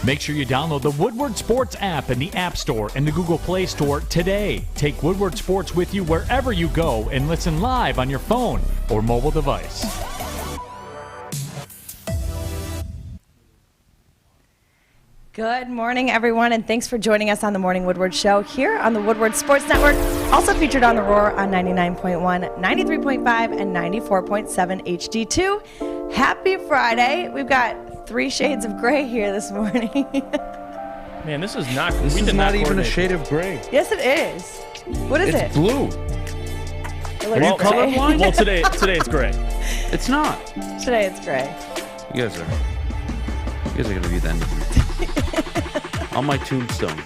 Make sure you download the Woodward Sports app in the App Store and the Google Play Store today. Take Woodward Sports with you wherever you go and listen live on your phone or mobile device. Good morning, everyone, and thanks for joining us on the Morning Woodward Show here on the Woodward Sports Network, also featured on The Roar on 99.1, 93.5, and 94.7 HD2. Happy Friday. We've got 3 shades of gray here this morning. Man, this is not even a shade of gray. Yes, it is. What is it? It's blue. Are you colorblind? Well, today it's gray. It's not. Today it's gray. You guys are going to be the end of me. On my tombstone.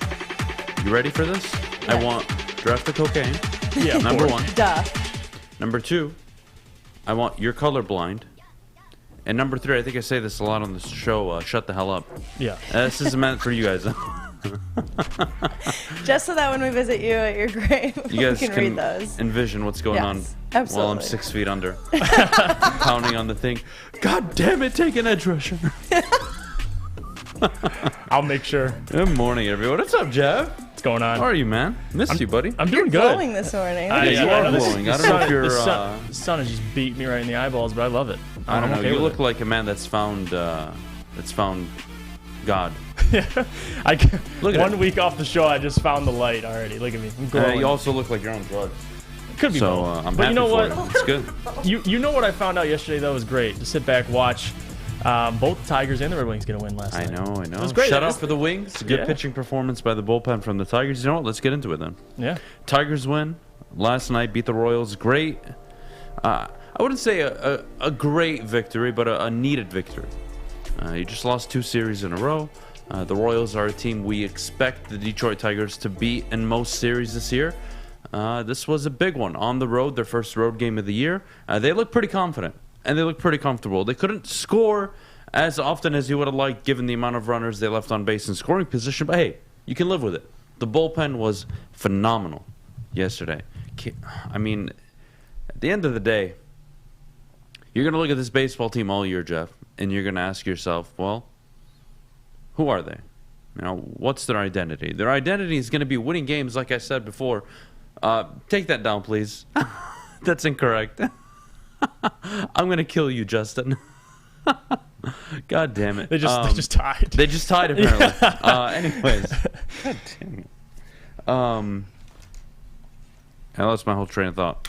You ready for this? Yeah. I want draft the cocaine. Yeah, Number 1. Duh. Number 2, I want you're colorblind. And number 3, I think I say this a lot on this show, shut the hell up. Yeah. This is meant for you guys. Just so that when we visit you at your grave, You guys we can read those. envision what's going on absolutely. while I'm 6 feet under. Pounding on the thing. God damn it, take an edge rusher. I'll make sure. Good morning, everyone. What's up, Jeff? What's going on? How are you, man? Missed you, buddy. I'm You're doing good. glowing this morning. Yeah, you are this- glowing. the I don't know if sun- you're, The sun has just beat me right in the eyeballs, but I love it. I don't know. okay You with look it. like a man that's found God. Look at One it. week off the show, I just found the light already. Look at me. I'm glowing. You also look like you're on drugs. Could be So both. I'm but happy you know for what? you. It's good. You know what I found out yesterday that was great. To sit back, watch. Both Tigers and the Red Wings going to win last I night. know. It was great. Shout out for the Wings. Good Yeah. pitching performance by the bullpen from the Tigers. You know what? Let's get into it then. Yeah. Tigers win last night, beat the Royals. Great. I wouldn't say a great victory, but a needed victory. You just lost 2 series in a row. The Royals are a team we expect the Detroit Tigers to beat in most series this year. This was a big one. On the road, their first road game of the year. They look pretty confident, and they look pretty comfortable. They couldn't score as often as you would have liked given the amount of runners they left on base in scoring position, but hey, you can live with it. The bullpen was phenomenal yesterday. I mean, at the end of the day, you're going to look at this baseball team all year, Jeff, and you're going to ask yourself, well, who are they? You know, what's their identity? Their identity is going to be winning games, like I said before. Take that down, please. That's incorrect. I'm going to kill you, Justin. God damn it. They just tied. They just tied, apparently. Anyways. God damn it. I lost my whole train of thought.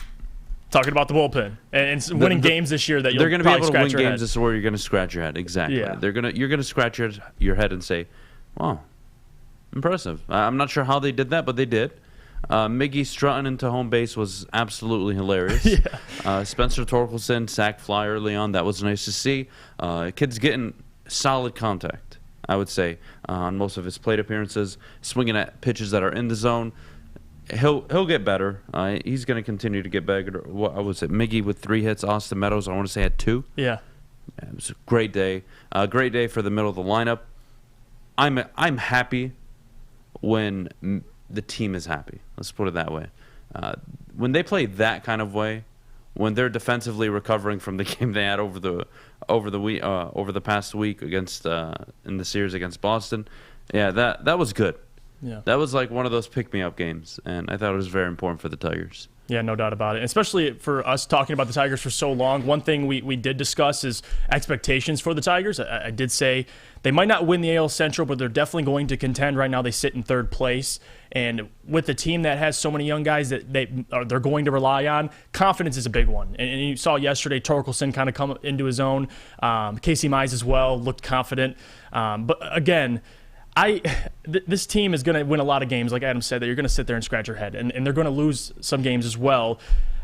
Talking about the bullpen and winning games this year that you'll they're going to be probably able to win scratch your games. head. This is where you're going to scratch your head. Exactly. Yeah. You're going to scratch your head and say, "Wow, impressive." I'm not sure how they did that, but they did. Miggy strutting into home base was absolutely hilarious. Yeah. Spencer Torkelson sack fly early on. That was nice to see. Kid's getting solid contact, I would say, on most of his plate appearances, swinging at pitches that are in the zone. He'll get better. He's going to continue to get better. What was it? Miggy with 3 hits. Austin Meadows, I want to say, had 2. Yeah. It was a great day. Great day for the middle of the lineup. I'm happy when the team is happy. Let's put it that way. When they play that kind of way, when they're defensively recovering from the game they had over the past week against in the series against Boston, yeah, that was good. Yeah. That was like one of those pick-me-up games, and I thought it was very important for the Tigers. Yeah, no doubt about it. Especially for us talking about the Tigers for so long. One thing we did discuss is expectations for the Tigers. I did say they might not win the AL Central, but they're definitely going to contend. Right now they sit in 3rd place. And with a team that has so many young guys that they're going to rely on, confidence is a big one. And you saw yesterday Torkelson kind of come into his own. Casey Mize as well looked confident. But again, this team is going to win a lot of games, like Adam said, that you're going to sit there and scratch your head, and they're going to lose some games as well.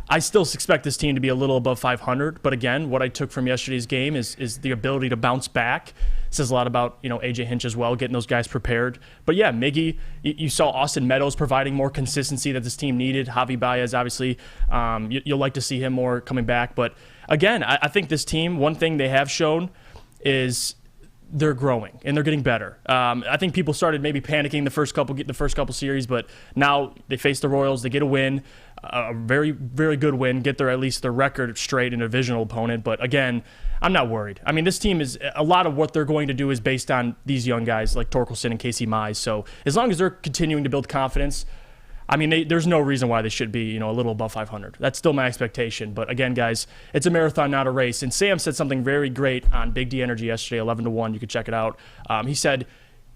I still expect this team to be a little above 500, but again, what I took from yesterday's game is the ability to bounce back. It says a lot about AJ Hinch as well, getting those guys prepared. But yeah, Miggy, you saw Austin Meadows providing more consistency that this team needed. Javi Baez, obviously, you'll like to see him more coming back. But again, I think this team, one thing they have shown is they're growing and they're getting better. I think people started maybe panicking the first couple series, but now they face the Royals, they get a win, a very, very good win, get at least their record straight in a divisional opponent. But again, I'm not worried. I mean, this team is a lot of what they're going to do is based on these young guys like Torkelson and Casey Mize. So as long as they're continuing to build confidence, I mean, there's no reason why they should be, a little above 500. That's still my expectation. But again, guys, it's a marathon, not a race. And Sam said something very great on Big D Energy yesterday, 11-1. You can check it out. He said,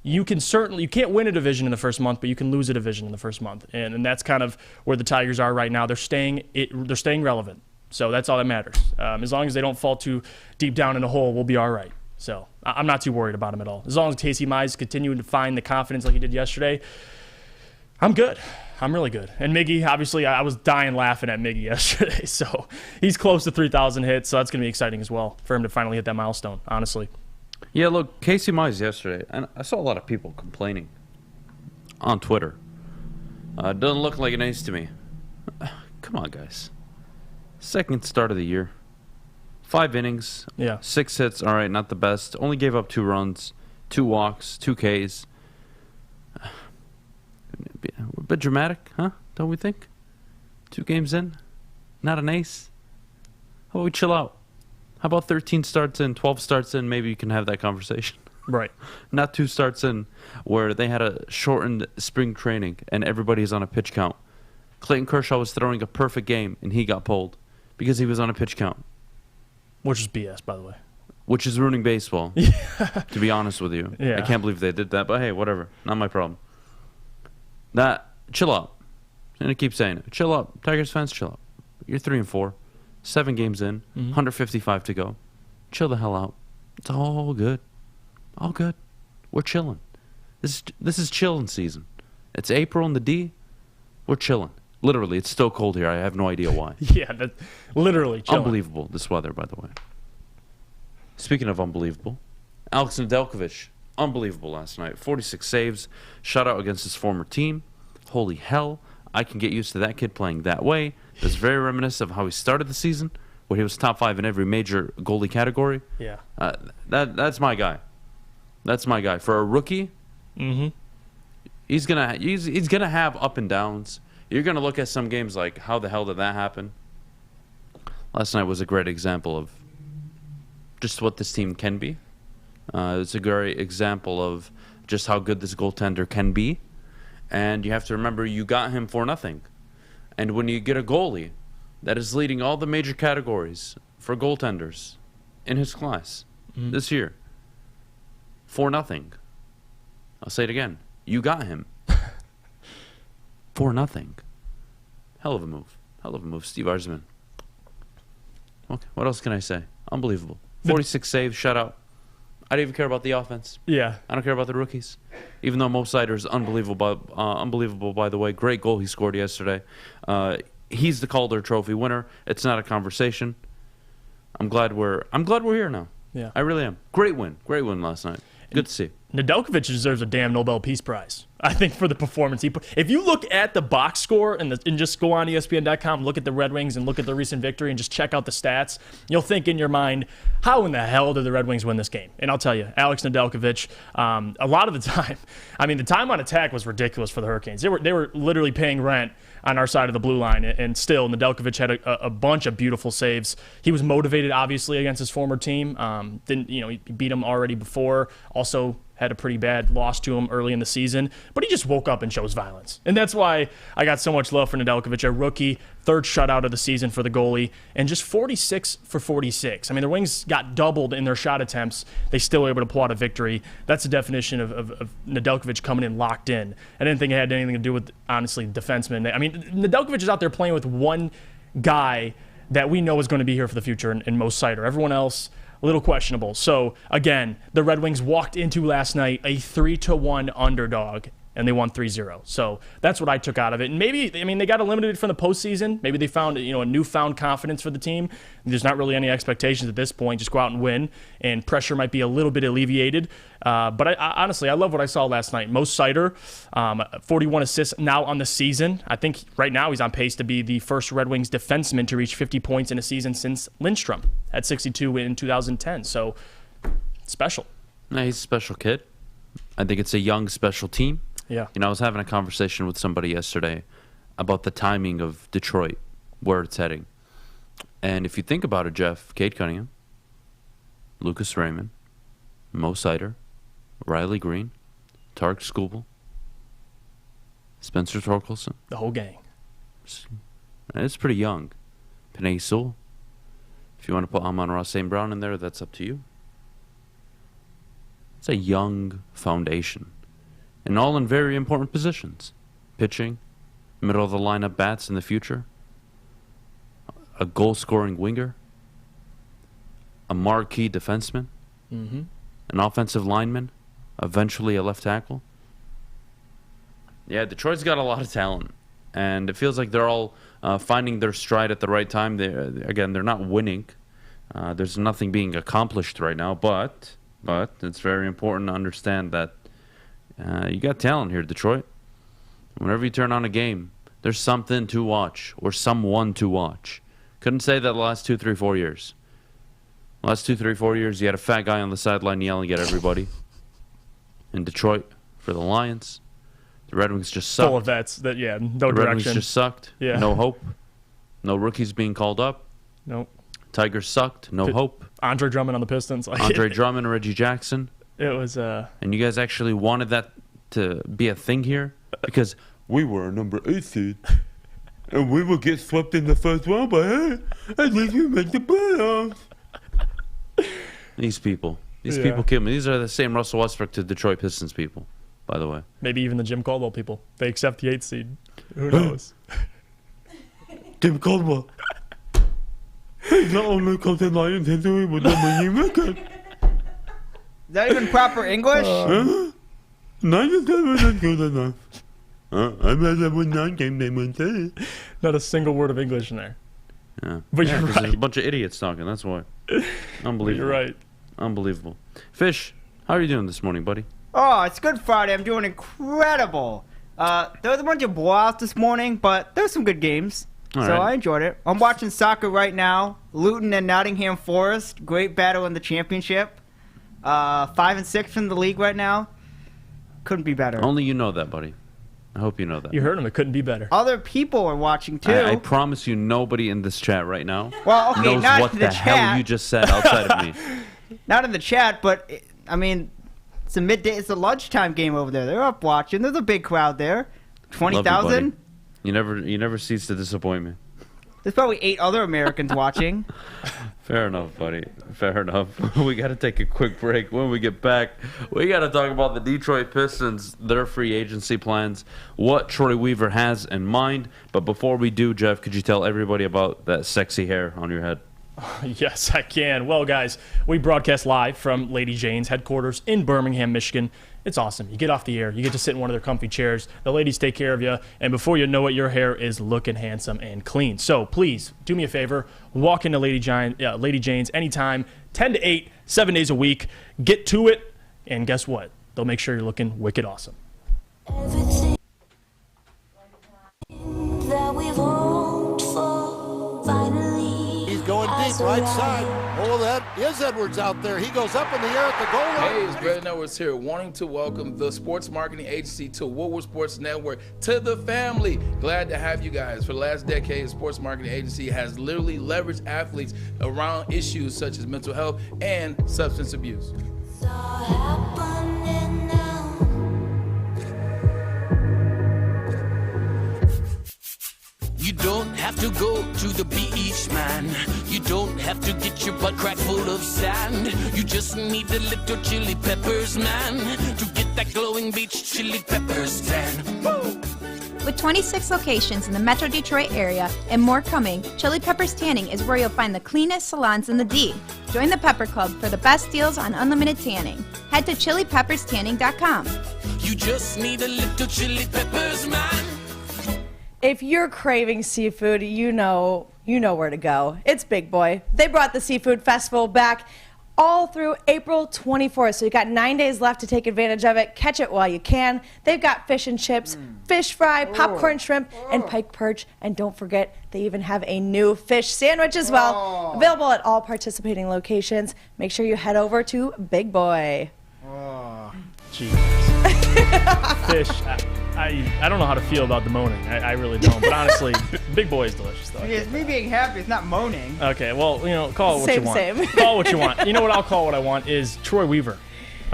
you can't win a division in the first month, but you can lose a division in the first month. And that's kind of where the Tigers are right now. They're staying relevant. So that's all that matters. As long as they don't fall too deep down in a hole, we'll be all right. So I'm not too worried about them at all. As long as Casey Mize continuing to find the confidence like he did yesterday, I'm good. I'm really good. And Miggy, obviously, I was dying laughing at Miggy yesterday. So he's close to 3,000 hits, so that's going to be exciting as well for him to finally hit that milestone, honestly. Yeah, look, Casey Mize yesterday, and I saw a lot of people complaining on Twitter. Doesn't look like an ace to me. Come on, guys. Second start of the year. 5 innings. Yeah. 6 hits. All right, not the best. Only gave up 2 runs, 2 walks, 2 Ks. A bit dramatic, huh? Don't we think? 2 games in? Not an ace? How about we chill out? How about 13 starts in, 12 starts in? Maybe you can have that conversation. Right. Not 2 starts in where they had a shortened spring training and everybody's on a pitch count. Clayton Kershaw was throwing a perfect game and he got pulled because he was on a pitch count. Which is BS, by the way. Which is ruining baseball, to be honest with you. Yeah. I can't believe they did that, but hey, whatever. Not my problem. Chill out. I'm going to keep saying it. Chill out. Tigers fans, chill out. You're 3-4. 7 games in. 155 to go. Chill the hell out. It's all good. All good. We're chilling. This is chilling season. It's April in the D. We're chilling. Literally, it's still cold here. I have no idea why. Yeah, that's literally chilling. Unbelievable, this weather, by the way. Speaking of unbelievable, Alex Nedeljkovic, unbelievable last night. 46 saves, shutout against his former team. Holy hell, I can get used to that kid playing that way. It's very reminiscent of how he started the season, where he was top 5 in every major goalie category. Yeah. That's my guy. That's my guy. For a rookie, he's gonna have up and downs. You're gonna look at some games like, how the hell did that happen? Last night was a great example of just what this team can be. It's a great example of just how good this goaltender can be. And you have to remember, you got him for nothing. And when you get a goalie that is leading all the major categories for goaltenders in his class this year, for nothing. I'll say it again. You got him for nothing. Hell of a move. Hell of a move. Steve Yzerman. Okay, what else can I say? Unbelievable. 46 saves, shutout. I don't even care about the offense. Yeah. I don't care about the rookies. Even though Mo Sider is unbelievable, by the way. Great goal he scored yesterday. He's the Calder Trophy winner. It's not a conversation. I'm glad we're here now. Yeah. I really am. Great win last night. Good to see. Nedeljkovic deserves a damn Nobel Peace Prize, I think, for the performance he put. If you look at the box score and just go on ESPN.com, look at the Red Wings and look at the recent victory and just check out the stats, you'll think in your mind, how in the hell did the Red Wings win this game? And I'll tell you, Alex Nedeljkovic, a lot of the time, I mean, the time on attack was ridiculous for the Hurricanes. They were literally paying rent on our side of the blue line, and still Nedeljkovic had a bunch of beautiful saves. He was motivated, obviously, against his former team. He beat them already before. Also had a pretty bad loss to him early in the season, but he just woke up and chose violence. And that's why I got so much love for Nedeljkovic, a rookie, 3rd shutout of the season for the goalie, and just 46 for 46. I mean, the Wings got doubled in their shot attempts. They still were able to pull out a victory. That's the definition of Nedeljkovic coming in locked in. I didn't think it had anything to do with, honestly, defensemen. I mean, Nedeljkovic is out there playing with one guy that we know is going to be here for the future in Mo Sider. Everyone else, a little questionable. So, again, the Red Wings walked into last night a 3-1 underdog, and they won 3-0. So that's what I took out of it. And maybe, I mean, they got eliminated from the postseason. Maybe they found, a newfound confidence for the team. There's not really any expectations at this point. Just go out and win, and pressure might be a little bit alleviated. But I honestly, I love what I saw last night. Mo Sider, 41 assists now on the season. I think right now he's on pace to be the first Red Wings defenseman to reach 50 points in a season since Lindstrom at 62 in 2010. So special. No, he's a special kid. I think it's a young, special team. Yeah. I was having a conversation with somebody yesterday about the timing of Detroit, where it's heading. And if you think about it, Jeff, Cade Cunningham, Lucas Raymond, Mo Sider, Riley Green, Tarek Skubal, Spencer Torkelson. The whole gang. It's pretty young. Panay Sewell. If you want to put Amon-Ra St. Brown in there, that's up to you. It's a young foundation. And all in very important positions. Pitching, middle of the lineup bats in the future, a goal-scoring winger, a marquee defenseman, an offensive lineman, eventually a left tackle. Yeah, Detroit's got a lot of talent. And it feels like they're all finding their stride at the right time. They're not winning. There's nothing being accomplished right now, but it's very important to understand that you got talent here, Detroit. Whenever you turn on a game, there's something to watch or someone to watch. Couldn't say that the last 2, 3, 4 years. Last 2, 3, 4 years, you had a fat guy on the sideline yelling at everybody. In Detroit, for the Lions, the Red Wings just sucked. Full of vets. No the direction. Red Wings just sucked. Yeah. No hope. No rookies being called up. Nope. Tigers sucked. No hope. Andre Drummond on the Pistons. Andre Drummond, Reggie Jackson. It was And you guys actually wanted that to be a thing here? Because we were a number 8 seed. And we will get swept in the first round, but hey, at least we make the playoffs. These people kill me. These are the same Russell Westbrook to Detroit Pistons people, by the way. maybe even the Jim Caldwell people. They accept the 8th seed. Who knows? Jim Caldwell. He's not only coaching Lions history with the winning record. Is that even proper English? 97 is good enough. I'd rather win 9 games than win 10. Not a single word of English in there. Yeah. But you're 'cause right. There's a bunch of idiots talking, that's why. Unbelievable. You're right. Unbelievable. Fish, how are you doing this morning, buddy? Oh, it's Good Friday. I'm doing incredible. There was a bunch of blowouts this morning, but there were some good games. All So right. I enjoyed it. I'm watching soccer right now. Luton and Nottingham Forest. Great battle in the championship. 5 and 6 in the league right now. Couldn't be better. Only you know that, buddy. I hope you know that. You heard him. It couldn't be better. Other people are watching too. I promise you nobody in this chat right now Well, okay, knows not what in the the hell chat. you just said outside of me. Not in the chat, but I mean, it's a midday. It's a lunchtime game over there. They're up watching. There's a big crowd there. Love you, 20,000. buddy. You never cease to disappoint me. There's probably 8 other Americans watching. Fair enough, buddy. Fair enough. We got to take a quick break. When we get back, we got to talk about the Detroit Pistons, their free agency plans, what Troy Weaver has in mind. But before we do, Jeff, could you tell everybody about that sexy hair on your head? Yes, I can. Well, guys, we broadcast live from Lady Jane's headquarters in Birmingham, Michigan. It's awesome. You get off the air. You get to sit in one of their comfy chairs. The ladies take care of you. And before you know it, your hair is looking handsome and clean. So please, do me a favor. Walk into Lady Jane's anytime, 10 to 8, 7 days a week. Get to it. And guess what? They'll make sure you're looking wicked awesome. Everything that we've hoped for finally. He's going deep, right side. Oh, that is Edwards out there. He goes up in the air at the goal line. Hey, it's Brandon Edwards here, wanting to welcome the sports marketing agency to Woodward Sports Network, to the family. Glad to have you guys. For the last decade, the sports marketing agency has literally leveraged athletes around issues such as mental health and substance abuse. It's all happening now. You don't have to go to the beach, man. You don't have to get your butt crack full of sand. You just need a little chili peppers, man, to get that glowing beach chili peppers tan. Woo! With 26 locations in the Metro Detroit area and more coming, Chili Peppers Tanning is where you'll find the cleanest salons in the D. Join the Pepper Club for the best deals on unlimited tanning. Head to chilipepperstanning.com. You just need a little chili peppers, man. If you're craving seafood, you know where to go. It's Big Boy. They brought the Seafood Festival back all through April 24th, so you got 9 days left to take advantage of it. Catch it while you can. They've got fish and chips, fish fry, popcorn shrimp, and pike perch. And don't forget, they even have a new fish sandwich as well, available at all participating locations. Make sure you head over to Big Boy. Jesus. Fish. I don't know how to feel about the moaning. I really don't. But honestly, Big Boy is delicious, though. It's me being happy. It's not moaning. Okay, well, call it what you want. Same. Call it what you want. You know what I'll call what I want is Troy Weaver.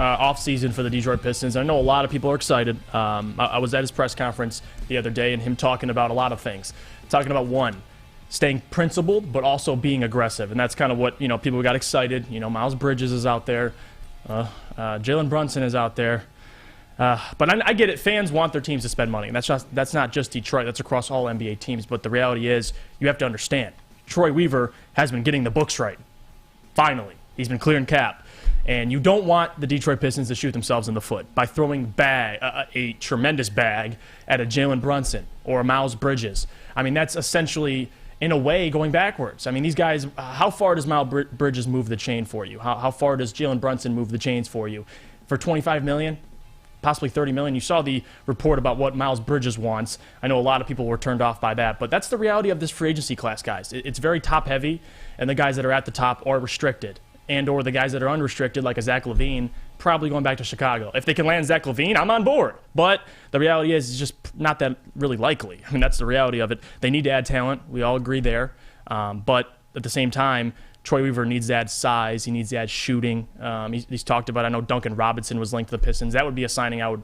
Off season for the Detroit Pistons. I know a lot of people are excited. I was at his press conference the other day and him talking about a lot of things. Talking about one, staying principled, but also being aggressive. And that's kind of what, people got excited. Miles Bridges is out there. Jalen Brunson is out there. But I get it. Fans want their teams to spend money. And that's not just Detroit. That's across all NBA teams. But the reality is you have to understand. Troy Weaver has been getting the books right. Finally. He's been clearing cap. And you don't want the Detroit Pistons to shoot themselves in the foot by throwing a tremendous bag at a Jalen Brunson or a Miles Bridges. I mean, that's essentially, in a way, going backwards. I mean, these guys, how far does Miles Bridges move the chain for you? How far does Jalen Brunson move the chains for you? For $25 million? Possibly $30 million. You saw the report about what Miles Bridges wants. I know a lot of people were turned off by that, but that's the reality of this free agency class, guys. It's very top-heavy, and the guys that are at the top are restricted. And or the guys that are unrestricted, like a Zach LaVine, probably going back to Chicago. If they can land Zach LaVine, I'm on board. But the reality is it's just not that really likely. I mean, that's the reality of it. They need to add talent. We all agree there. But at the same time, Troy Weaver needs to add size. He needs to add shooting. He's talked about, I know Duncan Robinson was linked to the Pistons. That would be a signing I would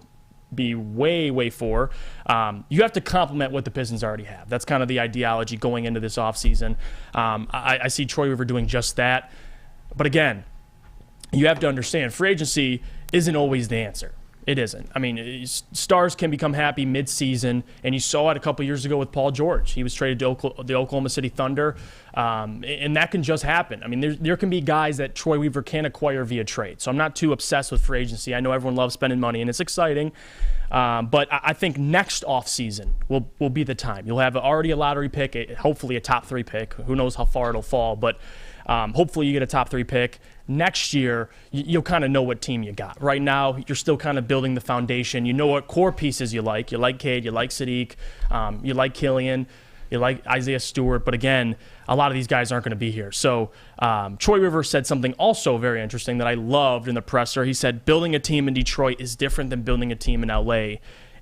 be way for. You have to complement what the Pistons already have. That's kind of the ideology going into this offseason. I see Troy Weaver doing just that. But again, you have to understand, free agency isn't always the answer. It isn't. I mean, stars can become happy mid-season, and you saw it a couple years ago with Paul George. He was traded to the Oklahoma City Thunder, and that can just happen. I mean, there can be guys that Troy Weaver can acquire via trade. So I'm not too obsessed with free agency. I know everyone loves spending money, and it's exciting. But I think next offseason will be the time. You'll have already a lottery pick, hopefully a top 3 pick. Who knows how far it'll fall, but hopefully you get a top 3 pick. Next year, you'll kind of know what team you got. Right now, you're still kind of building the foundation. You know what core pieces you like. You like Cade, you like Sadiq, you like Killian, you like Isaiah Stewart. But again, a lot of these guys aren't going to be here. So Troy Weaver said something also very interesting that I loved in the presser. He said, building a team in Detroit is different than building a team in LA.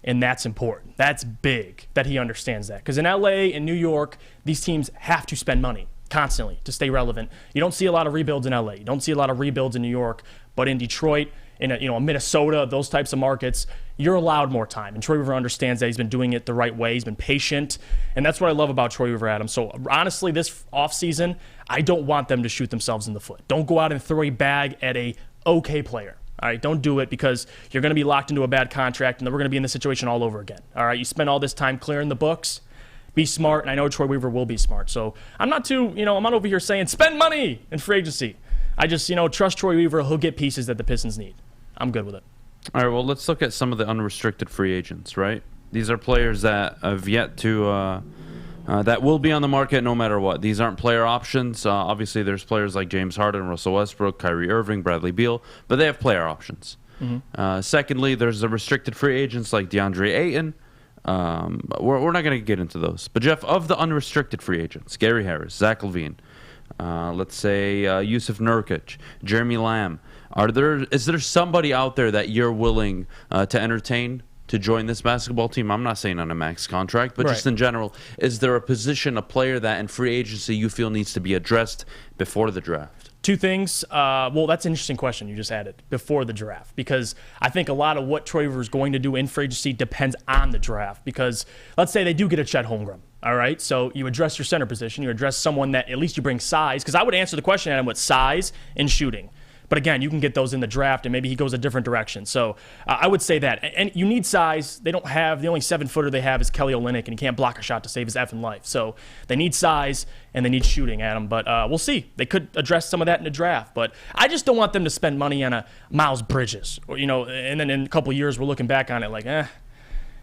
And that's important. That's big that he understands that. Because in LA and New York, these teams have to spend money constantly to stay relevant. You don't see a lot of rebuilds in LA. You don't see a lot of rebuilds in New York. But in Detroit, in Minnesota, those types of markets, you're allowed more time. And Troy Weaver understands that. He's been doing it the right way. He's been patient. And that's what I love about Troy Weaver, Adam. So honestly, this offseason, I don't want them to shoot themselves in the foot. Don't go out and throw a bag at a okay player. All right, don't do it because you're going to be locked into a bad contract and then we're going to be in this situation all over again. All right, you spend all this time clearing the books. Be smart, and I know Troy Weaver will be smart. So I'm not I'm not over here saying spend money in free agency. I just, trust Troy Weaver. He'll get pieces that the Pistons need. I'm good with it. All right, well, let's look at some of the unrestricted free agents, right? These are players that have yet to, that will be on the market no matter what. These aren't player options. Obviously, there's players like James Harden, Russell Westbrook, Kyrie Irving, Bradley Beal, but they have player options. Mm-hmm. Secondly, there's the restricted free agents like DeAndre Ayton. But we're not going to get into those. But, Jeff, of the unrestricted free agents, Gary Harris, Zach LaVine, let's say Yusuf Nurkic, Jeremy Lamb, is there somebody out there that you're willing to entertain to join this basketball team? I'm not saying on a max contract, but just in general, is there a position, a player that in free agency you feel needs to be addressed before the draft? Two things. Well, that's an interesting question you just added, before the draft, because I think a lot of what Troy Weaver is going to do in free agency depends on the draft, because let's say they do get a Chet Holmgren, all right? So you address your center position. You address someone that at least you bring size, because I would answer the question, Adam, with size and shooting. But again, you can get those in the draft, and maybe he goes a different direction. So I would say that. And you need size. They don't have, the only 7-footer they have is Kelly Olynyk, and he can't block a shot to save his effing life. So they need size, and they need shooting, Adam. But we'll see. They could address some of that in the draft. But I just don't want them to spend money on a Miles Bridges. Or, and then in a couple of years, we're looking back on it like,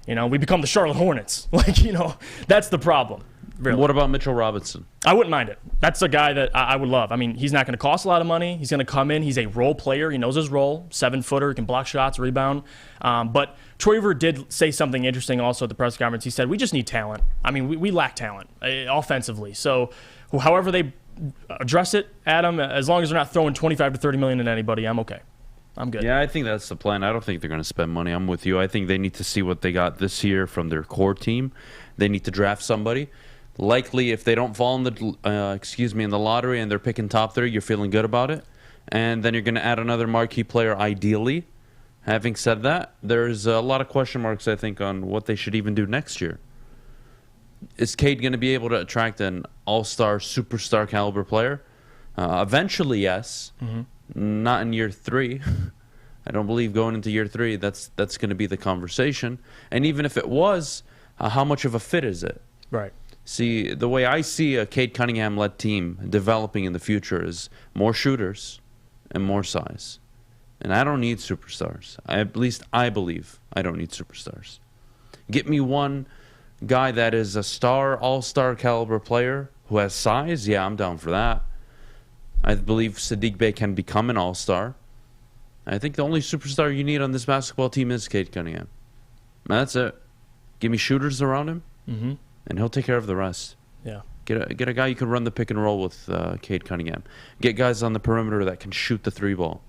we become the Charlotte Hornets. That's the problem. Really. What about Mitchell Robinson? I wouldn't mind it. That's a guy that I would love. I mean, he's not going to cost a lot of money. He's going to come in. He's a role player. He knows his role. 7-footer. He can block shots, rebound. But Troy Weaver did say something interesting also at the press conference. He said, we just need talent. I mean, we lack talent offensively. So however they address it, Adam, as long as they're not throwing $25 to $30 million at anybody, I'm okay. I'm good. Yeah, I think that's the plan. I don't think they're going to spend money. I'm with you. I think they need to see what they got this year from their core team. They need to draft somebody. Likely, if they don't fall in the in the lottery and they're picking top 3, you're feeling good about it. And then you're going to add another marquee player, ideally. Having said that, there's a lot of question marks, I think, on what they should even do next year. Is Cade going to be able to attract an all-star, superstar caliber player? Eventually, yes. Not in year 3. I don't believe going into year 3 that's going to be the conversation. And even if it was, how much of a fit is it? Right. See, the way I see a Cade Cunningham-led team developing in the future is more shooters and more size. And I don't need superstars. At least I believe I don't need superstars. Get me one guy that is a star, all-star caliber player who has size. Yeah, I'm down for that. I believe Sadiq Bey can become an all-star. I think the only superstar you need on this basketball team is Cade Cunningham. That's it. Give me shooters around him, and he'll take care of the rest. Yeah. Get a guy you can run the pick and roll with, Cade Cunningham. Get guys on the perimeter that can shoot the 3 ball.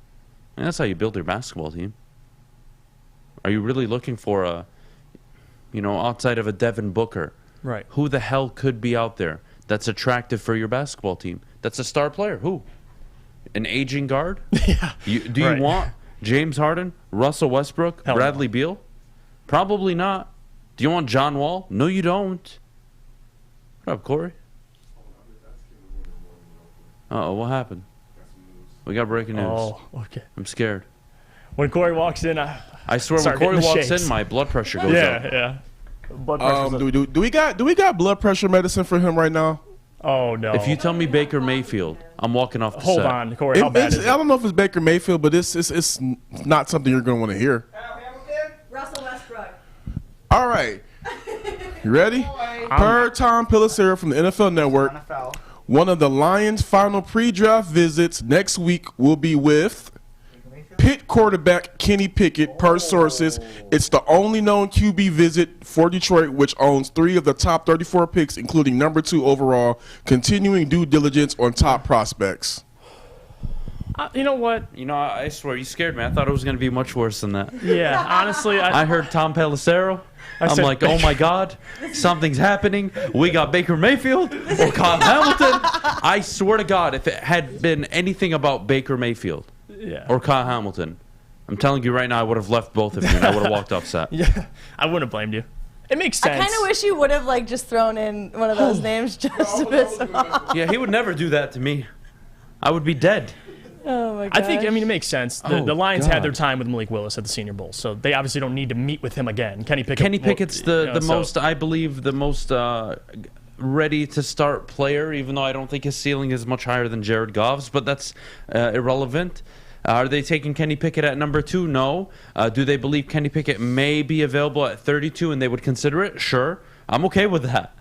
And that's how you build your basketball team. Are you really looking for outside of a Devin Booker? Right. Who the hell could be out there that's attractive for your basketball team? That's a star player. Who? An aging guard? Yeah. Do you want James Harden, Russell Westbrook, Hell Bradley no. Beal? Probably not. Do you want John Wall? No, you don't. What up, Corey? Uh-oh, what happened? We got breaking news. Oh, okay. I'm scared. When Corey walks in, I swear, when Corey walks in, my blood pressure goes up. Yeah. Blood pressure's up. Do we got blood pressure medicine for him right now? Oh, no. If you tell me Baker Mayfield, I'm walking off the Hold set. on, Corey. How bad is it? I don't know if it's Baker Mayfield, but it's not something you're going to want to hear. Russell Westbrook. All right. You ready? Per Tom Pelissero from the NFL Network, one of the Lions' final pre-draft visits next week will be with Pitt quarterback Kenny Pickett. Per sources, it's the only known QB visit for Detroit, which owns 3 of the top 34 picks, including number 2 overall, continuing due diligence on top prospects. You know what? I swear, you scared me. I thought it was going to be much worse than that. Yeah, honestly. I heard Tom Pelissero. I'm like, oh my God, something's happening. We got Baker Mayfield or Kyle Hamilton. I swear to God, if it had been anything about Baker Mayfield or Kyle Hamilton, I'm telling you right now, I would have left both of you and I would have walked off set. Yeah, I wouldn't have blamed you. It makes sense. I kind of wish you would have just thrown in one of those names just to piss him off. Yeah, he would never do that to me. I would be dead. Oh my god. I think, it makes sense. The Lions had their time with Malik Willis at the Senior Bowl, so they obviously don't need to meet with him again. Kenny Pickett's I believe, the most ready to start player, even though I don't think his ceiling is much higher than Jared Goff's, but that's irrelevant. Are they taking Kenny Pickett at number 2? No. Do they believe Kenny Pickett may be available at 32 and they would consider it? Sure. I'm okay with that.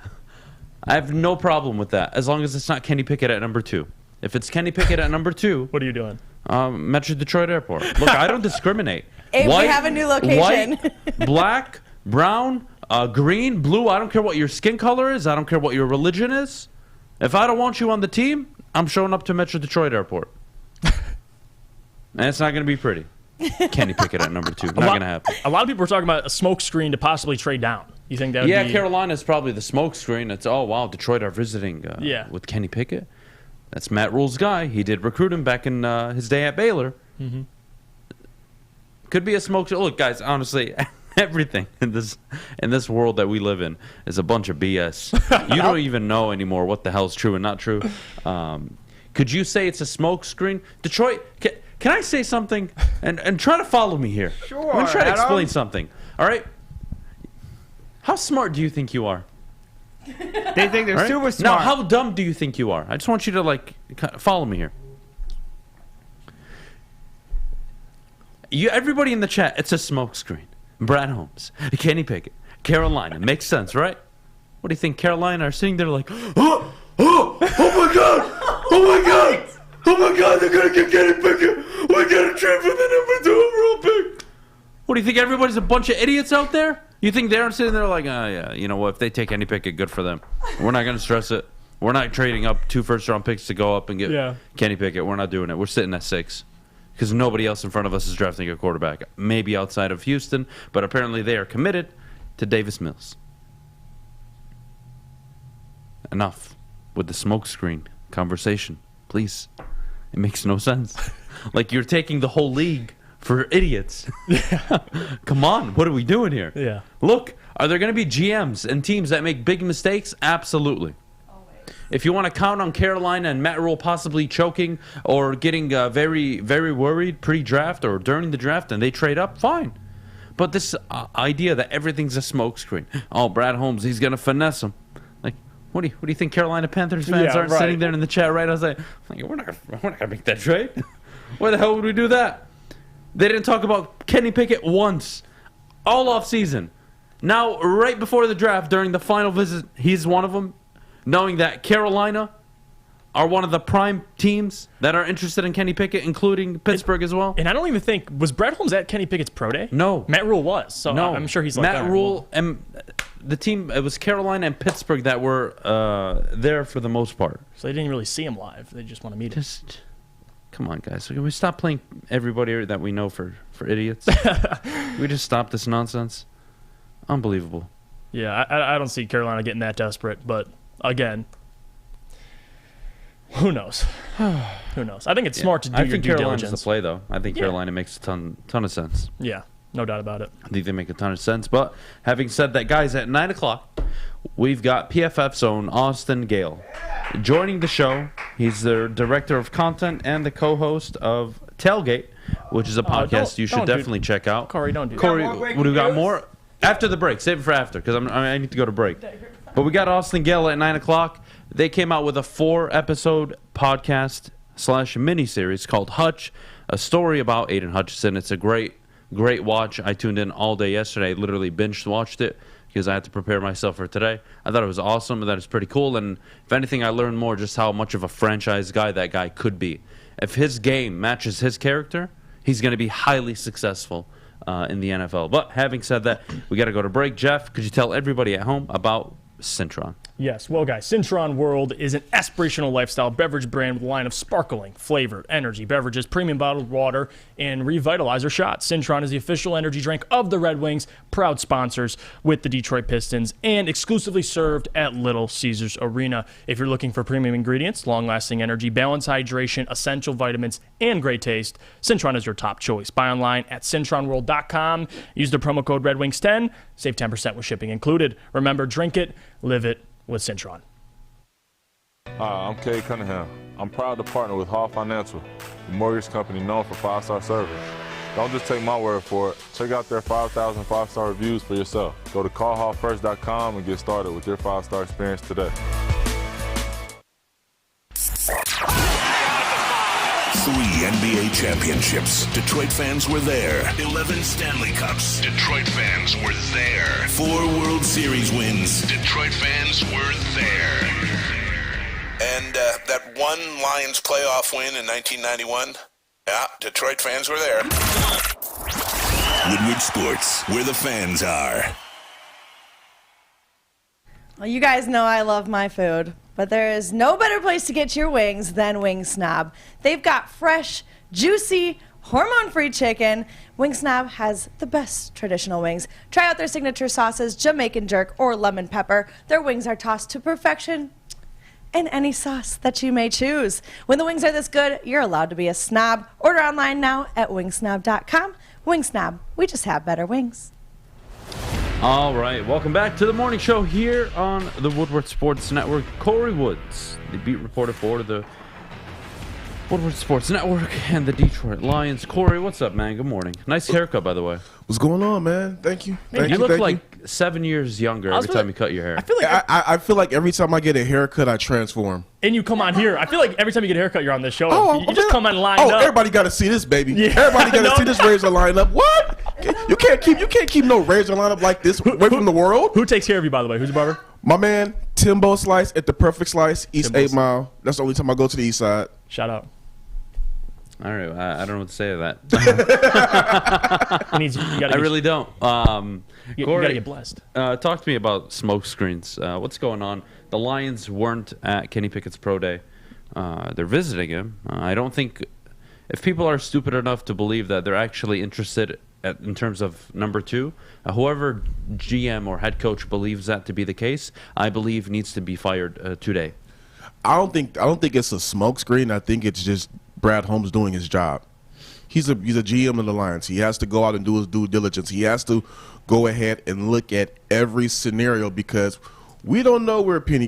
I have no problem with that, as long as it's not Kenny Pickett at number 2. If it's Kenny Pickett at number 2, what are you doing? Metro Detroit Airport. Look, I don't discriminate. Abe, we have a new location. White, black, brown, green, blue. I don't care what your skin color is. I don't care what your religion is. If I don't want you on the team, I'm showing up to Metro Detroit Airport. And it's not going to be pretty. Kenny Pickett at number 2. Not going to happen. A lot of people are talking about a smoke screen to possibly trade down. You think that would be... Yeah, Carolina's probably the smoke screen. It's, oh, wow, Detroit are visiting with Kenny Pickett. That's Matt Rule's guy. He did recruit him back in his day at Baylor. Mm-hmm. Could be a smoke. Look, guys, honestly, everything in this world that we live in is a bunch of BS. You don't even know anymore what the hell's true and not true. Could you say it's a smoke screen? Detroit, can I say something? And try to follow me here. Sure. I'm going to try to Adam. explain something. All right? How smart do you think you are? They think they're super smart. Now, how dumb do you think you are? I just want you to follow me here. Everybody in the chat, it's a smokescreen. Brad Holmes, Kenny Pickett, Carolina. Makes sense, right? What do you think? Carolina are sitting there like, oh my God, they're gonna get Kenny Pickett. We gotta trade for the number 2 overall pick. What do you think? Everybody's a bunch of idiots out there? You think they're sitting there like, oh, yeah, you know what? If they take Kenny Pickett, good for them. We're not going to stress it. We're not trading up 2 first-round picks to go up and get Kenny Pickett. We're not doing it. We're sitting at 6. because nobody else in front of us is drafting a quarterback. Maybe outside of Houston, but apparently they are committed to Davis Mills. Enough with the smokescreen conversation, please. It makes no sense. Like, you're taking the whole league for idiots. Come on, what are we doing here? Yeah. Look, are there going to be GMs and teams that make big mistakes? Absolutely. If you want to count on Carolina and Matt Rule possibly choking or getting very, very worried pre-draft or during the draft and they trade up, fine. But this idea that everything's a smokescreen. Oh, Brad Holmes, he's going to finesse him. Like, what do you think Carolina Panthers fans aren't sitting there in the chat right? I was like, we're not going to make that trade. Why the hell would we do that? They didn't talk about Kenny Pickett once all off season. Now, right before the draft, during the final visit, he's one of them. Knowing that Carolina are one of the prime teams that are interested in Kenny Pickett, including Pittsburgh as well. And I don't even think, was Brad Holmes at Kenny Pickett's pro day? No. Matt Rule was, so no. I'm sure he's like Matt Rule and the team, it was Carolina and Pittsburgh that were there for the most part. So they didn't really see him live. They just want to meet him. Come on, guys. Can we stop playing everybody that we know for idiots? Can we just stop this nonsense? Unbelievable. Yeah, I don't see Carolina getting that desperate, but again, who knows? Who knows? I think it's smart to do your due diligence. Carolina's the play, though. I think Carolina makes a ton of sense. Yeah, no doubt about it. I think they make a ton of sense. But having said that, guys, at 9 o'clock, we've got PFF's own Austin Gayle joining the show. He's the director of content and the co-host of Tailgate, which is a podcast you should definitely check out. Corey, don't do that. Corey, what do we got more? After the break. Save it for after, because I need to go to break. But we got Austin Gayle at 9 o'clock. They came out with a 4-episode podcast / mini-series called Hutch, a story about Aidan Hutchinson. It's a great watch. I tuned in all day yesterday. I literally watched it because I had to prepare myself for today. I thought it was awesome. That it's pretty cool. And if anything, I learned more just how much of a franchise guy that guy could be. If his game matches his character, he's going to be highly successful in the NFL. But having said that, we got to go to break. Jeff, could you tell everybody at home about Cintron? Yes. Well, guys, Cintron World is an aspirational lifestyle beverage brand with a line of sparkling, flavored energy beverages, premium bottled water, and revitalizer shots. Cintron is the official energy drink of the Red Wings, proud sponsors with the Detroit Pistons, and exclusively served at Little Caesars Arena. If you're looking for premium ingredients, long-lasting energy, balanced hydration, essential vitamins, and great taste, Cintron is your top choice. Buy online at cintronworld.com. Use the promo code RedWings10. Save 10% with shipping included. Remember, drink it, live it with Cintron. Hi, I'm Kay Cunningham. I'm proud to partner with Hall Financial, the mortgage company known for 5-star service. Don't just take my word for it. Check out their 5,000 5-star reviews for yourself. Go to callhallfirst.com and get started with your 5-star experience today. 3 NBA championships. Detroit fans were there. 11 Stanley Cups. Detroit fans were there. 4 World Series wins. Detroit fans were there. And that one Lions playoff win in 1991, yeah, Detroit fans were there. Woodward Sports, where the fans are. Well, you guys know I love my food, but there is no better place to get your wings than Wing Snob. They've got fresh, juicy, hormone-free chicken. Wing Snob has the best traditional wings. Try out their signature sauces, Jamaican jerk, or lemon pepper. Their wings are tossed to perfection in any sauce that you may choose. When the wings are this good, you're allowed to be a snob. Order online now at wingsnob.com. Wing Snob, we just have better wings. All right, welcome back to the morning show here on the Woodward Sports Network. Corey Woods, the beat reporter for the Woodward Sports Network and the Detroit Lions. Corey, what's up, man? Good morning. Nice haircut, by the way. What's going on, man? Thank you. You look like 7 years younger every time you cut your hair. I feel like every time I get a haircut, I transform. And you come on here. I feel like every time you get a haircut, you're on this show. You just come on lined up. Everybody got to see this, baby. Yeah. Everybody got to see this razor lineup. What? You can't keep no razor lineup like this away from the world. Who takes care of you, by the way? Who's your barber? My man, Timbo Slice at the Perfect Slice, East 8 Mile. That's the only time I go to the east side. Shout out. All right, I don't know what to say to that. I really don't. Corey, you gotta get blessed. Talk to me about smoke screens. What's going on? The Lions weren't at Kenny Pickett's pro day. They're visiting him. I don't think if people are stupid enough to believe that they're actually interested in terms of number 2, whoever GM or head coach believes that to be the case, I believe needs to be fired today. I don't think it's a smokescreen. I think it's just Brad Holmes doing his job. He's a GM of the Lions. He has to go out and do his due diligence. He has to go ahead and look at every scenario because we don't know where Kenny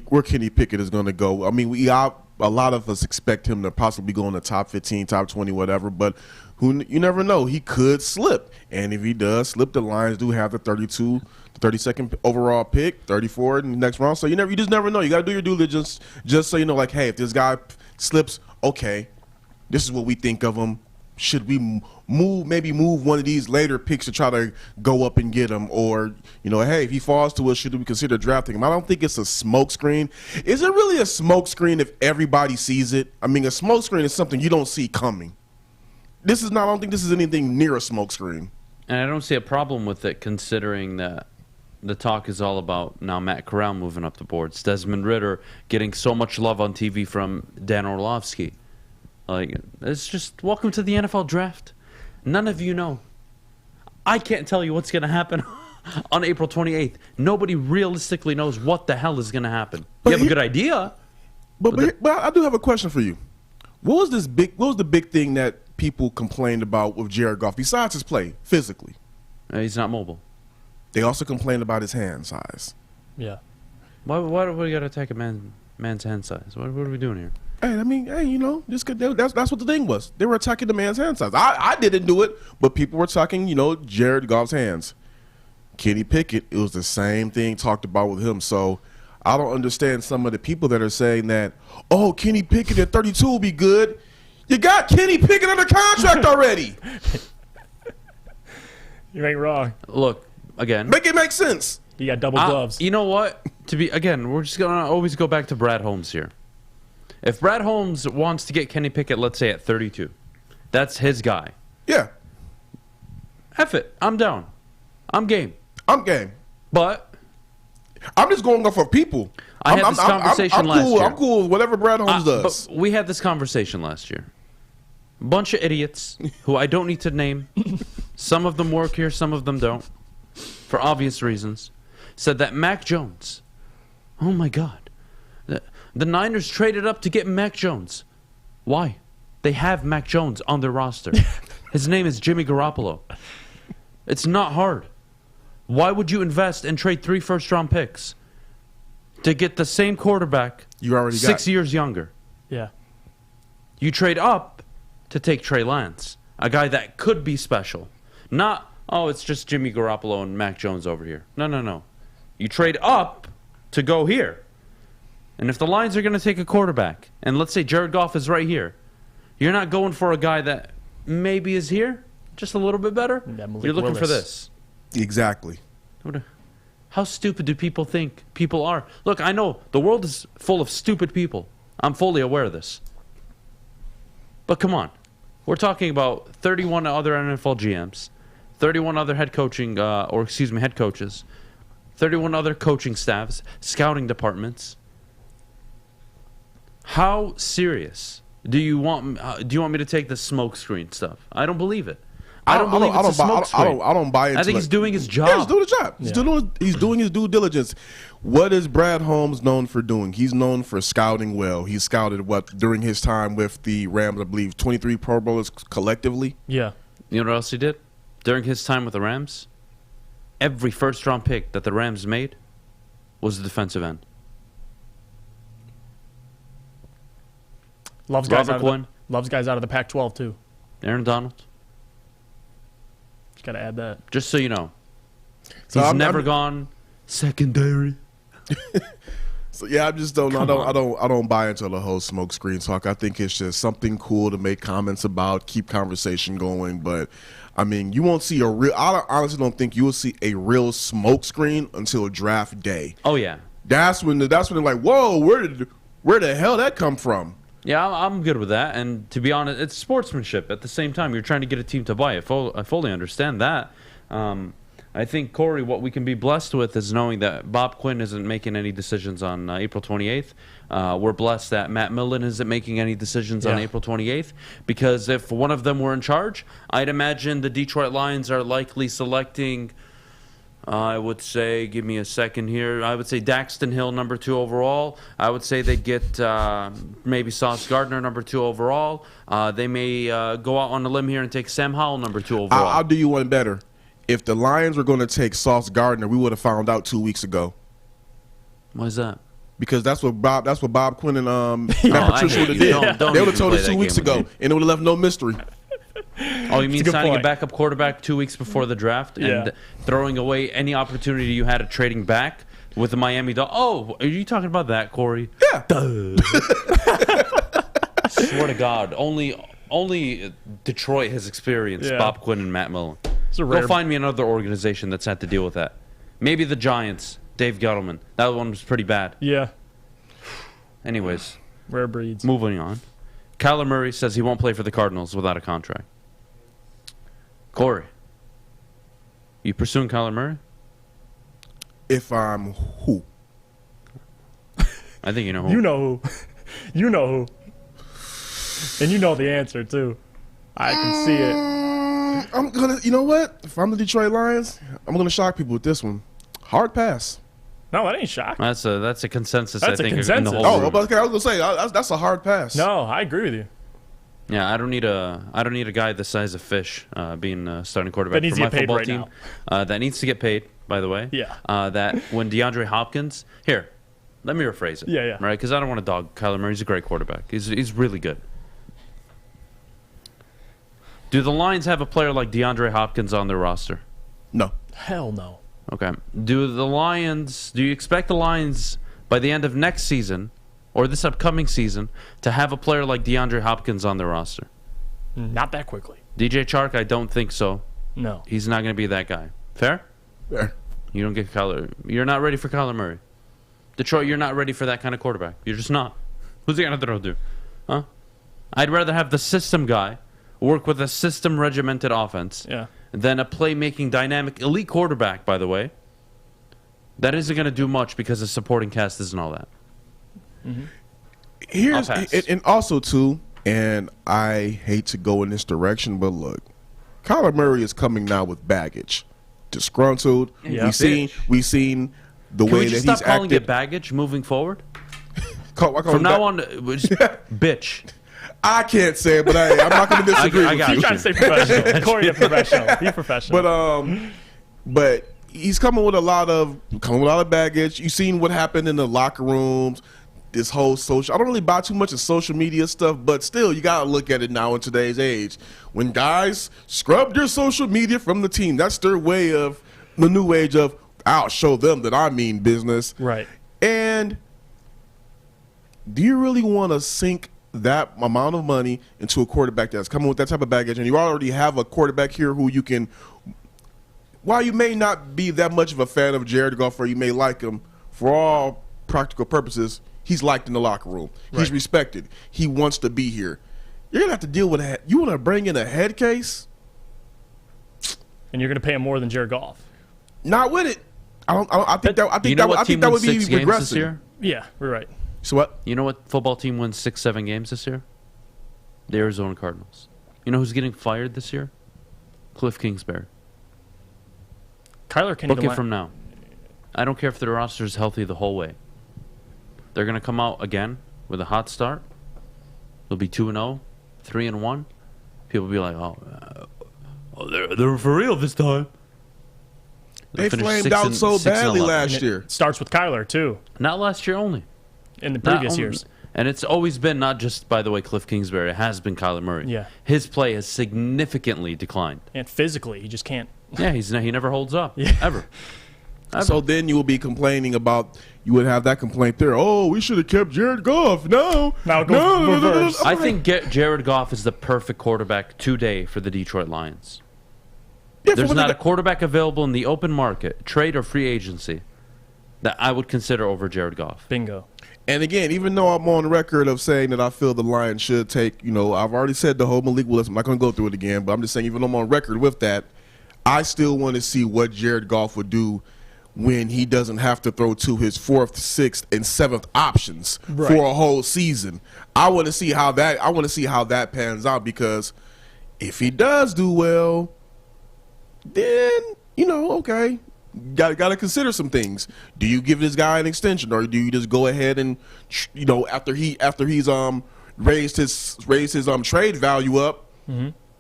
Pickett is going to go. I mean, a lot of us expect him to possibly go in the top 15, top 20, whatever, but you never know. He could slip. And if he does slip, the Lions do have the 32nd overall pick, 34 in the next round. So you just never know. You got to do your due diligence just so you know, like, hey, if this guy slips, okay, this is what we think of him. Should we move one of these later picks to try to go up and get him? Or, hey, if he falls to us, should we consider drafting him? I don't think it's a smokescreen. Is it really a smokescreen if everybody sees it? I mean, a smokescreen is something you don't see coming. I don't think this is anything near a smokescreen. And I don't see a problem with it considering that the talk is all about now Matt Corral moving up the boards, Desmond Ridder getting so much love on TV from Dan Orlovsky. Like, it's just welcome to the NFL draft. None of you know. I can't tell you what's going to happen on April 28th. Nobody realistically knows what the hell is going to happen. You have a good idea. But I do have a question for you. What was the big thing that people complained about with Jared Goff besides his play physically? He's not mobile. They also complained about his hand size. Yeah. Why do we got to attack a man's hand size? What are we doing here? Hey, that's what the thing was. They were attacking the man's hand size. I didn't do it, but people were attacking, Jared Goff's hands. Kenny Pickett, it was the same thing talked about with him. So I don't understand some of the people that are saying that, oh, Kenny Pickett at 32 will be good. You got Kenny Pickett under contract already. You ain't wrong. Look, again. Make it make sense. You got double gloves. You know what? We're just going to always go back to Brad Holmes here. If Brad Holmes wants to get Kenny Pickett, let's say at 32, that's his guy. Yeah. F it. I'm down. I'm game. But I'm just going off of people. I had this conversation last year. I'm cool with whatever Brad Holmes does. But we had this conversation last year. Bunch of idiots who I don't need to name. Some of them work here, some of them don't. For obvious reasons. Said that Mac Jones, oh my God. The Niners traded up to get Mac Jones. Why? They have Mac Jones on their roster. His name is Jimmy Garoppolo. It's not hard. Why would you invest and trade 3 first-round picks to get the same quarterback you already 6 years younger? Yeah. You trade up to take Trey Lance, a guy that could be special. Not, oh, it's just Jimmy Garoppolo and Mac Jones over here. No. You trade up to go here. And if the Lions are going to take a quarterback, and let's say Jared Goff is right here, you're not going for a guy that maybe is here, just a little bit better. You're looking for this. Exactly. How stupid do people think people are? Look, I know the world is full of stupid people. I'm fully aware of this. But come on. We're talking about 31 other NFL GMs, 31 other head coaches, 31 other coaching staffs, scouting departments. How serious do you want me to take the smokescreen stuff? I don't believe it. I don't believe it's a smokescreen. I don't buy into it. I think he's doing his job. Yeah, he's doing his job. He's doing his due diligence. What is Brad Holmes known for doing? He's known for scouting well. He scouted during his time with the Rams, I believe, 23 Pro Bowlers collectively. Yeah. You know what else he did? During his time with the Rams, every first-round pick that the Rams made was a defensive end. Loves guys out of the Pac-12 too. Aaron Donald. Just got to add that. Just so you know, he's never gone secondary. So yeah, I just don't. I don't buy into the whole smoke screen talk. I think it's just something cool to make comments about, keep conversation going. But I mean, you won't see a real. I honestly don't think you will see a real smoke screen until draft day. Oh yeah, that's when they're like, whoa, where the hell that come from? Yeah, I'm good with that. And to be honest, it's sportsmanship. At the same time, you're trying to get a team to buy. I fully understand that. I think, Corey, what we can be blessed with is knowing that Bob Quinn isn't making any decisions on April 28th. we're blessed that Matt Millen isn't making any decisions on April 28th, because if one of them were in charge, I'd imagine the Detroit Lions are likely selecting, I would say, give me a second here, I would say Daxton Hill, number 2 overall. I would say they'd get maybe Sauce Gardner, number 2 overall. They may go out on a limb here and take Sam Howell, number 2 overall. I'll do you one better. If the Lions were going to take Sauce Gardner, we would have found out 2 weeks ago. Why is that? Because that's what Bob Quinn and Matt Patricia would have did. They would have told us 2 weeks ago, and it would have left no mystery. Oh, you mean signing a backup quarterback 2 weeks before the draft and throwing away any opportunity you had of trading back with the Miami Dolphins? Oh, are you talking about that, Corey? Yeah. Swear to God, only Detroit has experienced Bob Quinn and Matt Millen. Go find me another organization that's had to deal with that. Maybe the Giants, Dave Gettleman. That one was pretty bad. Yeah. Anyways. Rare breeds. Moving on. Kyler Murray says he won't play for the Cardinals without a contract. Corey, you pursuing Kyler Murray? If I'm who? I think you know who. You know who. You know who. And you know the answer, too. I can see it. I'm going to, you know what? If I'm the Detroit Lions, I'm going to shock people with this one. Hard pass. No, that ain't shock. That's a consensus, That's I think, a consensus. in the whole room. Okay, I was going to say, that's a hard pass. No, I agree with you. Yeah, I don't need a guy the size of Fish being starting quarterback for my football team. That needs to get paid, by the way. Yeah. That when DeAndre Hopkins, here, let me rephrase it. Yeah. Right, because I don't want to dog Kyler Murray. He's a great quarterback. He's really good. Do the Lions have a player like DeAndre Hopkins on their roster? No. Hell no. Okay. Do you expect the Lions by the end of next season or this upcoming season to have a player like DeAndre Hopkins on their roster? Not that quickly. DJ Chark, I don't think so. No. He's not going to be that guy. Fair? Fair. You don't get Kyler. You're not ready for Kyler Murray. Detroit, you're not ready for that kind of quarterback. You're just not. Who's he going to throw to? Huh? I'd rather have the system guy work with a system regimented offense than a playmaking dynamic elite quarterback, by the way. That isn't going to do much because the supporting cast isn't all that. Mm-hmm. Here's and also too, and I hate to go in this direction, but look, Kyler Murray is coming now with baggage, disgruntled. Yeah. We've seen the way that he's acted. Stop calling it baggage moving forward? From now on, bitch. I can't say it, but I'm not going to disagree. He's trying to stay professional. Corey, you're professional. Be professional. But he's coming with a lot of baggage. You've seen what happened in the locker rooms. This whole social, I don't really buy too much of social media stuff, but still, you got to look at it now in today's age. When guys scrub their social media from the team, that's their way of the new age of, I'll show them that I mean business. Right. And do you really want to sink that amount of money into a quarterback that's coming with that type of baggage? And you already have a quarterback here who you can, while you may not be that much of a fan of Jared Goff or you may like him, for all practical purposes, he's liked in the locker room. Right. He's respected. He wants to be here. You're going to have to deal with that. You want to bring in a head case? And you're going to pay him more than Jared Goff. Not with it. I think that would be regressive. Yeah, we're right. So what? You know what football team wins 6-7 games this year? The Arizona Cardinals. You know who's getting fired this year? Cliff Kingsbury. Kyler can book it from now. I don't care if their roster is healthy the whole way. They're going to come out again with a hot start. They'll be 2-0, 3-1. People will be like, they're for real this time. They flamed out so badly last year. It starts with Kyler, too. Not last year only. In the previous years. And it's always been not just, by the way, Cliff Kingsbury. It has been Kyler Murray. Yeah. His play has significantly declined. And physically, he just can't. Yeah, he never holds up. Yeah. Ever. So then you will be complaining about, you would have that complaint there. Oh, we should have kept Jared Goff. No. Now it goes reverse. I think Jared Goff is the perfect quarterback today for the Detroit Lions. Yeah, there's not a quarterback available in the open market, trade or free agency, that I would consider over Jared Goff. Bingo. And again, even though I'm on record of saying that I feel the Lions should take, I've already said the whole Malik Willis. I'm not going to go through it again, but I'm just saying, even though I'm on record with that, I still want to see what Jared Goff would do when he doesn't have to throw to his 4th, 6th, and 7th options for a whole season. I want to see how that pans out, because if he does do well, then okay, got to consider some things. Do you give this guy an extension, or do you just go ahead and after he's raised his trade value up,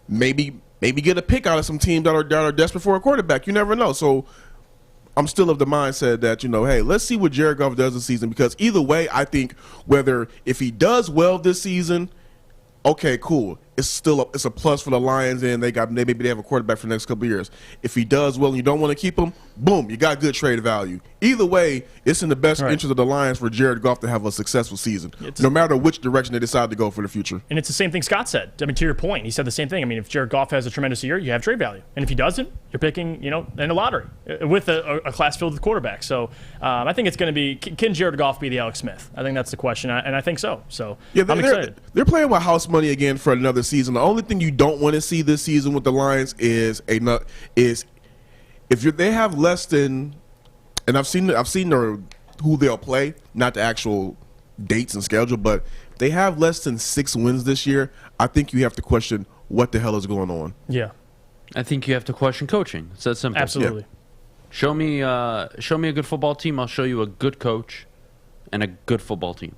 maybe get a pick out of some teams that are desperate for a quarterback? You never know. So I'm still of the mindset that, hey, let's see what Jared Goff does this season, because either way, I think if he does well this season, okay, cool. It's a plus for the Lions, and maybe they have a quarterback for the next couple of years. If he does well and you don't want to keep him, boom, you got good trade value. Either way, it's in the best interest of the Lions for Jared Goff to have a successful season, no matter which direction they decide to go for the future. And it's the same thing Scott said. I mean, to your point, he said the same thing. I mean, if Jared Goff has a tremendous year, you have trade value, and if he doesn't, you're picking, in a lottery with a class filled with quarterbacks. So I think it's going to be, can Jared Goff be the Alex Smith? I think that's the question, and I think so. So I'm excited. They're playing with house money again for another season. The only thing you don't want to see this season with the Lions is if they have less than, and I've seen who they'll play, not the actual dates and schedule, but if they have less than 6 wins this year, I think you have to question what the hell is going on. Yeah, I think you have to question coaching. It's that simple. Absolutely. Yeah. Show me a good football team. I'll show you a good coach and a good football team.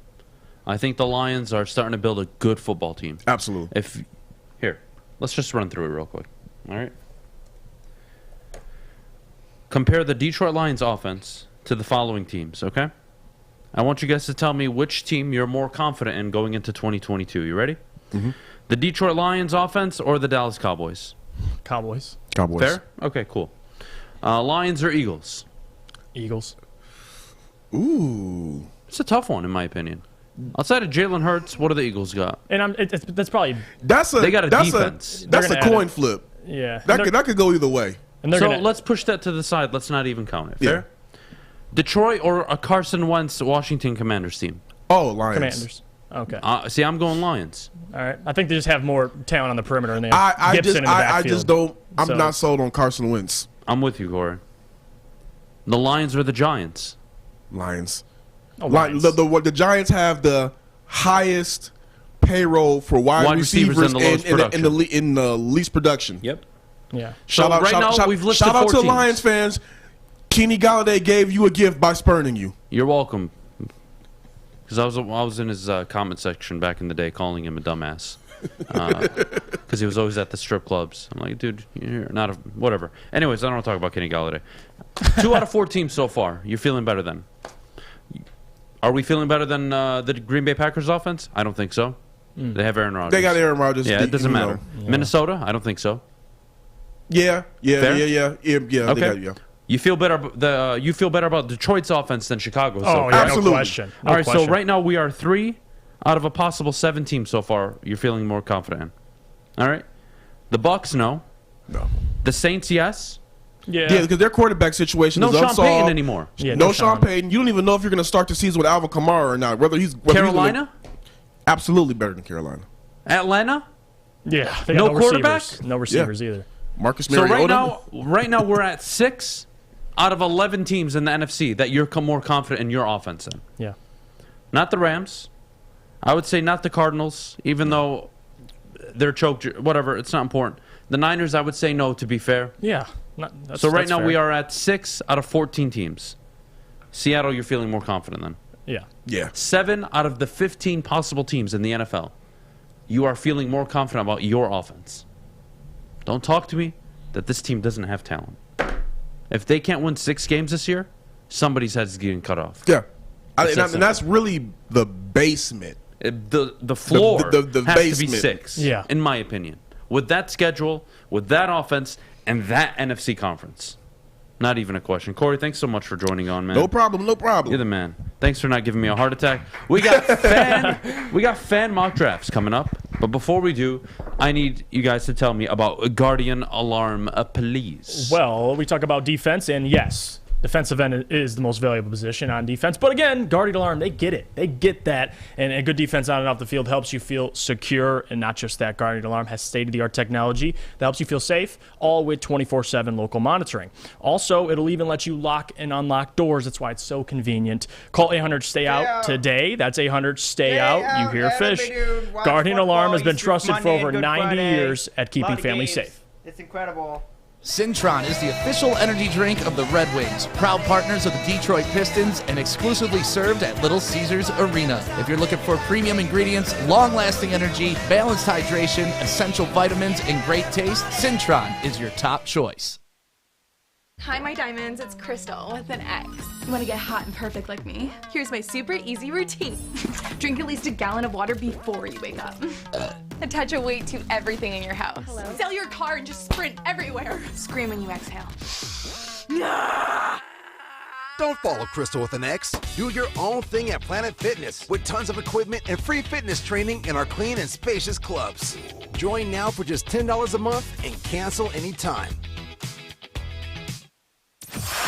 I think the Lions are starting to build a good football team. Absolutely. Here, let's just run through it real quick. All right. Compare the Detroit Lions offense to the following teams, okay? I want you guys to tell me which team you're more confident in going into 2022. You ready? Mm-hmm. The Detroit Lions offense or the Dallas Cowboys? Cowboys. Fair? Okay, cool. Lions or Eagles? Eagles. Ooh. It's a tough one, in my opinion. Outside of Jalen Hurts, what do the Eagles got? And that's probably they got a defense. That's a coin flip. Yeah, that could go either way. So let's push that to the side. Let's not even count it. Fair? Yeah. Detroit or a Carson Wentz Washington Commanders team? Oh, Lions. Commanders. Okay. See, I'm going Lions. All right. I think they just have more talent on the perimeter, and they have Gibson in the backfield. I just don't. I'm not sold on Carson Wentz. I'm with you, Corey. The Lions or the Giants? Lions. Oh, Lions. The Giants have the highest payroll for wide receivers and the lowest production. in the least production. Yep. Yeah. Shout out to Lions fans. Kenny Galladay gave you a gift by spurning you. You're welcome. Because I was in his comment section back in the day calling him a dumbass. Because he was always at the strip clubs. I'm like, dude, you're not a whatever. Anyways, I don't want to talk about Kenny Galladay. 2 out of 4 teams so far. You're feeling better then. Are we feeling better than the Green Bay Packers offense? I don't think so. They have Aaron Rodgers. They got Aaron Rodgers. Yeah, it doesn't matter. Yeah. Minnesota? I don't think so. Yeah. Okay. You feel better about Detroit's offense than Chicago's. Oh, yeah, absolutely. No question. All right, so right now we are 3 out of a possible 7 teams so far. You're feeling more confident in. All right. The Bucs, no. The Saints, yes. Yeah, because their quarterback situation is unsolved. No Sean Payton anymore. Yeah, no Sean Payton. You don't even know if you're going to start the season with Alvin Kamara or not. Carolina? Absolutely better than Carolina. Atlanta? Yeah. They got no quarterback? Receivers. No receivers either. Marcus Mariota. So right now we're at 6 out of 11 teams in the NFC that you're more confident in your offense in. Yeah. Not the Rams. I would say not the Cardinals, even though they're choked. Whatever, it's not important. The Niners, I would say no, to be fair. Yeah. So right now we are at 6 out of 14 teams. Seattle, you're feeling more confident then. Yeah. 7 out of the 15 possible teams in the NFL, you are feeling more confident about your offense. Don't talk to me that this team doesn't have talent. If they can't win 6 games this year, somebody's head is getting cut off. Yeah. And that's really the basement. The floor the has basement. to be 6, yeah, in my opinion. With that schedule, with that offense, and that NFC conference. Not even a question. Corey, thanks so much for joining on, man. No problem. You're the man. Thanks for not giving me a heart attack. We got fan mock drafts coming up. But before we do, I need you guys to tell me about Guardian Alarm, please. Well, we talk about defense, and yes, Defensive end is the most valuable position on defense. But again, guardian alarm, they get it. They get that. And a good defense on and off the field helps you feel secure. And not just that, guardian alarm has state-of-the-art technology that helps you feel safe, all with 24/7 local monitoring. Also, it'll even let you lock and unlock doors. That's why it's so convenient. Call 800-STAY-OUT today. That's 800-STAY-OUT. You hear fish. Guardian alarm has been trusted for over 90 years at keeping families safe. It's incredible. Cintron is the official energy drink of the Red Wings, proud partners of the Detroit Pistons, and exclusively served at Little Caesars Arena. If you're looking for premium ingredients, long-lasting energy, balanced hydration, essential vitamins, and great taste, Cintron is your top choice. Hi, my diamonds. It's Crystal with an X. You want to get hot and perfect like me? Here's my super easy routine. Drink at least a gallon of water before you wake up. Attach a weight to everything in your house. Sell your car and just sprint everywhere. Scream when you exhale. Don't follow Crystal with an X. Do your own thing at Planet Fitness with tons of equipment and free fitness training in our clean and spacious clubs. Join now for just $10 a month and cancel anytime.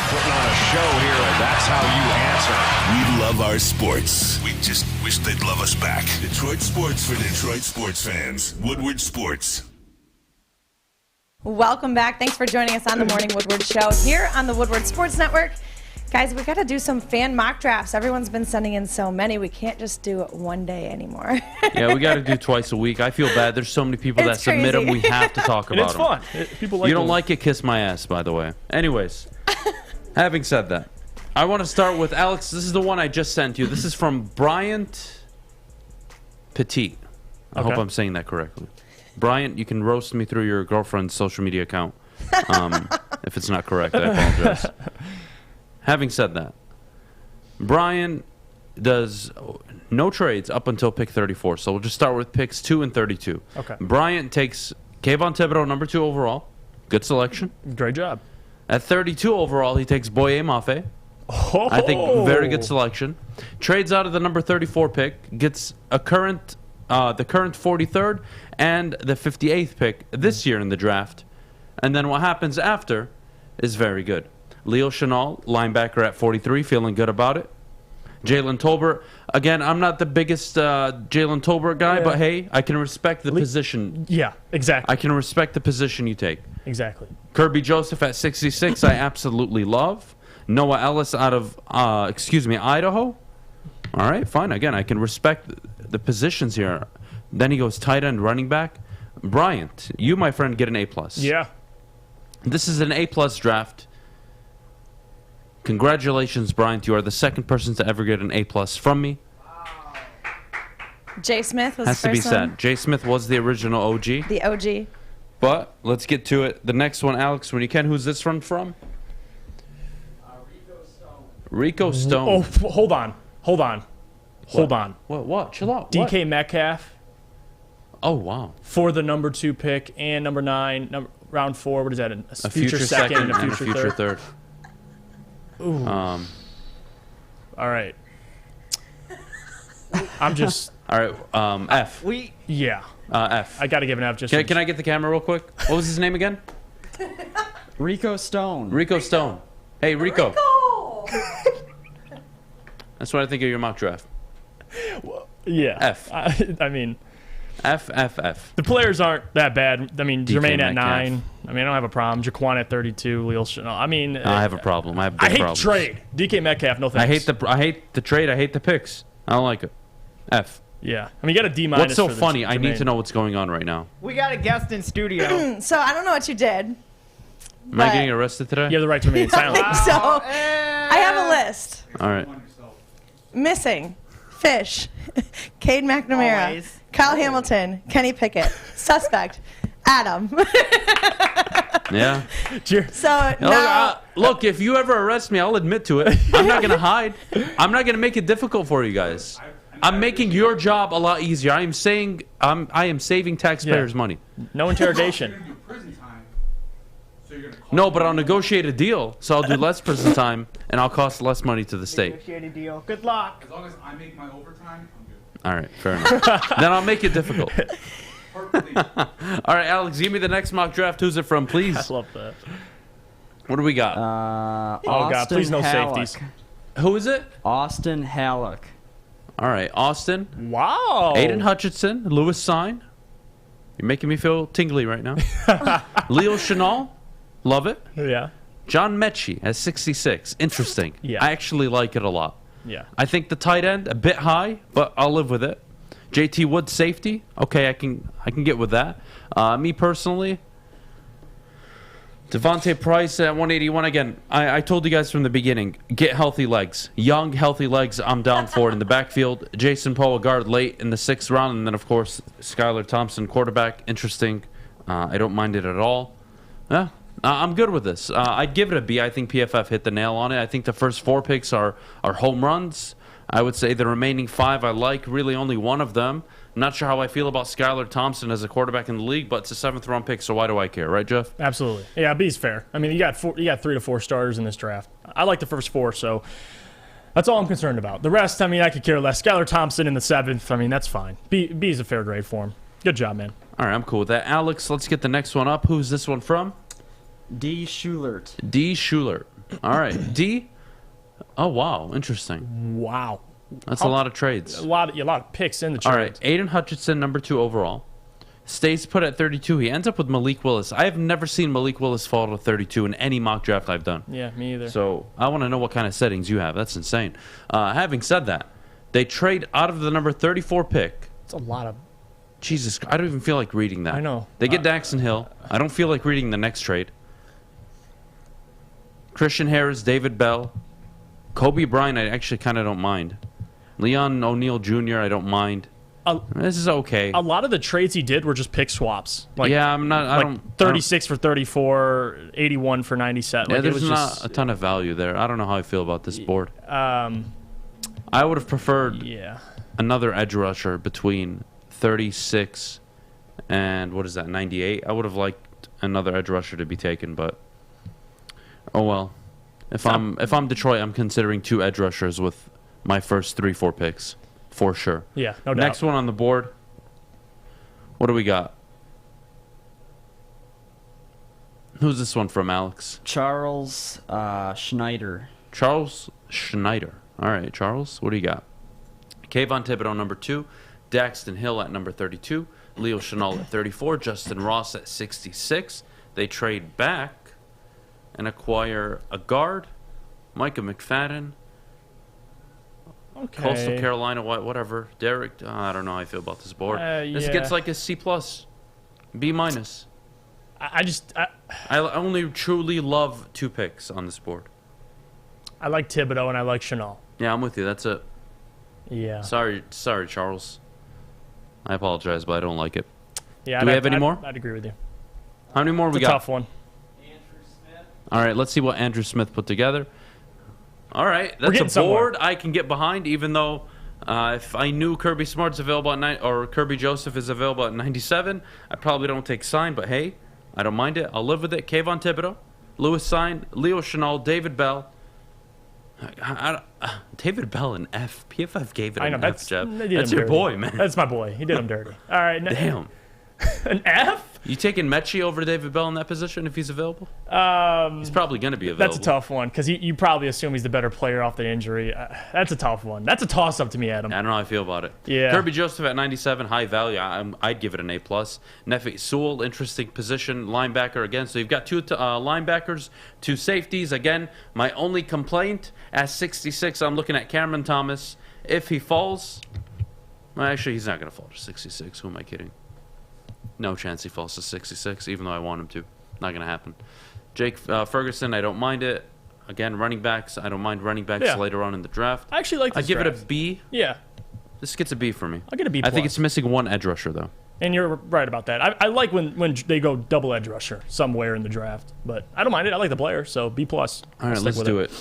Putting on a show here, and that's how you answer. We love our sports. We just wish they'd love us back. Detroit sports for Detroit sports fans. Woodward Sports. Welcome back. Thanks for joining us on the Morning Woodward Show here on the Woodward Sports Network. Guys, we got to do some fan mock drafts. Everyone's been sending in so many. We can't just do it one day anymore. Yeah, we got to do twice a week. I feel bad. There's so many people that submit them. We have to talk about them. It's fun. People like you don't like it, kiss my ass, by the way. Anyways, having said that, I want to start with Alex. This is the one I just sent you. This is from Bryant Petit. I hope I'm saying that correctly. Bryant, you can roast me through your girlfriend's social media account. If it's not correct, I apologize. Having said that, Brian does no trades up until pick 34. So we'll just start with picks 2 and 32. Okay. Brian takes Kayvon Thibodeau, number 2 overall. Good selection. Great job. At 32 overall, he takes Boye Mafe. Oh. I think very good selection. Trades out of the number 34 pick, gets the current 43rd and the 58th pick this year in the draft. And then what happens after is very good. Leo Chenal, linebacker at 43, feeling good about it. Jalen Tolbert, again, I'm not the biggest Jalen Tolbert guy, but hey, I can respect the position. Yeah, exactly. I can respect the position you take. Exactly. Kirby Joseph at 66, I absolutely love. Noah Ellis out of, Idaho. All right, fine. Again, I can respect the positions here. Then he goes tight end, running back. Bryant, you, my friend, get an A+. Yeah. This is an A+ draft. Congratulations, Bryant. You are the second person to ever get an A+ from me. Jay Smith was Has the to be first said. one. Jay Smith was the original OG. The OG. But let's get to it. The next one, Alex, when you can. Who's this one from? Rico Stone. Oh, hold on. What? Chill out. DK Metcalf. Oh, wow. For the number 2 pick and number 9, round 4. What is that? A future second and a future third. Ooh. All right. I'm just. All right. F. Yeah. F. I got to give an F. Just. Can I get the camera real quick? What was his name again? Rico Stone. Rico Stone. Hey, Rico. That's what I think of your mock draft. Yeah. F. I mean. F. The players aren't that bad. I mean, DK Jermaine at Metcalf. 9. I mean, I don't have a problem. Jaquan at 32. Leo Chenal. I mean, I have a problem. I have I big hate problems. trade. DK Metcalf. No thanks. I hate the trade. I hate the picks. I don't like it. F. Yeah. I mean, you got a D-. What's so for the funny? I need Jermaine. to know what's going on right now. We got a guest in studio. So I don't know what you did. Am I getting arrested today? You have the right to remain silent. So I have a list. All right. Missing. Fish. Cade McNamara. Always. Kyle Hamilton. Kenny Pickett. Suspect. Adam. Yeah. So now, Look, if you ever arrest me, I'll admit to it. I'm not going to hide. I'm not going to make it difficult for you guys. I'm making your job a lot easier. I am saving taxpayers' money. No interrogation. No, but I'll negotiate a deal, so I'll do less prison time, and I'll cost less money to the state. Negotiated deal. Good luck. As long as I make my overtime, I'm good. All right, fair enough. Then I'll make it difficult. All right, Alex, give me the next mock draft. Who's it from, please? I love that. What do we got? Oh, God, please no safeties. Who is it? Austin Halleck. All right, Austin. Wow. Aidan Hutchinson, Lewis Sign. You're making me feel tingly right now. Leo Chenal, love it. Yeah. John Mechie at 66. Interesting. Yeah. I actually like it a lot. Yeah. I think the tight end a bit high, but I'll live with it. JT Wood safety. Okay, I can get with that. Me personally, Devontae Price at 181. Again, I told you guys from the beginning, get healthy legs. Young, healthy legs, I'm down for it in the backfield. Jason Poe, a guard late in the 6th round. And then, of course, Skylar Thompson, quarterback. Interesting. I don't mind it at all. Yeah, I'm good with this. I'd give it a B. I think PFF hit the nail on it. I think the first 4 picks are home runs. I would say the remaining 5 I like. Really only one of them. I'm not sure how I feel about Skylar Thompson as a quarterback in the league, but it's a 7th round pick, so why do I care, right, Jeff? Absolutely. Yeah, B's fair. I mean, you got 3 to 4 starters in this draft. I like the first 4, so that's all I'm concerned about. The rest, I mean, I could care less. Skylar Thompson in the 7th, I mean, that's fine. B's a fair grade for him. Good job, man. All right, I'm cool with that. Alex, let's get the next one up. Who's this one from? D. Schulert. D. Schulert. All right, D. Oh, wow, interesting. Wow. That's a lot of trades. A lot of picks in the trade. All right, Aidan Hutchinson, number 2 overall. Stays put at 32. He ends up with Malik Willis. I have never seen Malik Willis fall to 32 in any mock draft I've done. Yeah, me either. So I want to know what kind of settings you have. That's insane. Having said that, they trade out of the number 34 pick. It's a lot of... Jesus, I don't even feel like reading that. I know. They get Daxton Hill. I don't feel like reading the next trade. Christian Harris, David Bell. Kobe Bryant, I actually kind of don't mind. Leon O'Neal Jr., I don't mind. This is okay. A lot of the trades he did were just pick swaps. Like, yeah, I'm not. I don't. 36 for 34, 81 for 97. Yeah, like, there's not a ton of value there. I don't know how I feel about this board. I would have preferred another edge rusher between 36 and 98. I would have liked another edge rusher to be taken, but oh well. If I'm Detroit, I'm considering 2 edge rushers with my first 3-4 picks, for sure. Yeah, no doubt. Next one on the board. What do we got? Who's this one from, Alex? Charles Schneider. Charles Schneider. All right, Charles, what do you got? Kayvon Thibodeau, number 2. Daxton Hill at number 32. Leo Chenal at 34. Justin Ross at 66. They trade back and acquire a guard, Micah McFadden. Okay. Coastal Carolina, whatever. Derek, I don't know how I feel about this board. This gets like a C+, B-. I only truly love 2 picks on this board. I like Thibodeau and I like Chenal. Yeah, I'm with you. That's it. Yeah. Sorry, Charles. I apologize, but I don't like it. Yeah. Do we have any more? I'd agree with you. How many more It's we a got? tough one. All right, let's see what Andrew Smith put together. All right, that's a board I can get behind, even though if I knew Kirby Smart's available at or Kirby Joseph is available at 97, I probably don't take Sign, but hey, I don't mind it. I'll live with it. Kayvon Thibodeau, Lewis Sign, Leo Chenal, David Bell. David Bell an F. PFF gave it an F, Jeff. That's your boy, man. That's my boy. He did him dirty. All right. Damn. An F? You taking Mechie over David Bell in that position if he's available? He's probably going to be available. That's a tough one because you probably assume he's the better player off the injury. That's a tough one. That's a toss-up to me, Adam. I don't know how I feel about it. Yeah. Kirby Joseph at 97, high value. I'd give it an A+. Nefe Sewell, interesting position, linebacker again. So you've got 2 linebackers, 2 safeties. Again, my only complaint at 66, I'm looking at Cameron Thomas. If he falls, well, actually, he's not going to fall to 66. Who am I kidding? No chance he falls to 66, even though I want him to. Not going to happen. Jake Ferguson, I don't mind it. Again, running backs, I don't mind running backs later on in the draft. I actually like this I give it a draft. B. Yeah. This gets a B for me. I'll get a B+. I think it's missing 1 edge rusher, though. And you're right about that. I like when they go double edge rusher somewhere in the draft, but I don't mind it. I like the player, so B+. All right, let's do it.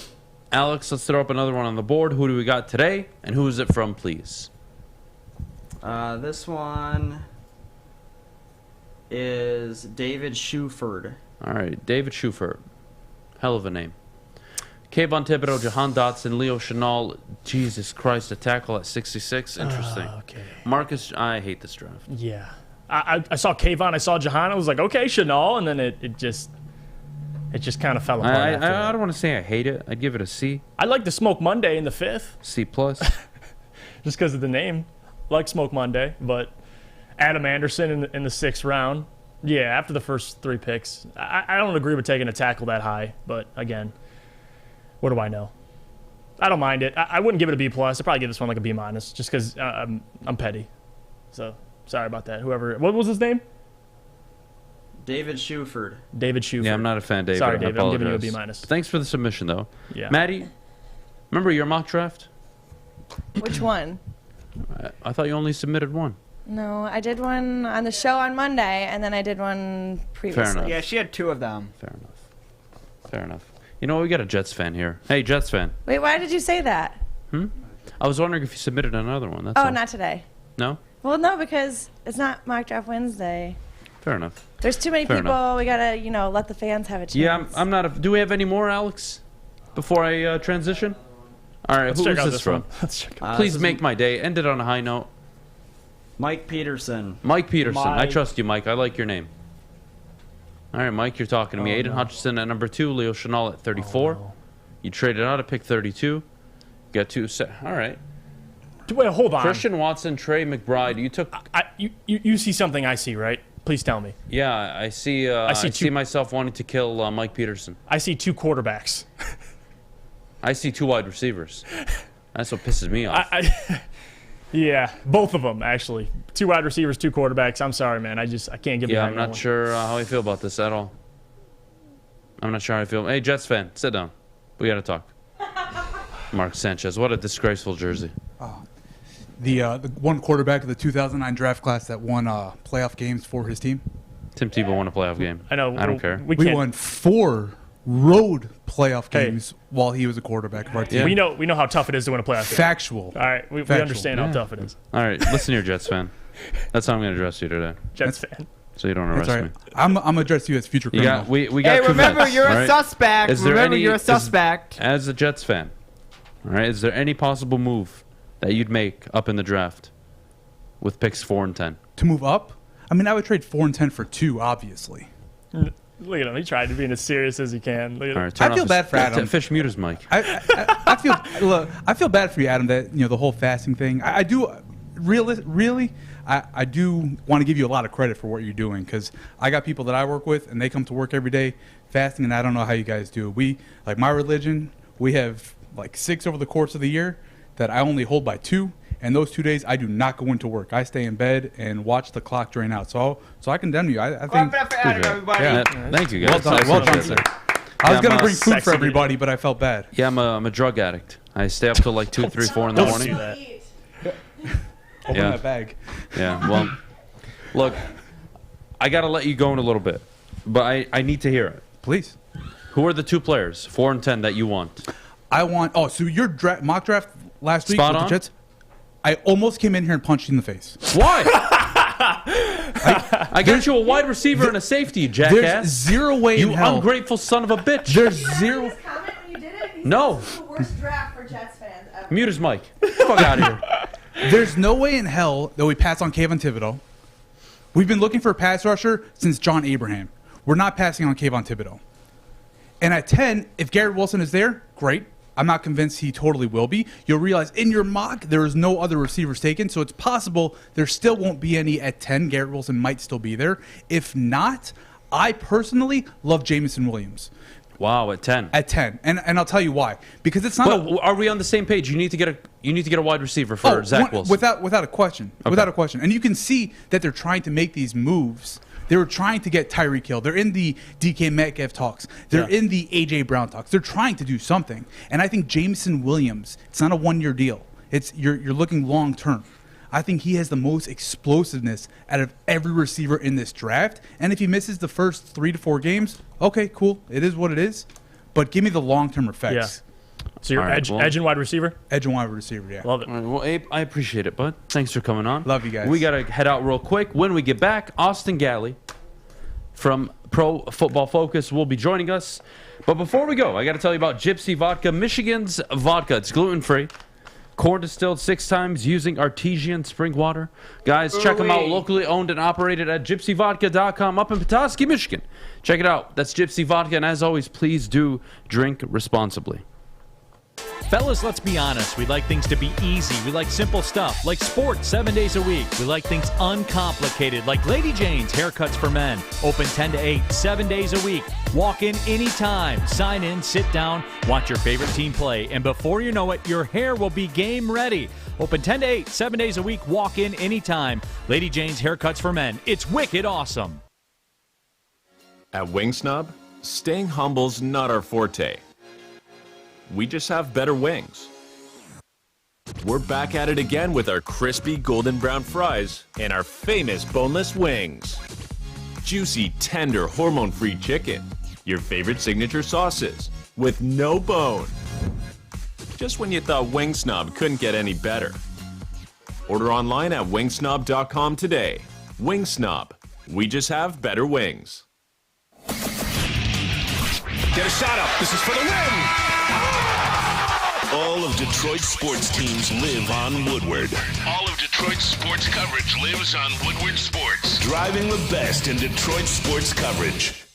Alex, let's throw up another one on the board. Who do we got today, and who is it from, please? This one is David Shuford. All right, David Shuford. Hell of a name. Kayvon Thibodeau, Jahan Dotson, Leo Chenal. Jesus Christ, a tackle at 66. Interesting. Okay. Marcus, I hate this draft. Yeah. I saw Kayvon, I saw Jahan. I was like, okay, Chenal, and then it It just kind of fell apart. I after that. don't want to say I hate it. I'd give it a C. I like the Smoke Monday in the 5th. C plus. Just because of the name. Like Smoke Monday, but Adam Anderson in the 6th round. Yeah, after the first 3 picks. I don't agree with taking a tackle that high, but again, what do I know? I don't mind it. I wouldn't give it a B plus. I'd probably give this one like a B minus, just because I'm petty. So sorry about that. Whoever, what was his name? David Shuford. David Shuford. Yeah, I'm not a fan, David. Sorry, David. I I'm giving you a apologize. B minus. Thanks for the submission, though. Yeah. Maddie, remember your mock draft? Which one? I thought you only submitted one. No, I did one on the show on Monday, and then I did one previously. enough. Yeah, she had 2 of them. Fair enough. You know what? We got a Jets fan here. Hey, Jets fan. Wait, why did you say that? I was wondering if you submitted another one. That's Oh, all. not today. No? Well, no, because it's not Mock Draft Wednesday. Fair enough. There's too many Fair people. enough. We gotta, let the fans have a chance. Yeah, I'm not a... Do we have any more, Alex? Before I transition? All right, Let's who check is out this this from? one. Let's check Please this make my day. End it on a high note. Mike Peterson. Mike Peterson. I Mike. trust you, Mike. I like your name. All right, Mike, you're talking to me. Oh, Aidan no. Hutchinson at number 2, Leo Chenal at 34. You traded out at pick 32. Got 2 set. All right. Wait, hold on. Christian Watson, Trey McBride. You took... You see something I see, right? Please tell me. Yeah, I see. I see myself wanting to kill Mike Peterson. I see 2 quarterbacks. I see 2 wide receivers. That's what pisses me off. Yeah, both of them actually. 2 wide receivers, 2 quarterbacks. I'm sorry, man. I can't give. Yeah, behind I'm that not one. sure how I feel about this at all. I'm not sure how I feel. Hey, Jets fan, sit down. We got to talk. Mark Sanchez, what a disgraceful jersey. The one quarterback of the 2009 draft class that won playoff games for his team. Tim Tebow won a playoff game. I know. I don't care. We won 4 road playoff games while he was a quarterback of our team. We know how tough it is to win a playoff game. Factual. All right, we Factual. understand how tough it is. All right, listen here, Jets fan. That's how I'm going to address you today. Jets fan. So you don't arrest That's all me. right. I'm address you as future You criminal. got, we got Hey, 2 remember, vets, you're a all right? suspect. Is there Remember, any- you're a is- suspect. As a Jets fan, all right, is there any possible move that you'd make up in the draft with picks 4 and 10? To move up? I mean, I would trade 4 and 10 for 2, obviously. Look at him. He tried to be as serious as he can. Look at All him. right, turn I feel off bad for Adam. Fish mute his mic. I feel bad for you, Adam. That the whole fasting thing. I do really. I do want to give you a lot of credit for what you're doing because I got people that I work with and they come to work every day fasting, and I don't know how you guys do it. We like my religion. We have like 6 over the course of the year that I only hold by 2. And those 2 days, I do not go into work. I stay in bed and watch the clock drain out. So I condemn you. I think. Clap it up for Adam, everybody. Yeah. Thank you, guys. Well done, sir. I was gonna bring food Sexy for everybody, but I felt bad. Yeah, I'm a drug addict. I stay up till like 2, 3, 4 in the Don't morning. do that. Open that bag. Yeah. Well, look, I gotta let you go in a little bit, but I need to hear it. Please. Who are the 2 players, 4 and 10, that you want? I want. Oh, so your mock draft last week Spot with on. the Jets? I almost came in here and punched you in the face. Why? I got you a wide receiver and a safety, you jackass. There's zero way You in hell. ungrateful son of a bitch. There's zero. No. The worst draft for Jets fans ever. Mute his mic. Fuck out of here. There's no way in hell that we pass on Kayvon Thibodeau. We've been looking for a pass rusher since John Abraham. We're not passing on Kayvon Thibodeau. And at 10, if Garrett Wilson is there, great. I'm not convinced he totally will be. You'll realize in your mock, there is no other receivers taken, so it's possible there still won't be any at 10. Garrett Wilson might still be there. If not, I personally love Jamison Williams. Wow, at 10. At 10. And I'll tell you why. Because it's not But are we on the same page? You need to get a wide receiver for Zach Wilson. Without a question. Okay. Without a question. And you can see that they're trying to make these moves. They were trying to get Tyreek Hill. They're in the DK Metcalf talks. They're in the A.J. Brown talks. They're trying to do something. And I think Jameson Williams, it's not a one-year deal. It's you're looking long-term. I think he has the most explosiveness out of every receiver in this draft. And if he misses the first 3 to 4 games, okay, cool. It is what it is. But give me the long-term effects. So you're edge and wide receiver? Edge and wide receiver, yeah. Love it. All right, well, Abe, I appreciate it, bud. Thanks for coming on. Love you guys. We got to head out real quick. When we get back, Austin Gayle from Pro Football Focus will be joining us. But before we go, I got to tell you about Gypsy Vodka, Michigan's vodka. It's gluten-free. Corn distilled 6 times using artesian spring water. Guys, check them out. Locally owned and operated at gypsyvodka.com up in Petoskey, Michigan. Check it out. That's Gypsy Vodka. And as always, please do drink responsibly. Fellas, let's be honest. We like things to be easy. We like simple stuff, like sports 7 days a week. We like things uncomplicated, like Lady Jane's Haircuts for Men. Open 10 to 8, 7 days a week. Walk in anytime. Sign in, sit down, watch your favorite team play. And before you know it, your hair will be game ready. Open 10 to 8, 7 days a week. Walk in anytime. Lady Jane's Haircuts for Men. It's wicked awesome. At Wing Snub, staying humble's not our forte. We just have better wings. We're back at it again with our crispy golden brown fries and our famous boneless wings. Juicy, tender, hormone-free chicken. Your favorite signature sauces with no bone. Just when you thought Wing Snob couldn't get any better. Order online at wingsnob.com today. Wing Snob. We just have better wings. Get a shot up. This is for the win. All of Detroit's sports teams live on Woodward. All of Detroit's sports coverage lives on Woodward Sports. Driving the best in Detroit sports coverage.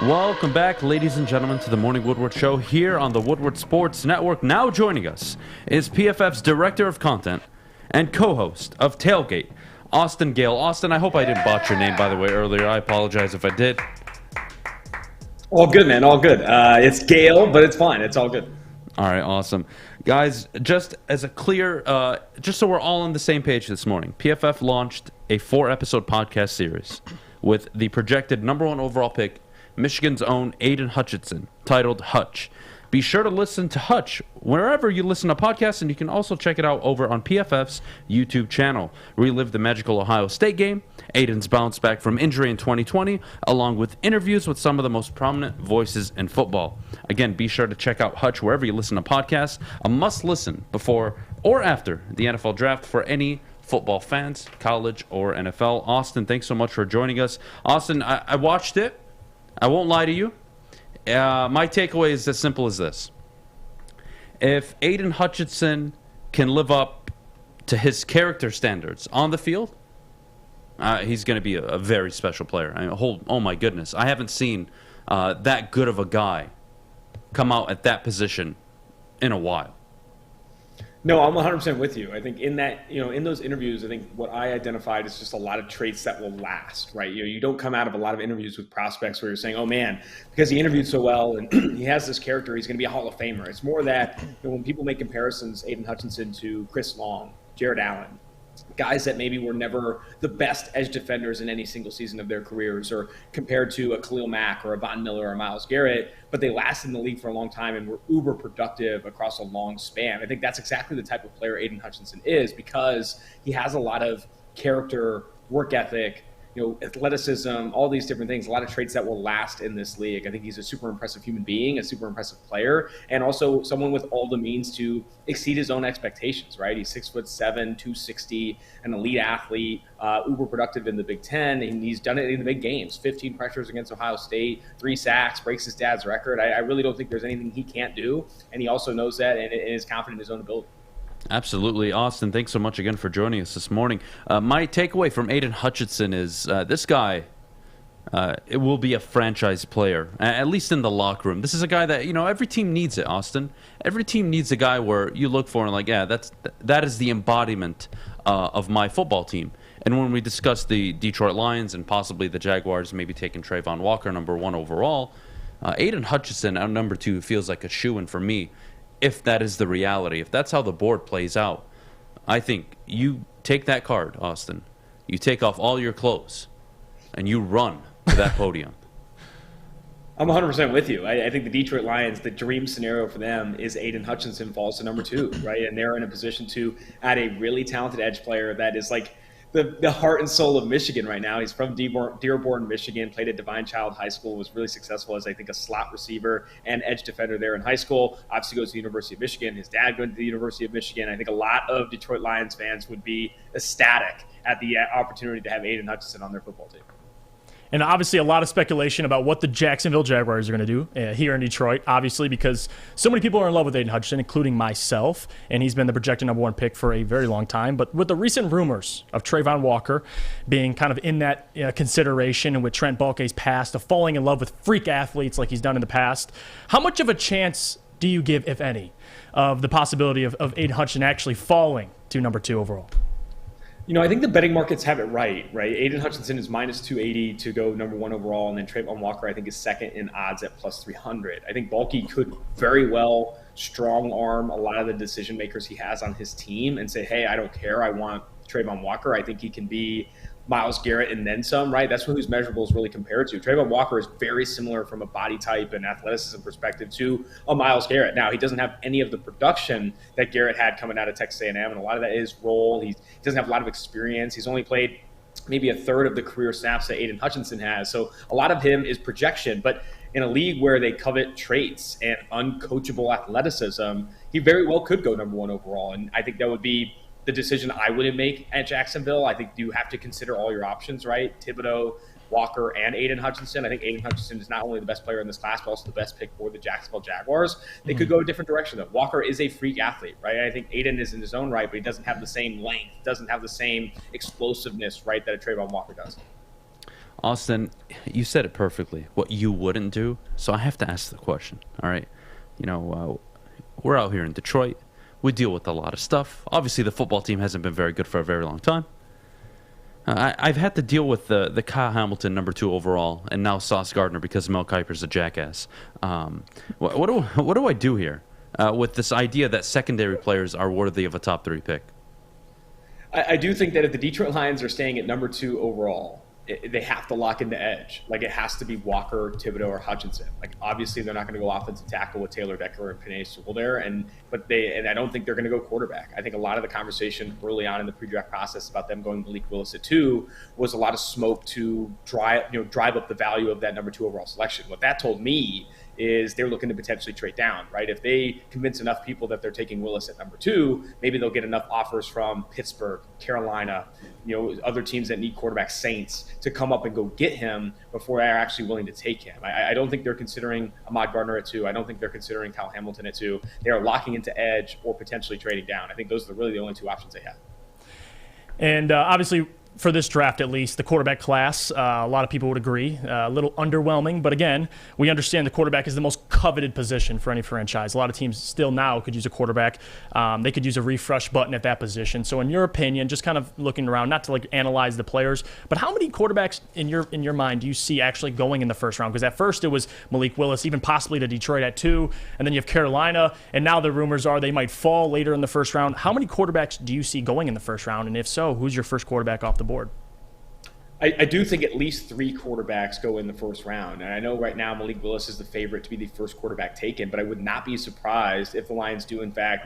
Welcome back, ladies and gentlemen, to the Morning Woodward Show here on the Woodward Sports Network. Now joining us is PFF's Director of Content and co-host of Tailgate, Austin Gayle. Austin, I hope I didn't botch your name, by the way, earlier. I apologize if I did. All good, man. All good. It's Gayle, but it's fine. It's all good. All right, awesome. Guys, just as a clear, just so we're all on the same page this morning, PFF launched a 4-episode podcast series with the projected number 1 overall pick, Michigan's own Aidan Hutchinson, titled Hutch. Be sure to listen to Hutch wherever you listen to podcasts, and you can also check it out over on PFF's YouTube channel. Relive the magical Ohio State game, Aidan's bounce back from injury in 2020, along with interviews with some of the most prominent voices in football. Again, be sure to check out Hutch wherever you listen to podcasts. A must-listen before or after the NFL Draft for any football fans, college or NFL. Austin, thanks so much for joining us. Austin, I watched it. I won't lie to you. My takeaway is as simple as this. If Aidan Hutchinson can live up to his character standards on the field, he's going to be a very special player. I mean, oh my goodness. I haven't seen that good of a guy come out at that position in a while. No, I'm 100% with you. I think in that, in those interviews, I think what I identified is just a lot of traits that will last, right? You don't come out of a lot of interviews with prospects where you're saying, oh man, because he interviewed so well and he has this character, he's going to be a Hall of Famer. It's more that when people make comparisons, Aidan Hutchinson to Chris Long, Jared Allen, guys that maybe were never the best edge defenders in any single season of their careers, or compared to a Khalil Mack or a Von Miller or a Myles Garrett, but they lasted in the league for a long time and were uber productive across a long span. I think that's exactly the type of player Aidan Hutchinson is, because he has a lot of character, work ethic, athleticism, all these different things, a lot of traits that will last in this league. I think he's a super impressive human being, a super impressive player, and also someone with all the means to exceed his own expectations, right? He's 6'7", 260, an elite athlete, uber productive in the Big Ten, and he's done it in the big games. 15 pressures against Ohio State, 3 sacks, breaks his dad's record. I really don't think there's anything he can't do, and he also knows that and is confident in his own ability. Absolutely. Austin, thanks so much again for joining us this morning. My takeaway from Aidan Hutchinson is this guy it will be a franchise player, at least in the locker room. This is a guy that, every team needs it, Austin. Every team needs a guy where you look for and like, yeah, that is the embodiment of my football team. And when we discuss the Detroit Lions and possibly the Jaguars maybe taking Trayvon Walker, number 1 overall, Aidan Hutchinson at number 2 feels like a shoo-in for me. If that is the reality, if that's how the board plays out, I think you take that card, Austin, you take off all your clothes, and you run to that podium. I'm 100% with you. I think the Detroit Lions, the dream scenario for them is Aidan Hutchinson falls to number 2, right? And they're in a position to add a really talented edge player that is like the heart and soul of Michigan right now. He's from Dearborn, Michigan, played at Divine Child High School, was really successful as, I think, a slot receiver and edge defender there in high school. Obviously goes to the University of Michigan. His dad went to the University of Michigan. I think a lot of Detroit Lions fans would be ecstatic at the opportunity to have Aidan Hutchinson on their football team. And obviously a lot of speculation about what the Jacksonville Jaguars are going to do here in Detroit, obviously, because so many people are in love with Aidan Hutchinson, including myself, and he's been the projected number 1 pick for a very long time. But with the recent rumors of Trayvon Walker being kind of in that consideration, and with Trent Baalke's past of falling in love with freak athletes like he's done in the past, how much of a chance do you give, if any, of the possibility of Aidan Hutchinson actually falling to number 2 overall? I think the betting markets have it right? Aidan Hutchinson is minus 280 to go number 1 overall, and then Trayvon Walker, I think, is second in odds at plus 300. I think Baalke could very well strong arm a lot of the decision makers he has on his team and say, hey, I don't care. I want Trayvon Walker. I think he can be Myles Garrett and then some, right? That's what his measurables really compare to. Trayvon Walker is very similar from a body type and athleticism perspective to a Myles Garrett. Now, he doesn't have any of the production that Garrett had coming out of Texas A&M, and a lot of that is role. He doesn't have a lot of experience. He's only played maybe a third of the career snaps that Aidan Hutchinson has. So a lot of him is projection. But in a league where they covet traits and uncoachable athleticism, he very well could go number 1 overall. And I think that would be the decision I wouldn't make at Jacksonville. I think you have to consider all your options, right? Thibodeau, Walker, and Aidan Hutchinson. I think Aidan Hutchinson is not only the best player in this class, but also the best pick for the Jacksonville Jaguars. They could go a different direction, though. Walker is a freak athlete, right? I think Aidan is in his own right, but he doesn't have the same length, doesn't have the same explosiveness, right, that a Trayvon Walker does. Austin, you said it perfectly, what you wouldn't do. So I have to ask the question, all right? We're out here in Detroit. We deal with a lot of stuff. Obviously, the football team hasn't been very good for a very long time. I've had to deal with the Kyle Hamilton number 2 overall, and now Sauce Gardner because Mel Kiper's a jackass. What do I do here with this idea that secondary players are worthy of a top 3 pick? I do think that if the Detroit Lions are staying at number 2 overall, they have to lock into edge. Like, it has to be Walker, Thibodeau, or Hutchinson. Like, obviously they're not going to go offensive tackle with Taylor Decker and Penei Sewell there, and I don't think they're going to go quarterback. I think a lot of the conversation early on in the pre-draft process about them going Malik Willis at 2 was a lot of smoke to drive up the value of that number 2 overall selection. What that told me is they're looking to potentially trade down, right? If they convince enough people that they're taking Willis at number 2, maybe they'll get enough offers from Pittsburgh, Carolina, other teams that need quarterback, Saints, to come up and go get him before they're actually willing to take him. I don't think they're considering Ahmad Gardner at 2. I don't think they're considering Kyle Hamilton at 2. They are locking into edge or potentially trading down. I think those are really the only 2 options they have. And obviously, for this draft at least, the quarterback class, a lot of people would agree, a little underwhelming. But again, we understand the quarterback is the most coveted position for any franchise. A lot of teams still now could use a quarterback. They could use a refresh button at that position. So in your opinion, just kind of looking around, not to analyze the players, but how many quarterbacks in your mind do you see actually going in the first round? Because at first it was Malik Willis, even possibly to Detroit at 2, and then you have Carolina, and now the rumors are they might fall later in the first round. How many quarterbacks do you see going in the first round? And if so, who's your first quarterback off the board? I do think at least 3 quarterbacks go in the first round. And I know right now Malik Willis is the favorite to be the first quarterback taken, but I would not be surprised if the Lions do in fact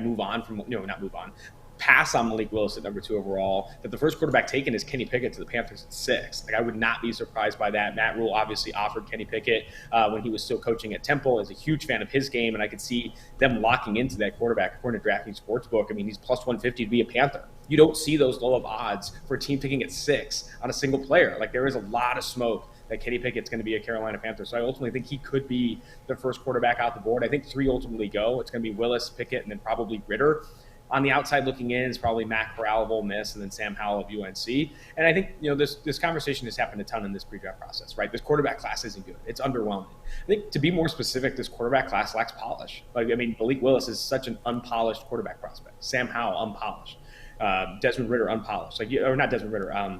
pass on Malik Willis at number 2 overall, that the first quarterback taken is Kenny Pickett to the Panthers at 6. I would not be surprised by that. Matt Rule obviously offered Kenny Pickett when he was still coaching at Temple. Is a huge fan of his game, and I could see them locking into that quarterback according to DraftKings Sportsbook. He's plus 150 to be a Panther. You don't see those low of odds for a team picking at 6 on a single player. There is a lot of smoke that Kenny Pickett's going to be a Carolina Panther. So I ultimately think he could be the first quarterback out the board. I think 3 ultimately go. It's going to be Willis, Pickett, and then probably Ritter. On the outside looking in is probably Matt Corral of Ole Miss and then Sam Howell of UNC. And I think, this conversation has happened a ton in this pre-draft process, right? This quarterback class isn't good. It's underwhelming. I think to be more specific, this quarterback class lacks polish. Malik Willis is such an unpolished quarterback prospect. Sam Howell, unpolished. Desmond Ritter, unpolished. Not Desmond Ritter,